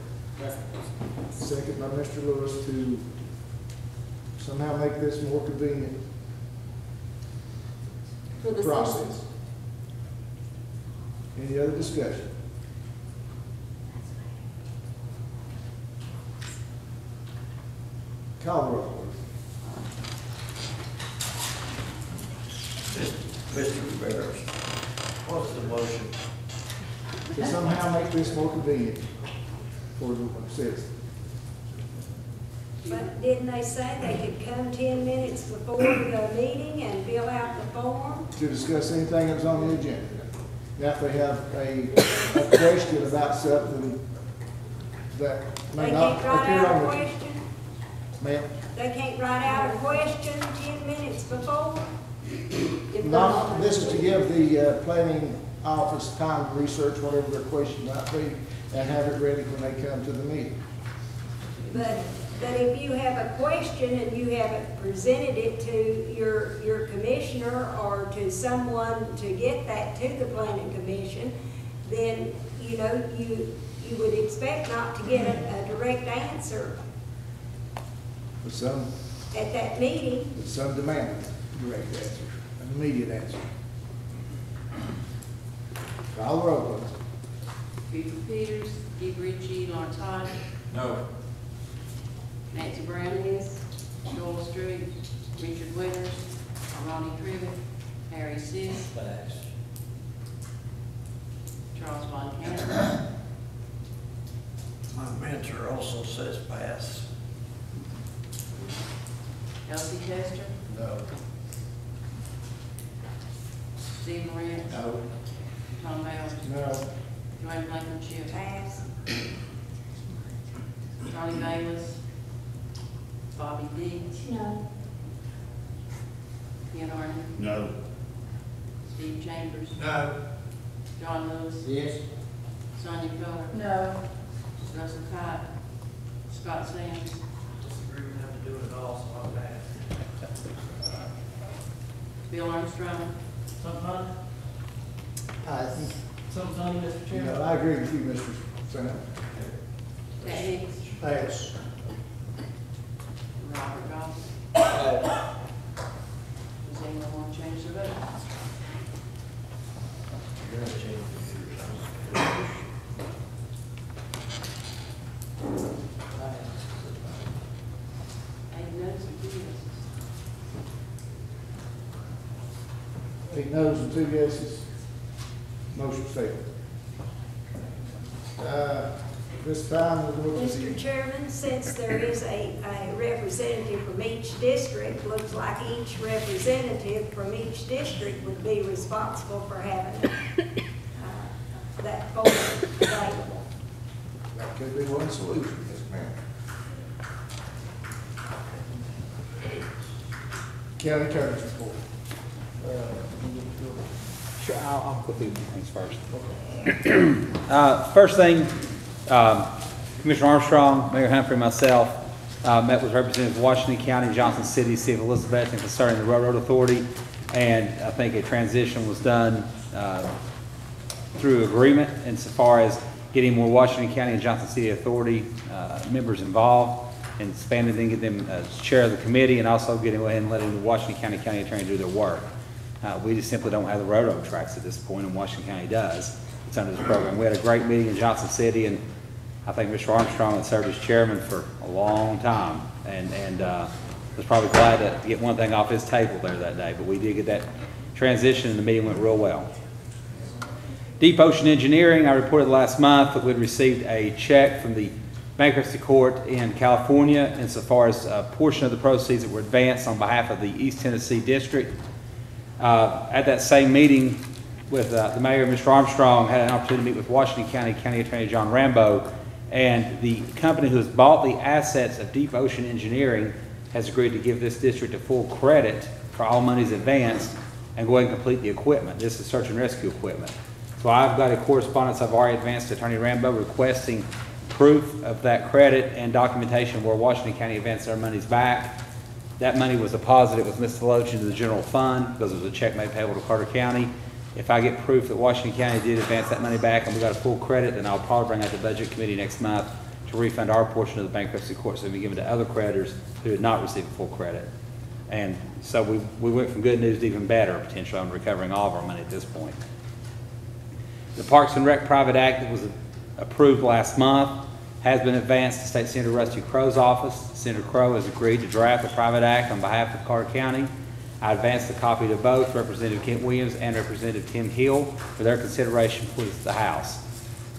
Second by Mr. Lewis to somehow make this more convenient For the process. citizens. Any other discussion? Call the roll, please. Mr. Barrows, what's the motion? To somehow make this more convenient for the citizens. But didn't they say they could come 10 minutes before the meeting and fill out the form? To discuss anything that's on the agenda. Now, if they have a question about something that They may can't not write appear out a on the. question? Ma'am? They can't write out a question 10 minutes before? Not, this is to give the planning office time to research whatever their question might be and have it ready when they come to the meeting. But if you have a question and you haven't presented it to your commissioner or to someone to get that to the planning commission, then, you know, you would expect not to get a direct answer But some, at that meeting. but some demand a direct answer, an immediate answer. Call the roll, please. Buford Peters, Steve Ritchie, Lawrence Hodge, No. Nancy Brown, yes. Joel Street, Richard Winters, Ronnie Trivet, Harry Sis, Charles Von Cannon, My mentor also says pass. Elsie Tester, No. Steve Moran, No. Tom Bowers, No. Joanne Blankenship, Pass. Charlie Bayless, Bobby Dees, No. Ken Arden, No. Steve Chambers, No. John Lewis, Yes. Sonia Coler, No. Russell Cott, Scott Sands, Disagree, we have to do it all, so I'll pass. Bill Armstrong, Something? Pass. Something, Mr. Chairman? I agree with you, Mr. Sam. Pat Hicks, Pass. Robert Goff. Does anyone want to change their vote? Eight noes and two yeses. 8 noes and 2 yeses. Motion failed. This time, we'll look at the. Mr. Chairman, since there is a representative from each district, looks like each representative from each district would be responsible for having that form available. That could be one solution, yes, ma'am. County Attorney's report. I'll go through things first. First thing, Commissioner Armstrong, Mayor Humphrey, and myself met with representatives of Washington County, Johnson City, City of Elizabeth, and concerning the Railroad Authority. And I think a transition was done through agreement insofar as getting more Washington County and Johnson City Authority members involved, and expanding them, get them as chair of the committee, and also getting ahead and letting the Washington County Attorney do their work. We just simply don't have the railroad tracks at this point, and Washington County does. It's under this program. We had a great meeting in Johnson City, and I think Mr. Armstrong had served as chairman for a long time, and was probably glad to get one thing off his table there that day. But we did get that transition, and the meeting went real well. Deep Ocean Engineering, I reported last month that we'd received a check from the bankruptcy court in California insofar as a portion of the proceeds that were advanced on behalf of the East Tennessee District. At that same meeting with the mayor, Mr. Armstrong, had an opportunity to meet with Washington County Attorney John Rambo, and the company who has bought the assets of Deep Ocean Engineering has agreed to give this district a full credit for all monies advanced and go ahead and complete the equipment. This is search and rescue equipment. So I've got a correspondence I've already advanced to Attorney Rambo requesting proof of that credit and documentation where Washington County advanced their monies back. That money was deposited with Mr. Deloach into the general fund because it was a check made payable to Carter County. If I get proof that Washington County did advance that money back and we got a full credit, then I'll probably bring out the budget committee next month to refund our portion of the bankruptcy court so it can be given to other creditors who did not receive a full credit. And so we went from good news to even better potentially on recovering all of our money at this point. The Parks and Rec Private Act that was approved last month has been advanced to State Senator Rusty Crowe's office. Senator Crowe has agreed to draft the private act on behalf of Carter County. I advanced a copy to both Representative Kent Williams and Representative Tim Hill for their consideration for the House.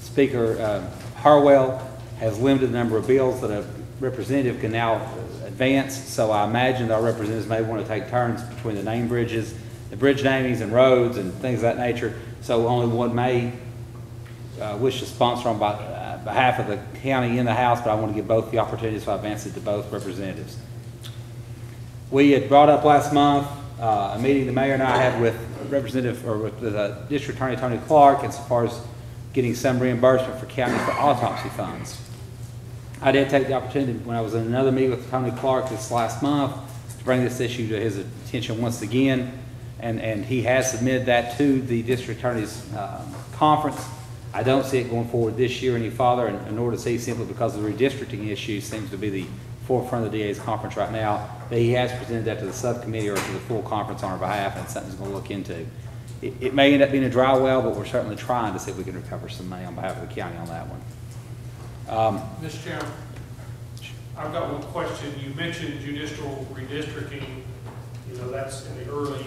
Speaker Harwell has limited the number of bills that a representative can now advance, so I imagine that our representatives may want to take turns between the name bridges, the bridge namings and roads and things of that nature, so only one may wish to sponsor on behalf of the county in the House, but I want to give both the opportunity, so I advanced it to both representatives. We had brought up last month a meeting the mayor and I had with District Attorney Tony Clark insofar as getting some reimbursement for counties for autopsy funds. I did take the opportunity when I was in another meeting with Tony Clark this last month to bring this issue to his attention once again, and he has submitted that to the District Attorney's conference. I don't see it going forward this year any farther, and nor does he, simply because of the redistricting issue seems to be the forefront of the DA's conference right now. But he has presented that to the subcommittee or to the full conference on our behalf, and it's something he's going to look into. It may end up being a dry well, but we're certainly trying to see if we can recover some money on behalf of the county on that one. Mr. Chairman, I've got one question. You mentioned judicial redistricting. You know, that's in the early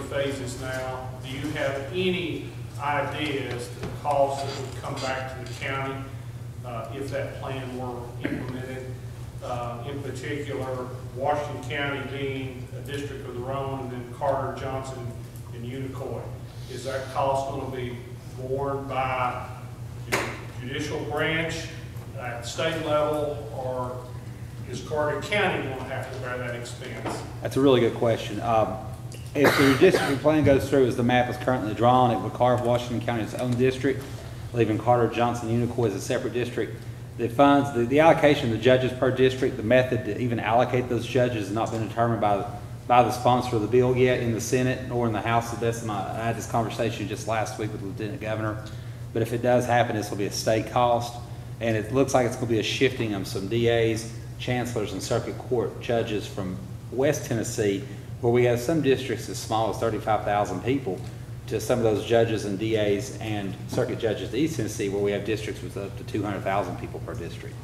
phases now. Do you have any ideas to the cost that would come back to the county if that plan were implemented? In particular, Washington County being a district of their own, and then Carter, Johnson, and Unicoi. Is that cost going to be borne by the judicial branch at state level, or is Carter County going to have to bear that expense? That's a really good question. If the redistricting plan goes through as the map is currently drawn, it would carve Washington County its own district, leaving Carter, Johnson, Unicoi as a separate district. The funds, the allocation of the judges per district, the method to even allocate those judges has not been determined by the sponsor of the bill yet in the Senate nor in the House. I had this conversation just last week with the Lieutenant Governor. But if it does happen, this will be a state cost, and it looks like it's going to be a shifting of some DAs, chancellors, and circuit court judges from West Tennessee, where we have some districts as small as 35,000 people, to some of those judges and DAs and circuit judges to East Tennessee, where we have districts with up to 200,000 people per district.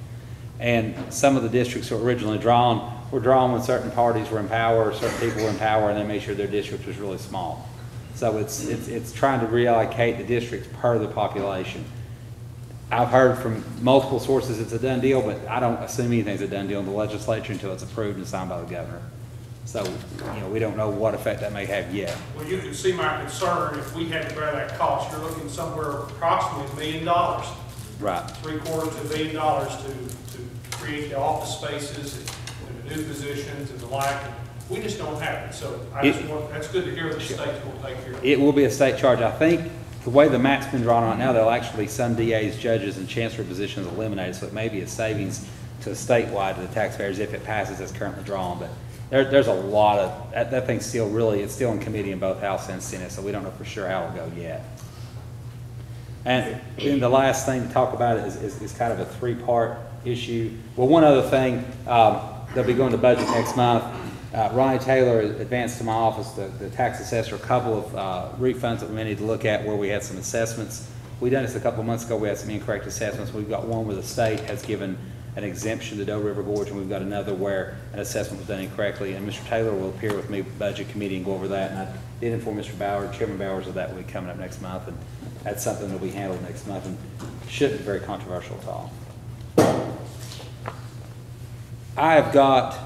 And some of the districts that were originally drawn were drawn when certain parties were in power, or certain people were in power, and they made sure their district was really small. So it's trying to reallocate the districts per the population. I've heard from multiple sources it's a done deal, but I don't assume anything's a done deal in the legislature until it's approved and signed by the governor. So, you know, we don't know what effect that may have yet. Well, you can see my concern. If we had to bear that cost, you're looking somewhere approximately $1 million. Right. $750 million to create the office spaces and the new positions and the like. We just don't have it, so that's good to hear the state's going to take care of it. It will be a state charge. I think the way the map's been drawn right now, there'll actually some DAs, judges, and chancery positions eliminated, so it may be a savings to statewide to the taxpayers if it passes as currently drawn. But there's a lot of, that thing's still really, it's still in committee in both House and Senate, so we don't know for sure how it'll go yet. And then the last thing to talk about is kind of a three-part issue. Well, one other thing, they'll be going to budget next month. Ronnie Taylor advanced to my office, the tax assessor, a couple of refunds that we need to look at where we had some assessments. We done this a couple of months ago. We had some incorrect assessments. We've got one where the state has given an exemption to Doe River Gorge, and we've got another where an assessment was done incorrectly. And Mr. Taylor will appear with me at Budget Committee and go over that. And I did inform Mr. Bowers, Chairman Bowers, of that will be coming up next month. And that's something that will be handled next month and shouldn't be very controversial at all. I have got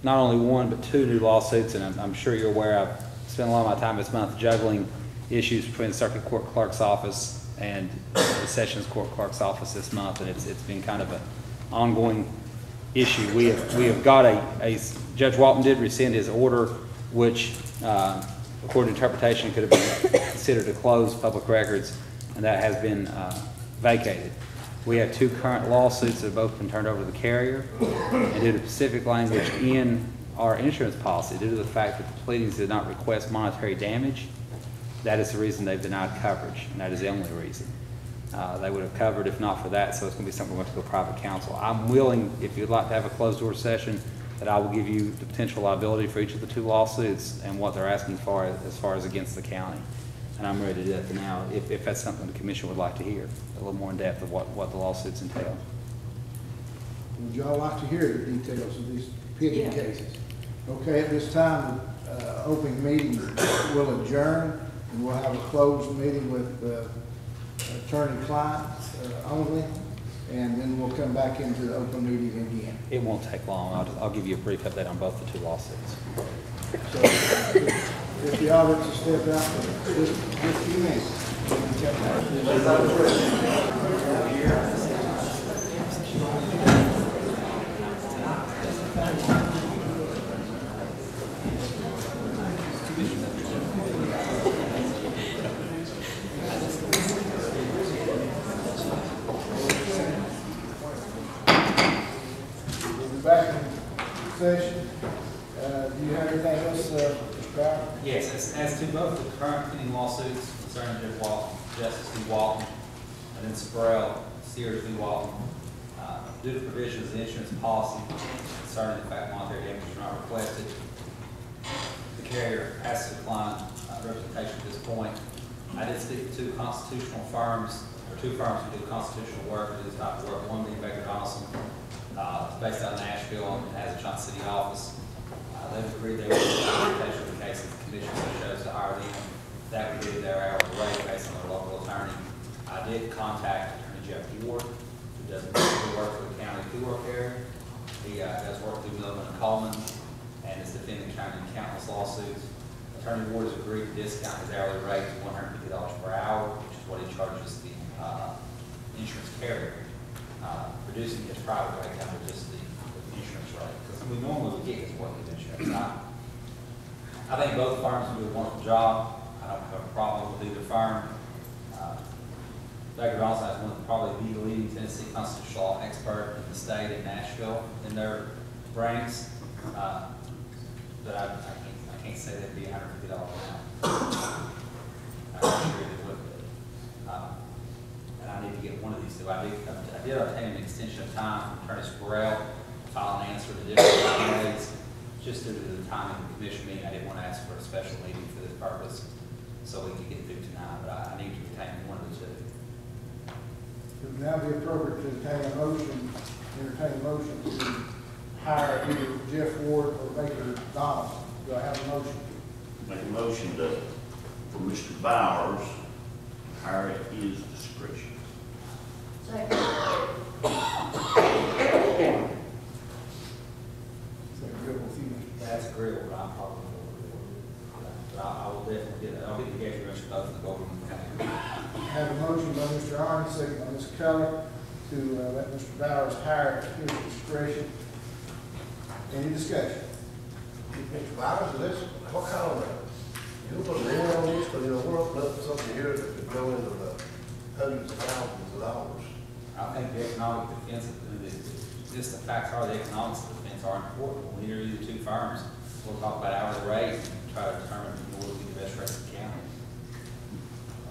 not only one but two new lawsuits, and I'm sure you're aware I've spent a lot of my time this month juggling issues between the Circuit Court Clerk's office and the Sessions Court Clerk's office this month, and it's been kind of an ongoing issue. We have got Judge Walton did rescind his order, which according to interpretation could have been considered to close public records, and that has been vacated. We have two current lawsuits that have both been turned over to the carrier, and due to specific language in our insurance policy, due to the fact that the pleadings did not request monetary damage, that is the reason they've denied coverage, and that is the only reason. They would have covered if not for that, so it's going to be something we're going to go private counsel. I'm willing, if you'd like to have a closed door session, that I will give you the potential liability for each of the two lawsuits and what they're asking for as far as against the county. And I'm ready to do that for now, if that's something the commission would like to hear, a little more in depth of what the lawsuits entail. Would y'all like to hear the details of these pending cases? Okay, at this time, the open meeting will adjourn, and we'll have a closed meeting with attorney-client only, and then we'll come back into the open meeting again. It won't take long. I'll give you a brief update on both the two lawsuits. So, if the auditors step out for just a few minutes. We'll be back in session. Do you have anything else, Mr. Bauer? Yes, as to both the current pending lawsuits concerning Judge Walton, Justice V. Walton, and then Sproul, Sears V. Walton, due to provisions of the insurance policy concerning the fact monetary damage was not requested, the carrier has to decline representation at this point. I did speak to two constitutional firms, or two firms who do constitutional work, who do this type of work, one being Baker Donaldson, it's based out of Nashville and has a Johnson City office. They've agreed they will do representation of the case if the commission so chose to hire them. That would be their hourly rate based on their local attorney. I did contact Attorney Jeff Ward, who doesn't work for the county work area. He does work through Millman and Coleman and is defending county and countless lawsuits. Attorney Ward has agreed to discount his hourly rate to $150 per hour, which is what he charges the insurance carrier, reducing his private rate down to just the insurance rate. Because we normally would get his working insurance. I think both firms do a wonderful job. I don't have a problem with either firm. Baker Donaldson is one of probably the leading Tennessee constitutional law expert in the state in Nashville in their ranks. But I can't say that'd be $150 an hour. I'm sure it would be. And I need to get one of these two. I did obtain an extension of time from Attorney Sproul to file an answer to different days. Just due to the timing of the commission meeting, I didn't want to ask for a special meeting for this purpose, so we could get through tonight, but I need to retain one of the two. It would now be appropriate to entertain a motion to hire either Jeff Ward or Baker Donaldson. Do I have a motion? Make a motion for Mr. Bowers, hire at his discretion. Second. That's agreeable, but I'm probably but I will definitely get. I'll get the gauge of both of the golden. Have a motion by Mr. Arnott, second by Ms. Keller, to let Mr. Bowers hire at his discretion. Any discussion? Mr. Bowers, is this, what kind of, you put a limit on this, because, you know, we're opening up something here that could go into the hundreds of thousands of dollars. I think the economic defense, just the facts are, the economics of defense are important. When we interview the two firms, we'll talk about hourly rates and try to determine what would be the best rate in the county.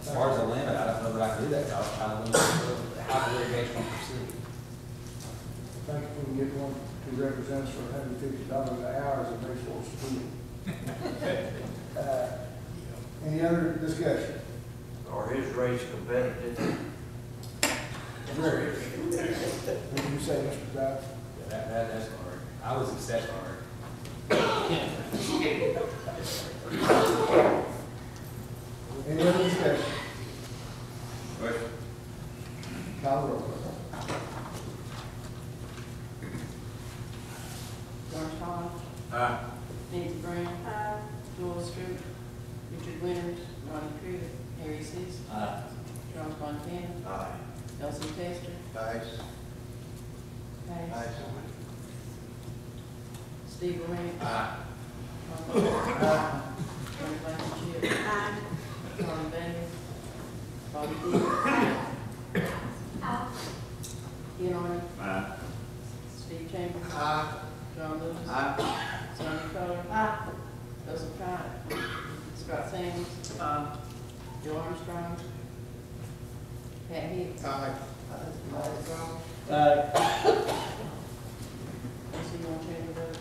As far as the limit, I don't know that I can do that, how the litigation will proceed. I think if we can get one who represents for $150 an hour as a resource school. Any other discussion? Are his rates competitive? Very. What did you say, Mr. Dodds? That's hard. I was exceptional. Any other discussion? Question? Call the roll. George Todd. Aye. Nancy Brown. Joel Street. Richard Winters. Ronnie Crivitt. Harry Seas. Charles Montana. Aye. Elsie Tester. Aye. Pass. Steve Ray. Aye. Johnny Blankenship. Tom Bailey. Bobby Dean. Ken Arden. Aye. Steve Chambers. Aye. John Lewis. Aye. Sonia Coler. Joseph Cotton. Scott Sands. Joe Armstrong. Pat Hicks. Aye. Mark Strong. Aye. See you on chamber vote.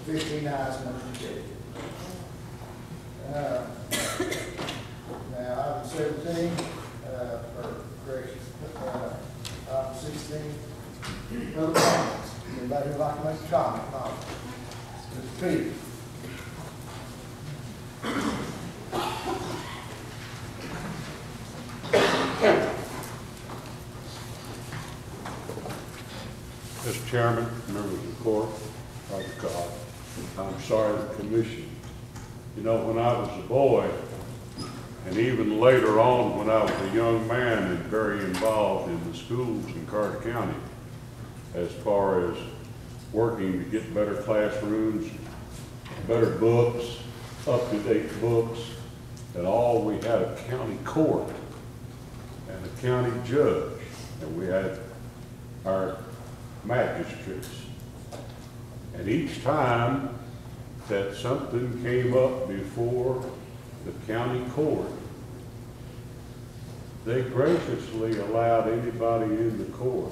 Fifteen ayes, motion carried. Now, item 17, or correction, item 16, other comments. Anybody who'd like to make a comment? No. Mr. Peters. Mr. Chairman, members of the court, Father God, I'm sorry the commission. You know, when I was a boy, and even later on when I was a young man and very involved in the schools in Carter County, as far as working to get better classrooms, better books, up-to-date books, and all, we had a county court and a county judge, and we had our magistrates. And each time that something came up before the county court, they graciously allowed anybody in the court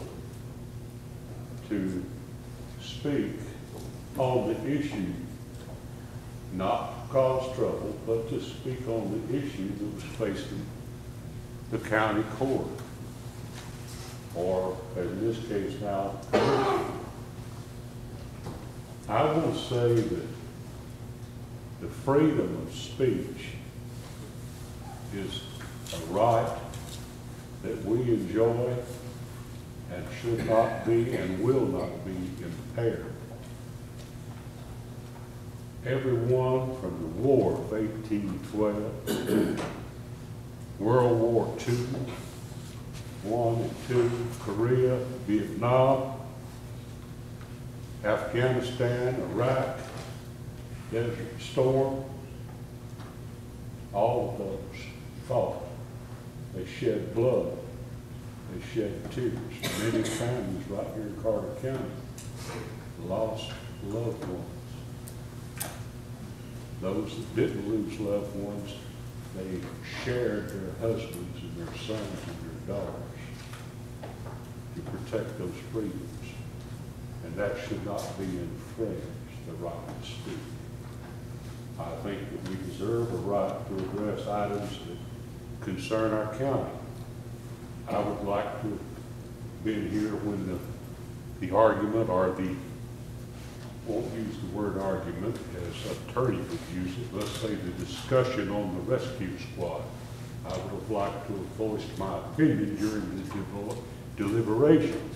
to speak on the issue, not cause trouble, but to speak on the issue that was facing the county court, or in this case now, I will say that the freedom of speech is a right that we enjoy and should not be and will not be impaired. Everyone from the War of 1812, World War II, I and II, Korea, Vietnam, Afghanistan, Iraq, Desert Storm, all of those fought. They shed blood. They shed tears. Many families right here in Carter County lost loved ones. Those that didn't lose loved ones, they shared their husbands and their sons and their daughters to protect those freedoms. And that should not be infringed, the right to speak. I think that we deserve a right to address items that concern our county. I would like to have been here when the argument, or the, won't use the word argument as attorney would use it, let's say the discussion on the rescue squad. I would have liked to have voiced my opinion during the deliberations,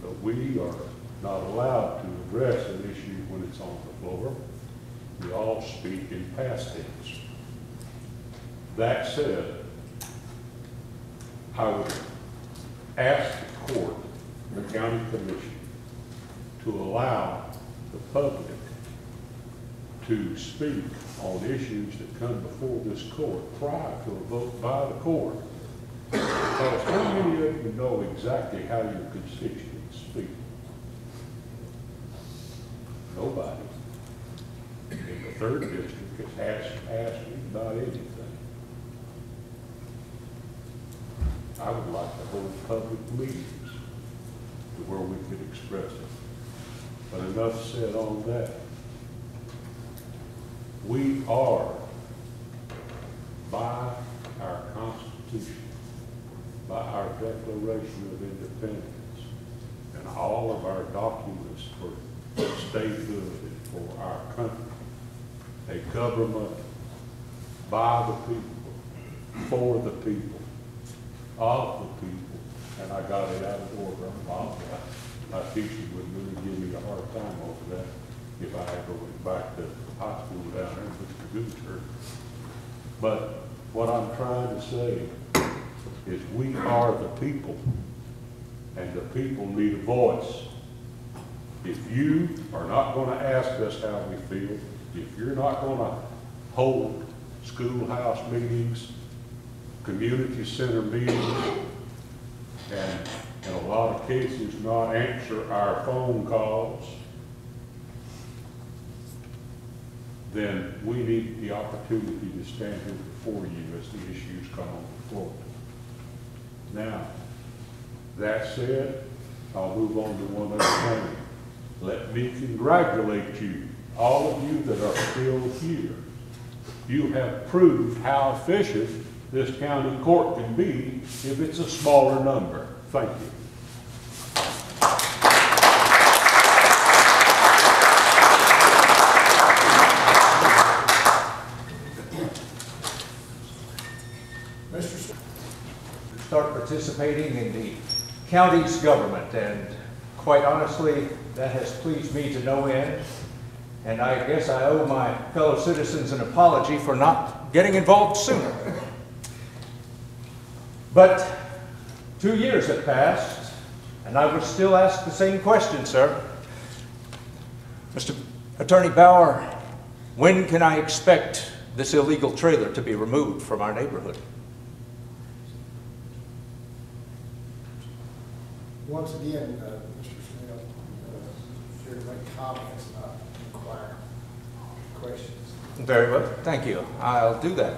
but we are not allowed to address an issue when it's on the floor. We all speak in past tense. That said, I would ask the court, the county commission, to allow the public to speak on issues that come before this court prior to a vote by the court. Because how many of you know exactly how your constituents speak? Nobody. In the 3rd district has asked me about anything. I would like to hold public meetings to where we could express it. But enough said on that. We are, by our Constitution, by our Declaration of Independence, and all of our documents for statehood and for our country, a government by the people, for the people, of the people, and I got it out of order. My teacher would really give me a hard time over that if I ever went back to high school down there in Mr. Goochurch. But what I'm trying to say is we are the people, and the people need a voice. If you are not going to ask us how we feel, if you're not going to hold schoolhouse meetings, community center meetings, and in a lot of cases not answer our phone calls, then we need the opportunity to stand here before you as the issues come on forward. Now, that said, I'll move on to one other thing. Let me congratulate you, all of you that are still here. You have proved how efficient this county court can be if it's a smaller number. Thank you. Start participating in the county's government, and quite honestly, that has pleased me to no end. And I guess I owe my fellow citizens an apology for not getting involved sooner. But 2 years have passed, and I would still ask the same question, sir. Mr. Attorney Bauer, when can I expect this illegal trailer to be removed from our neighborhood? Once again, Mr. Snell, here to make comments, not inquire questions. Very well, thank you. I'll do that.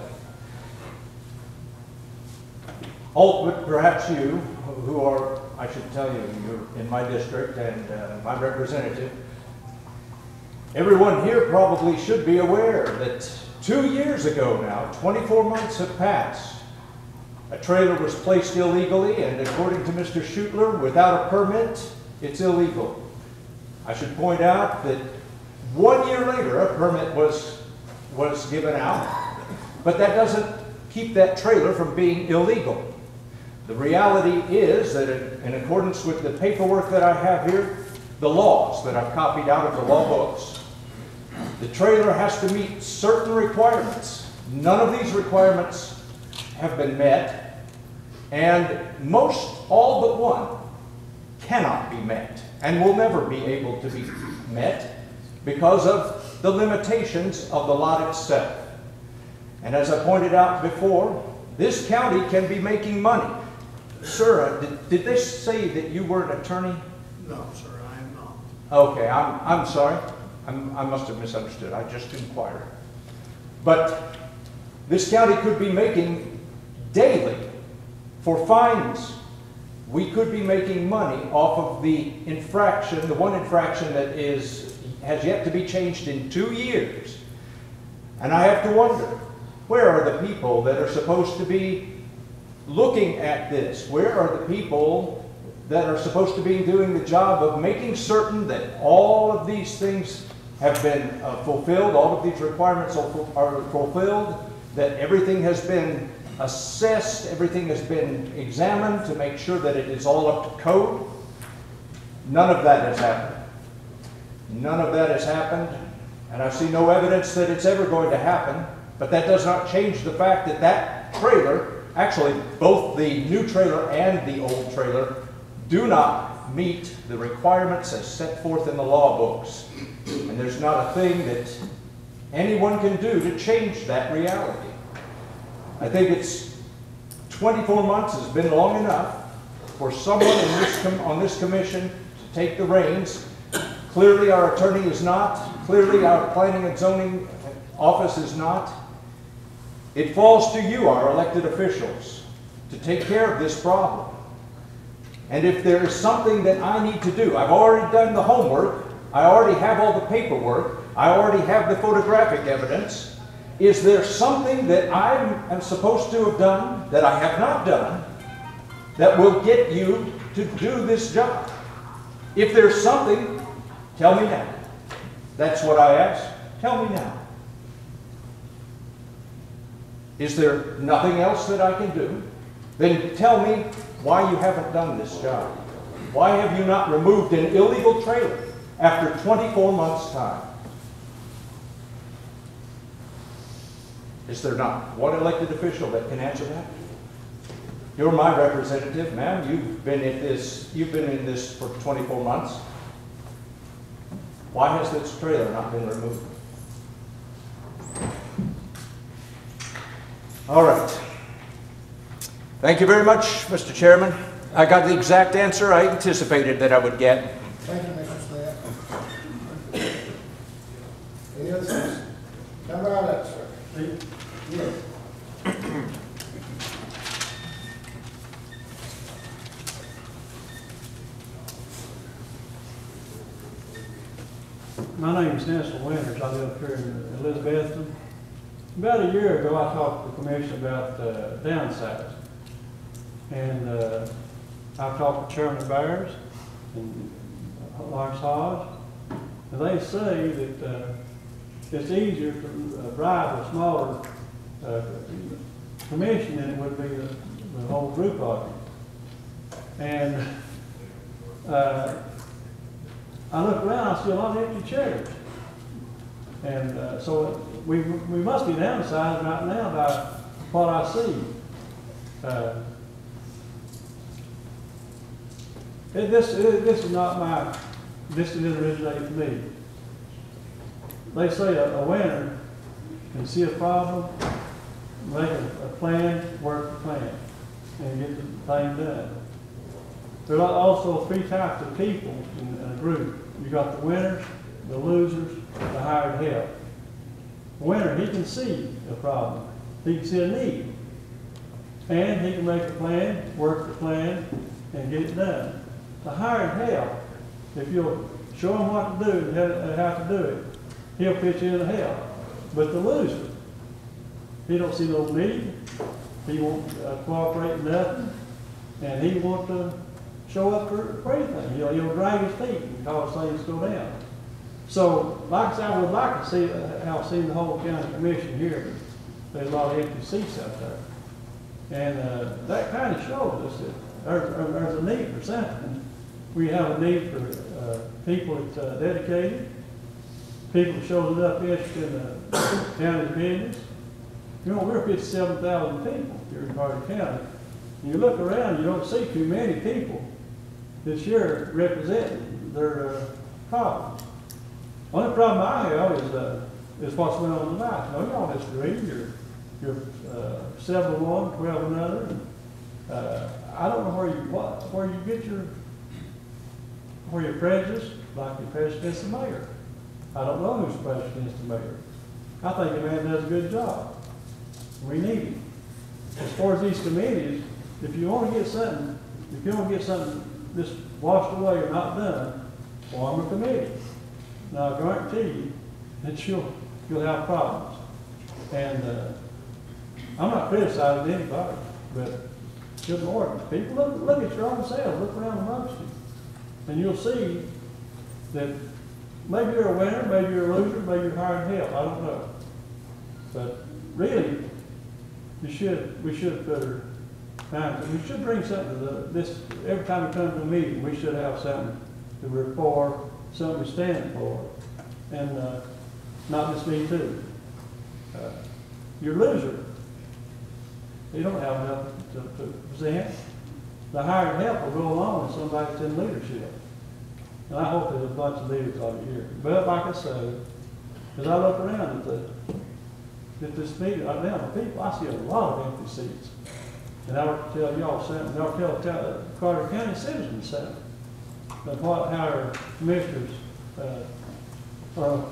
But perhaps you, who are, I should tell you, you're in my district and my representative, everyone here probably should be aware that 2 years ago now, 24 months have passed, a trailer was placed illegally, and according to Mr. Schutler, without a permit, it's illegal. I should point out that 1 year later, a permit was given out, but that doesn't keep that trailer from being illegal. The reality is that in accordance with the paperwork that I have here, the laws that I've copied out of the law books, the trailer has to meet certain requirements. None of these requirements have been met, and all but one cannot be met and will never be able to be met because of the limitations of the lot itself. And as I pointed out before, this county can be making money. Sir, did they say that you were an attorney? No, sir, I am not. Okay, I'm sorry. I must have misunderstood. I just inquired. But this county could be making daily for fines. We could be making money off of the infraction, the one infraction that has yet to be changed in 2 years. And I have to wonder, where are the people that are supposed to be looking at this? Where are the people that are supposed to be doing the job of making certain that all of these things have been fulfilled, all of these requirements are fulfilled, that everything has been assessed, everything has been examined to make sure that it is all up to code? None of that has happened. None of that has happened, and I see no evidence that it's ever going to happen. But that does not change the fact that that trailer, actually both the new trailer and the old trailer, do not meet the requirements as set forth in the law books. And there's not a thing that anyone can do to change that reality. I think it's 24 months has been long enough for someone on this commission to take the reins. Clearly our attorney is not. Clearly our planning and zoning office is not. It falls to you, our elected officials, to take care of this problem. And if there is something that I need to do, I've already done the homework, I already have all the paperwork, I already have the photographic evidence. Is there something that I am supposed to have done that I have not done that will get you to do this job? If there's something, tell me now. That's what I ask. Tell me now. Is there nothing else that I can do? Then tell me why you haven't done this job. Why have you not removed an illegal trailer after 24 months' time? Is there not one elected official that can answer that? You're my representative, ma'am. You've been in this for 24 months. Why has this trailer not been removed? All right. Thank you very much, Mr. Chairman. I got the exact answer I anticipated that I would get. Thank you, Mr. Smith. Any other questions? Come right up, sir. Yes. My name is Nestle Winters. I live here in Elizabethton. About a year ago, I talked to the commission about downsizing. And I've talked to Chairman Byers and Lawrence Hodge, and they say that it's easier to bribe a smaller commission than it would be the whole group of you. And I look around, I see a lot of empty chairs. And so we must be downsized right now by what I see. This is not my, this didn't originate with me. They say a winner can see a problem, make a plan, work the plan, and get the thing done. There are also three types of people in a group. You got the winners, the losers, the hired help. The winner, he can see a problem. He can see a need. And he can make a plan, work the plan, and get it done. The hired help, if you'll show him what to do and how to do it, he'll pitch in to help. But the loser, he don't see no need, he won't cooperate in nothing, and he won't show up for anything. He'll drag his feet and cause things to go down. So, like I said, I would like to see how seen the whole county commission here. There's a lot of empty seats out there. And that kind of shows us that there's a need for something. We have a need for people that dedicated, people that shows enough interest in the county's business. You know, we're 57,000 people here in Carter County. You look around, you don't see too many people this year representing their problems. Only problem I have is what's going on tonight. You know, y'all just read your 7-1, 12 another. I don't know where you get where you're prejudiced, like you're prejudiced against the mayor. I don't know who's prejudiced against the mayor. I think the man does a good job. We need him. As far as these committees, if you want to get something just washed away or not done, form a committee. Now I guarantee you that you'll have problems. And I'm not criticizing anybody, but good Lord, people look at your own selves, look around amongst you, and you'll see that maybe you're a winner, maybe you're a loser, maybe you're hired help. I don't know, but really, we should put our time. We should bring something to this. Every time we come to a meeting, we should have something that we're for, something to stand for, and not just me too. you're a loser. You don't have enough to present. The hired help will go along with somebody that's in leadership. And I hope there's a bunch of leaders out here. But like I said, as I look around at this meeting right now, the people, I see a lot of empty seats. And I'll tell y'all something, I'll tell Carter County citizens something. But how our commissioners are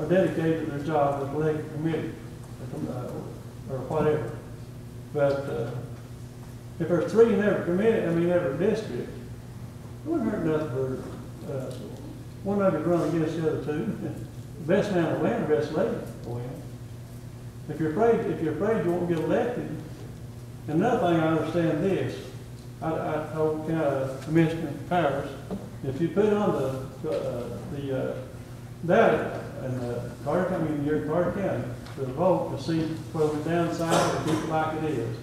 dedicated to their job as elected committee, or whatever. But if there's 3 in every committee, every district, it wouldn't hurt nothing for one of you run against the other 2. The best man will win, the best lady will win. If you're afraid you won't get elected. And another thing, I understand this. I told Commissioner Powers, if you put on the data in Carter County to vote to see whether we downside or keep it like it is,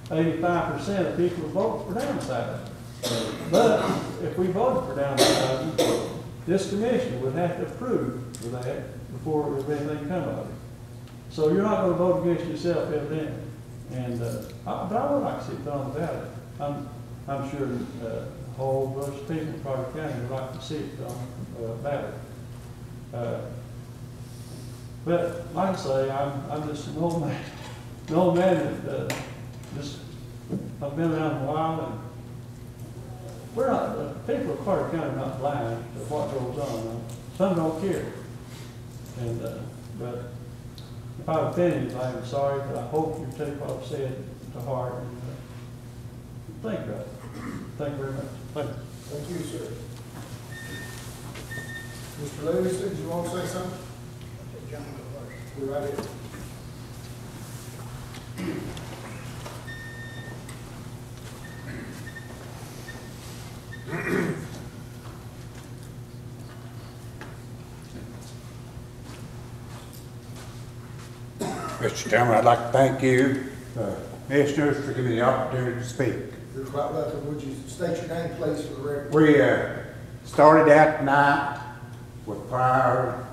85% of people vote for downside. But if we voted for downside, this commission would have to approve of that before anything come of it. So you're not going to vote against yourself, evidently. And but I would like to see it on the ballot. I'm sure a whole bunch of people in Carter County would like to see it on the ballot. But like I say, I'm just an old man that I've been around a while, and we're not, people of Carter County are not blind to what goes on. Some don't care. And but if I've offended you, I'm sorry, but I hope you take what I've said to heart and think about it. Thank you very much. Thank you. Thank you, sir. Mr. Lewis, did you want to say something? John, go first. We're right here. Mr. Chairman, I'd like to thank you, commissioners, for giving me the opportunity to speak. You're quite welcome. Would you state your name, please, for the record? We started out tonight with prayer.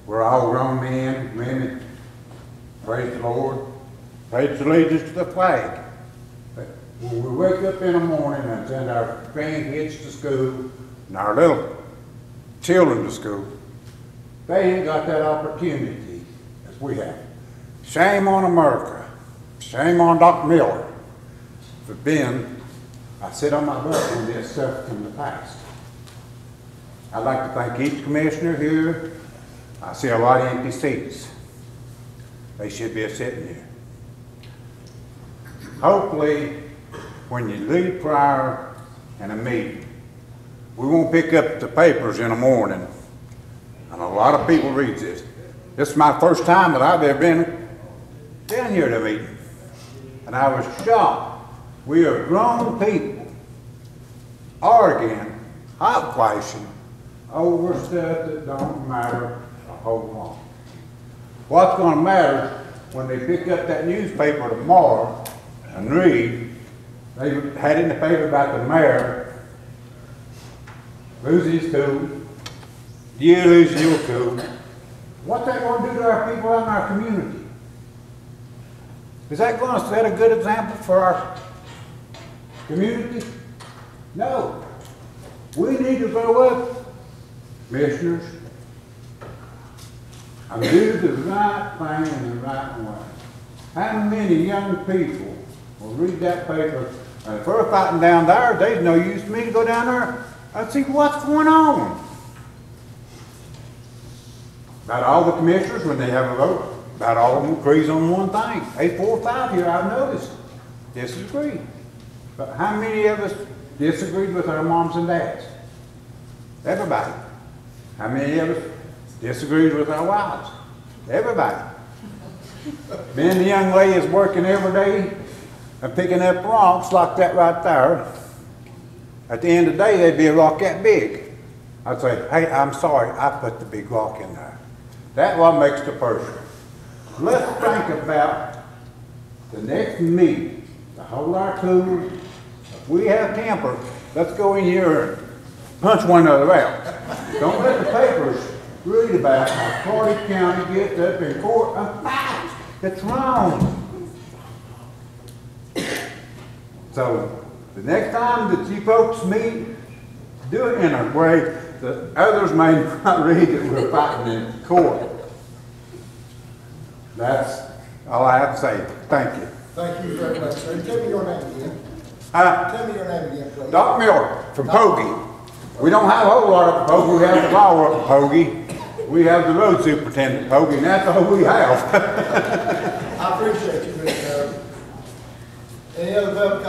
We're all grown men, women. Praise the Lord. Praise allegiance to the flag. But when we wake up in the morning and send our grandkids to school and our little children to school, they ain't got that opportunity as we have. Shame on America. Shame on Dr. Miller for being, I sit on my butt on this stuff from the past. I'd like to thank each commissioner here. I see a lot of empty seats. They should be sitting here. Hopefully, when you leave prayer and a meeting, we won't pick up the papers in the morning, and a lot of people read this. This is my first time that I've ever been down here at a meeting, and I was shocked. We are grown people arguing, hot flashing over stuff that don't matter a whole lot. What's going to matter when they pick up that newspaper tomorrow and read, they had in the paper about the mayor losing his cool, you lose your cool. What's that going to do to our people out in our community? Is that going to set a good example for our community? No. We need to grow up, commissioners, and do the right thing in the right way. How many young people will read that paper, and if we're fighting down there, there's no use for me to go down there and see what's going on. About all the commissioners, when they have a vote, about all of them agrees on one thing. 8, 4, 5 here, I've noticed, disagree. But how many of us disagreed with our moms and dads? Everybody. How many of us disagreed with our wives? Everybody. Then the young lady is working every day and picking up rocks like that right there. At the end of the day, they'd be a rock that big. I'd say, hey, I'm sorry, I put the big rock in there. That's what makes the person. Let's think about the next meeting, to hold our cool. If we have temper, let's go in here and punch one another out. Don't let the papers read about how Carter County gets up in court and fights. It's wrong. So, the next time that you folks meet, do it in a way that others may not read that we're fighting in court. That's all I have to say. Thank you. Thank you very much, sir. Tell me your name again. Tell me your name again, please. Doc Miller from Pogie. We don't have a whole lot up at Pogie. We have the law up at Pogie. We have the road superintendent at Pogie, and that's all we have. I appreciate you, Mr. Any other public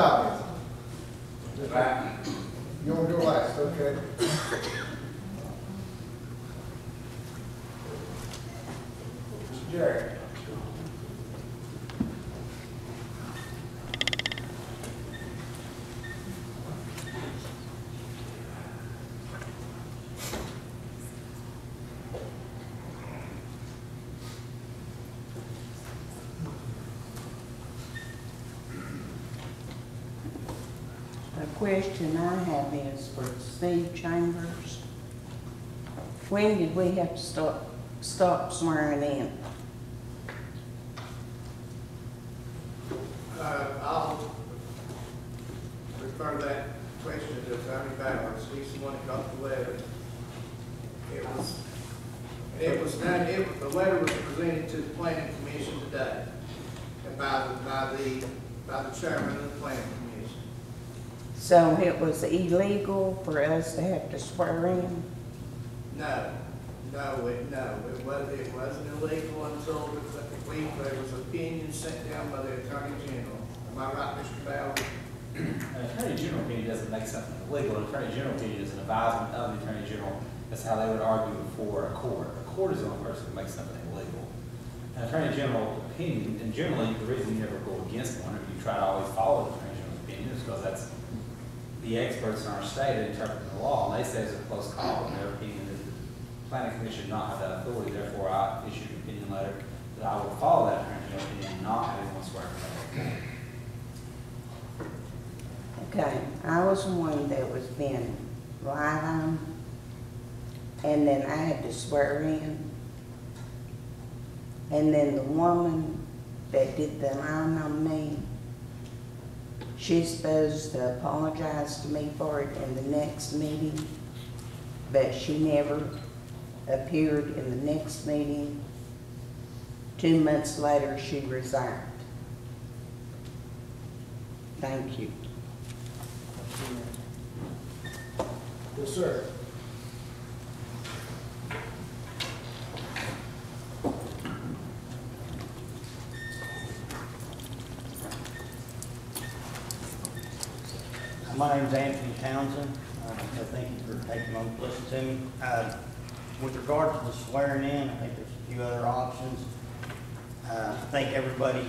comments? You want to go last? Okay. Mr. Jerry. The question I have is for Steve Chambers. When did we have to stop swearing in? I'll refer that question to Attorney Bowers. He's the one that got the letter. The letter was presented to the planning commission today, and by the chairman of the planning commission. So it was illegal for us to have to swear in? No, it wasn't illegal until there was opinion sent down by the Attorney General. Am I right, Mr. Bowers? An Attorney General opinion doesn't make something illegal. An Attorney General opinion is an advisement of the Attorney General. That's how they would argue before a court. A court is the only person that makes something illegal. An Attorney General opinion, and generally the reason you never go against one, if you try to always follow the Attorney General's opinion, is because that's the experts in our state that interpret the law, and they say it's a close call, and their opinion is the planning commission does not have that authority. Therefore, I issued an opinion letter that I will follow that Attorney General opinion and not have anyone swear in. Okay, I was one that was being lied on, and then I had to swear in. And then the woman that did the lying on me, she's supposed to apologize to me for it in the next meeting, but she never appeared in the next meeting. 2 months later, she resigned. Thank you. Yes, sir. My name's Anthony Townsend. So thank you for taking on to listen to me. With regard to the swearing in, I think there's a few other options. I think everybody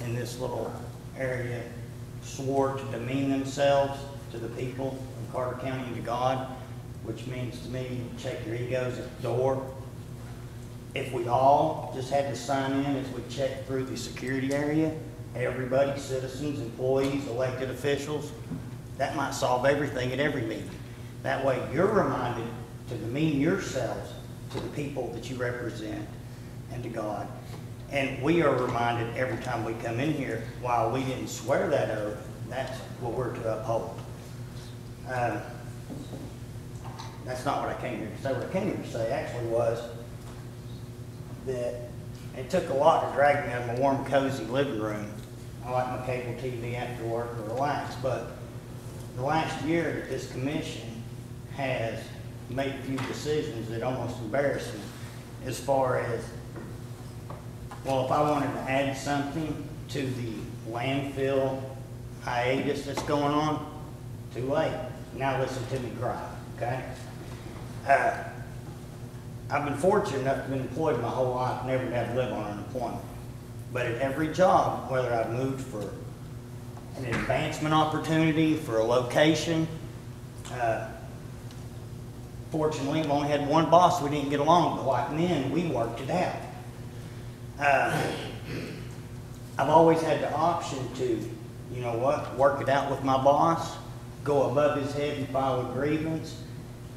in this little area swore to demean themselves to the people of Carter County and to God, which means to me, check your egos at the door. If we all just had to sign in as we check through the security area, everybody, citizens, employees, elected officials, that might solve everything at every meeting. That way you're reminded to demean yourselves to the people that you represent and to God. And we are reminded every time we come in here, while we didn't swear that oath, that's what we're to uphold. That's not what I came here to say. What I came here to say actually was that it took a lot to drag me out of my warm, cozy living room. I like my cable TV after work to relax, but the last year that this commission has made a few decisions that almost embarrass me as far as, well, if I wanted to add something to the landfill hiatus that's going on, too late. Now listen to me cry, okay? I've been fortunate enough to be employed my whole life, never to have to live on unemployment. But at every job, whether I've moved for an advancement opportunity, for a location, fortunately, I've only had one boss we didn't get along, but like men, we worked it out. I've always had the option to, work it out with my boss, go above his head and file a grievance,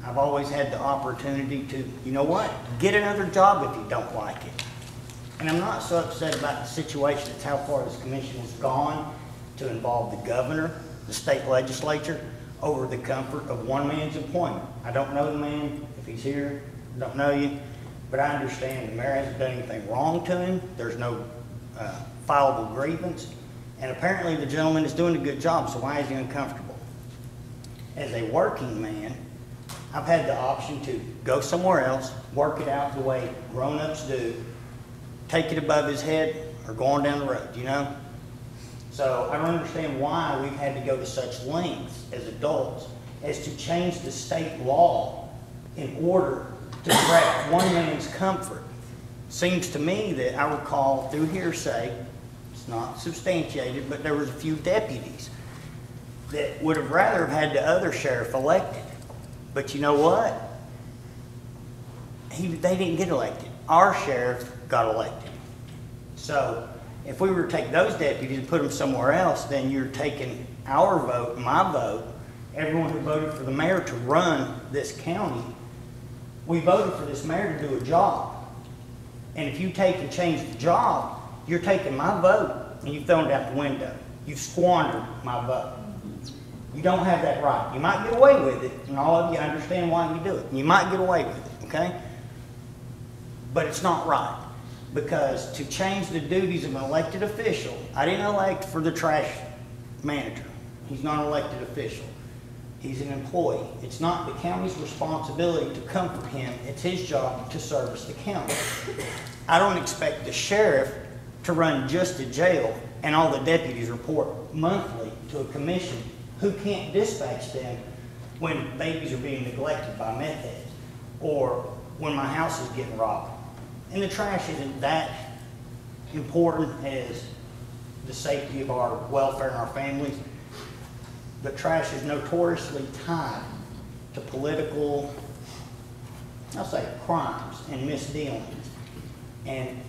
I've always had the opportunity to, you know what, get another job if you don't like it. And I'm not so upset about the situation. It's how far this commission has gone to involve the governor, the state legislature, over the comfort of one man's employment. I don't know the man, if he's here, I don't know you, but I understand the mayor hasn't done anything wrong to him. There's no fileable grievance. And apparently the gentleman is doing a good job, so why is he uncomfortable? As a working man, I've had the option to go somewhere else, work it out the way grown-ups do, take it above his head, or go on down the road, you know? So I don't understand why we've had to go to such lengths as adults as to change the state law in order to correct one man's comfort. Seems to me that I recall through hearsay, it's not substantiated, but there was a few deputies that would have rather have had the other sheriff elected. But you know what? They didn't get elected. Our sheriff got elected. So if we were to take those deputies and put them somewhere else, then you're taking our vote, my vote, everyone who voted for the mayor to run this county. We voted for this mayor to do a job. And if you take and change the job, you're taking my vote and you've thrown it out the window. You've squandered my vote. You don't have that right. You might get away with it, and all of you understand why you do it. You might get away with it, okay? But it's not right. Because to change the duties of an elected official, I didn't elect for the trash manager. He's not an elected official. He's an employee. It's not the county's responsibility to comfort him. It's his job to service the county. I don't expect the sheriff to run just a jail and all the deputies report monthly to a commission who can't dispatch them when babies are being neglected by meth heads or when my house is getting robbed. And the trash isn't that important as the safety of our welfare and our families. But trash is notoriously tied to political, I'll say, crimes and misdealings. And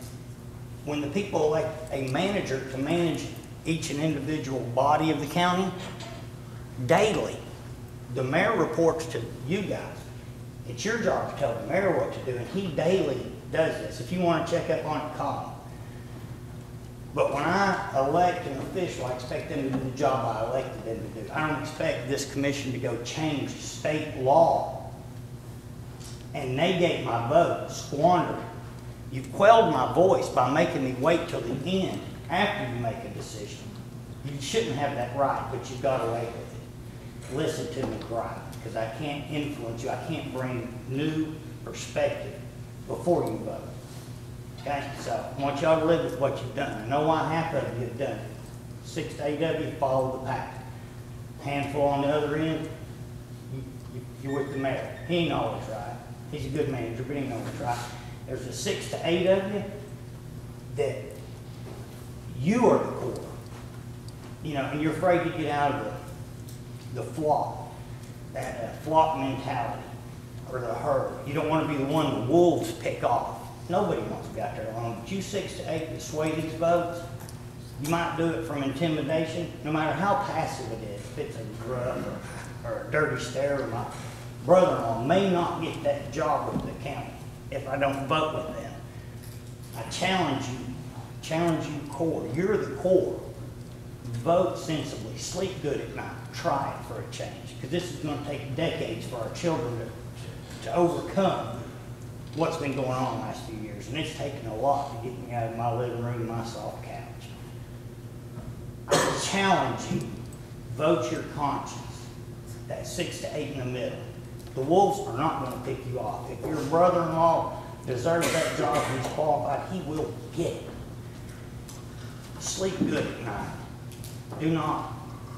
when the people elect a manager to manage each and individual body of the county, daily, the mayor reports to you guys. It's your job to tell the mayor what to do, and he daily does this. If you want to check up on it, call him. But when I elect an official, I expect them to do the job I elected them to do. I don't expect this commission to go change state law and negate my vote, squander it. You've quelled my voice by making me wait till the end after you make a decision. You shouldn't have that right, but you've got away with it. Listen to me right, because I can't influence you. I can't bring new perspective before you vote. Okay, so I want y'all to live with what you've done. I know why half of you have done it. 6 to 8 of you follow the pack. Handful on the other end, you're with the mayor. He ain't always right. He's a good manager, but he ain't always right. There's a 6 to 8 of you that you are the core. You know, and you're afraid to get out of the flock, that flock mentality, or the herd. You don't want to be the one the wolves pick off. Nobody wants to be out there alone. But you 6 to 8 that sway these votes, you might do it from intimidation, no matter how passive it is. If it's a gruff or a dirty stare, my brother-in-law may not get that job with the county if I don't vote with them. I challenge you core. You're the core. Vote sensibly. Sleep good at night. Try it for a change. Because this is going to take decades for our children to overcome what's been going on the last few years. And it's taken a lot to get me out of my living room and my soft couch. I challenge you. Vote your conscience. That 6 to 8 in the middle. The wolves are not going to pick you off. If your brother-in-law deserves that job and he's qualified, he will get it. Sleep good at night. Do not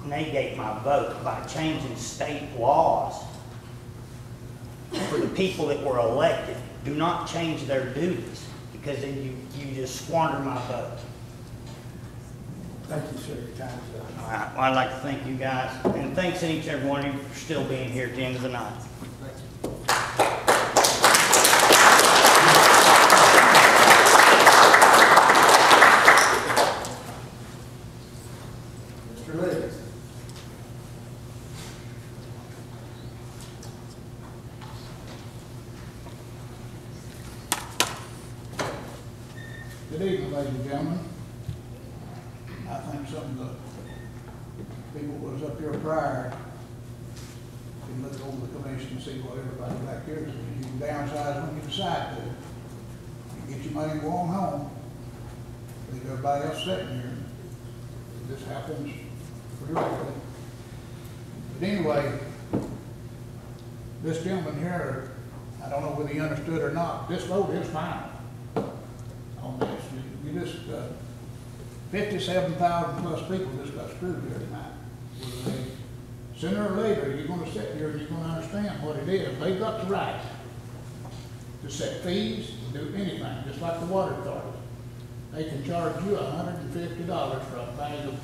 negate my vote by changing state laws for the people that were elected. Do not change their duties, because then you just squander my vote. Thank you, sir. Your time's up. All right. Well, I'd like to thank you guys, and thanks to each and every one of you for still being here at the end of the night. Mr. Lewis. evening, ladies and gentlemen. I think some of the people that was up here prior can look over the commission and see what everybody back here is. You can downsize when you decide to. You get your money and go on home. Leave everybody else sitting here. This happens pretty regularly. But anyway, this gentleman here, I don't know whether he understood or not, this vote is final on this. You just, 57,000 plus people just got screwed here tonight. Sooner or later, you're gonna sit here and you're gonna understand what it is. They've got the right to set fees, to do anything, just like the water authority. They can charge you $150 for a bag of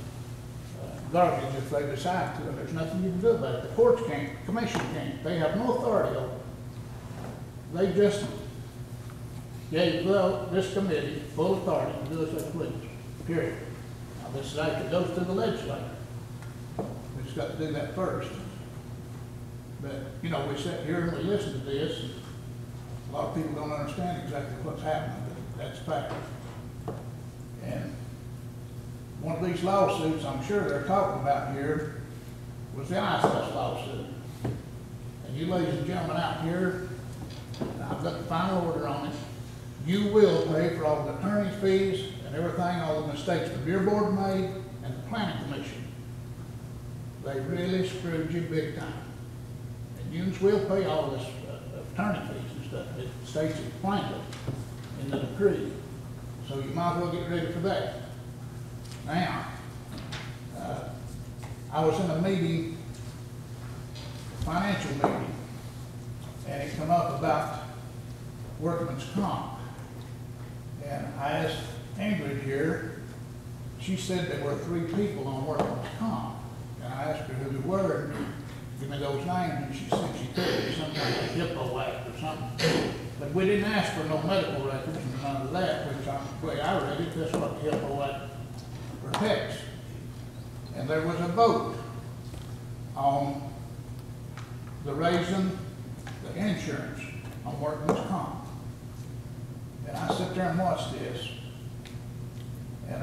garbage if they decide to, and there's nothing you can do about it. The courts can't, the commission can't. They have no authority over it. They just gave this committee full authority to do as they please, period. Now, this is actually goes to the legislature. We just got to do that first. But, you know, we sit here and we listen to this, and a lot of people don't understand exactly what's happening, but that's fact. And one of these lawsuits I'm sure they're talking about here was the ISS lawsuit. And you ladies and gentlemen out here, I've got the final order on it. You will pay for all the attorney's fees and everything, all the mistakes the beer board made and the planning commission. They really screwed you big time. And you will pay all this attorney fees and stuff. It states it plainly in the decree. So you might as well get ready for that. Now, I was in a meeting, financial meeting, and it come up about workman's comp. And I asked Ingrid here, she said there were 3 people on workman's comp. And I asked her who they were, and give me those names, and she said she could, some kind of Hippo Act or something. But we didn't ask for no medical records and none of that, which the way I read it, that's what the Hippo Act protects. And there was a vote on the raising the insurance on workman's comp. And I sit there and watch this, and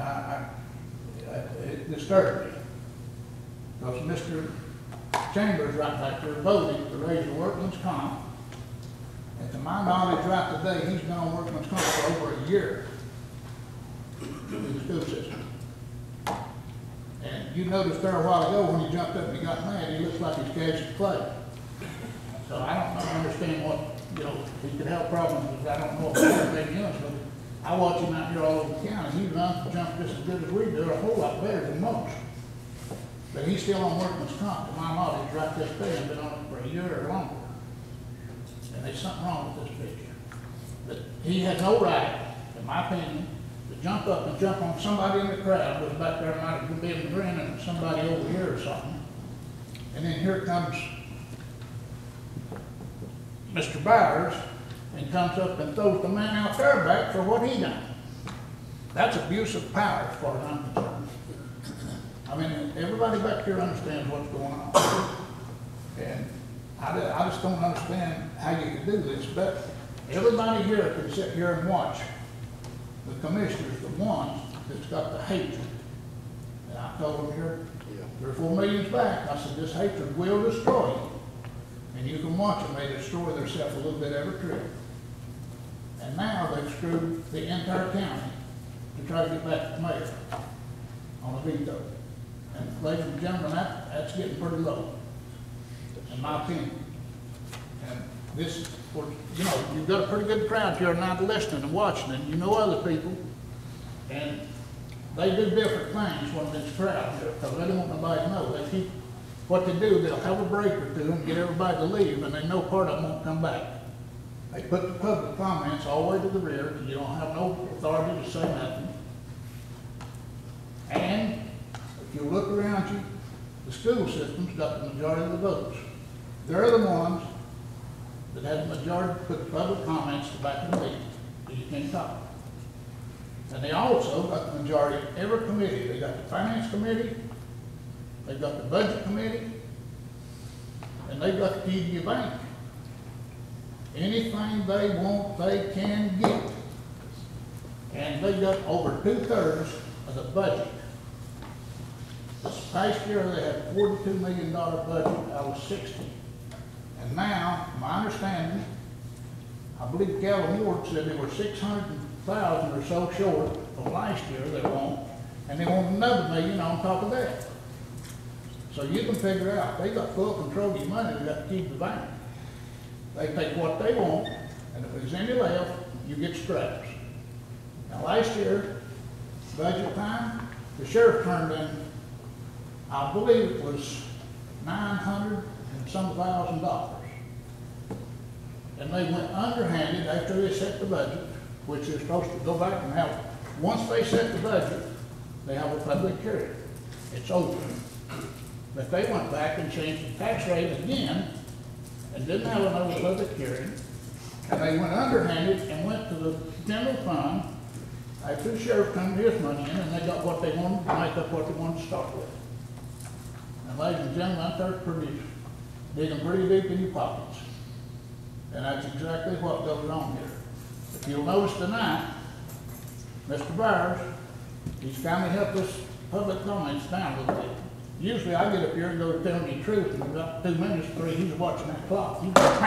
it disturbed me. Because Mr. Chambers right back there voted to raise the workman's comp. And to my knowledge, right today, he's been on workman's comp for over a year in the school system. And you noticed there a while ago when he jumped up and he got mad, he looks like he's catching play. So I don't understand what, you know, he could have problems with, I don't know about everything else, but I watch him out here all over the county. He runs and jumps just as good as we do, a whole lot better than most. But he's still on workman's comp. To my knowledge, right this day, I've been on it for a year or longer. And there's something wrong with this picture. But he had no right, in my opinion, to jump up and jump on somebody in the crowd who was back there, might have been grinning at somebody over here or something. And then here comes Mr. Byers and comes up and throws the man out there back for what he done. That's abuse of power as far as I'm concerned. I mean, everybody back here understands what's going on. And I just don't understand how you can do this, but everybody here can sit here and watch the commissioners, the ones that's got the hatred. And I told them here 3 or 4 meetings back, I said, this hatred will destroy you. And you can watch them, they destroy themselves a little bit every trip. And now they've screwed the entire county to try to get back to the mayor on a veto. And ladies and gentlemen, that's getting pretty low, in my opinion. And this, you know, you've got a pretty good crowd here tonight listening and watching, and you know other people, and they do different things when there's a crowd here, because they don't want nobody to know. They keep, what they do, they'll have a break or 2 and get everybody to leave, and they know part of them won't come back. They put the public comments all the way to the rear, because you don't have no authority to say nothing. And if you look around you, the school system's got the majority of the votes. They're the ones that have the majority to put the public comments to back of the meeting, so you can't talk. And they also got the majority of every committee. They got the finance committee, they've got the budget committee, and they've got the key to your bank. Anything they want, they can get. and they got over 2/3 of the budget. This past year, they had $42 million budget out of 60. And now, my understanding, I believe Calvin Ward said they were 600,000 or so short from last year they want, and they want another $1 million on top of that. So you can figure out, they got full control of your money, they got to keep the bank. They take what they want, and if there's any left, you get scraps. Now last year, budget time, the sheriff turned in, I believe it was $900 and some $1,000. And they went underhanded after they set the budget, which they're supposed to go back and have, once they set the budget, they have a public hearing. It's over. But they went back and changed the tax rate again and didn't have another public hearing. And they went underhanded and went to the general fund after the sheriff turned his money in, and they got what they wanted to make up what they wanted to start with. And ladies and gentlemen, out there pretty, digging pretty deep in your pockets. And that's exactly what goes on here. If you'll notice tonight, Mr. Byers, he's kindly helped us public comments down a little bit. Usually I get up here and go tell you the truth, and about 2 minutes, 3, he's watching that clock. He's going,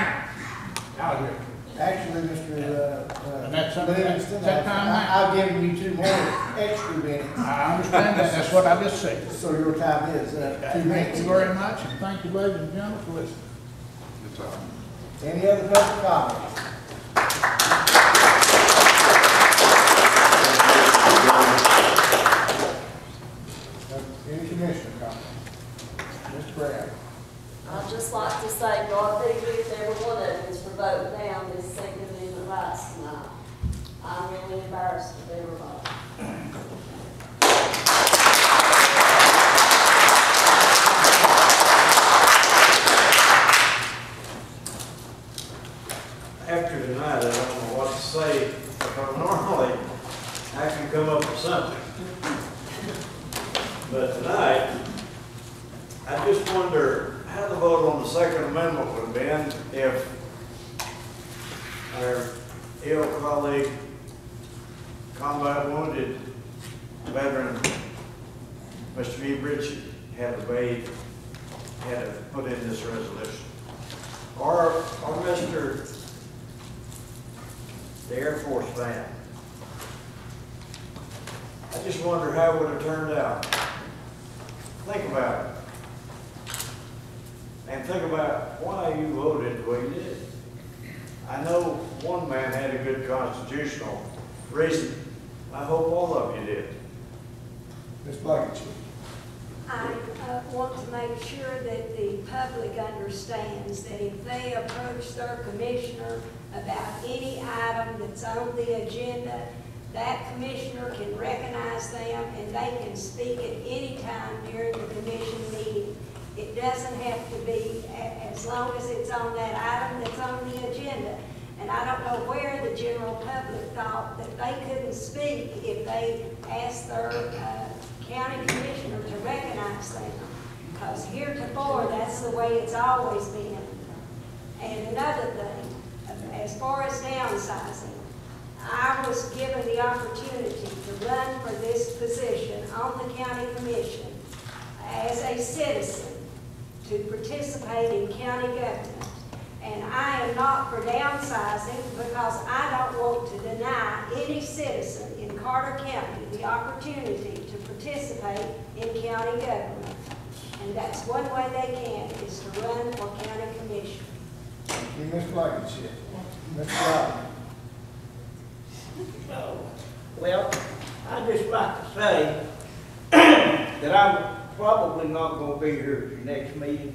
out of here. Actually, Mr. And that's something, Livingston, that time now. I've given you 2 more extra minutes. I understand that, that's what I just said. So your time is 2 Thank minutes. you very much, and thank you, ladies and gentlemen, for listening. Any other public comments? Any commissioner comments? Mr. Brown. I'd just like to say, God be with every one of us for voting down this Second Amendment rights tonight. I'm really embarrassed with everybody. After tonight, I don't know what to say, because normally I can come up with something. But tonight, I just wonder how the vote on the Second Amendment would have been if our ill colleague, combat wounded veteran, Mr. E. Ritchie, had to put in this resolution. Or Mr. the Air Force fan. I just wonder how it would have turned out. Think about it. And think about why you voted the way you did. I know one man had a good constitutional reason. I hope all of you did. Ms. Blankenship. I want to make sure that the public understands that if they approach their commissioner about any item that's on the agenda, that commissioner can recognize them and they can speak at any time during the commission meeting. It doesn't have to be as long as it's on that item that's on the agenda. And I don't know where the general public thought that they couldn't speak if they asked their county commissioner to recognize them. Because heretofore, that's the way it's always been. And another thing, as far as downsizing, I was given the opportunity to run for this position on the county commission as a citizen to participate in county government. And I am not for downsizing because I don't want to deny any citizen in Carter County the opportunity to participate in county government. And that's one way they can, is to run for county commission. Thank you, Ms. Blankenship. Mr. Rodney. Well, I'd just like to say that I'm probably not going to be here at your next meeting,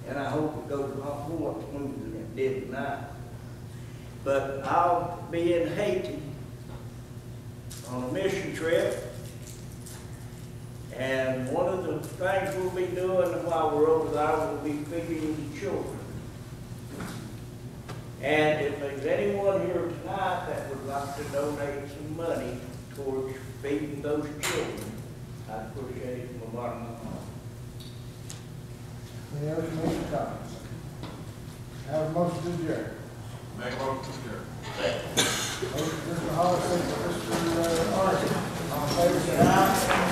and I hope it goes a whole lot smoother than it did tonight. But I'll be in Haiti on a mission trip, and one of the things we'll be doing while we're over there will be feeding the children. And if there's anyone here tonight that would like to donate some money towards feeding those children, I'd appreciate it from the bottom of my heart. Any other commission comments? Have a motion to adjourn. Make a motion to adjourn. Mr. Hollis, Mr. Archie, all in favor, say aye.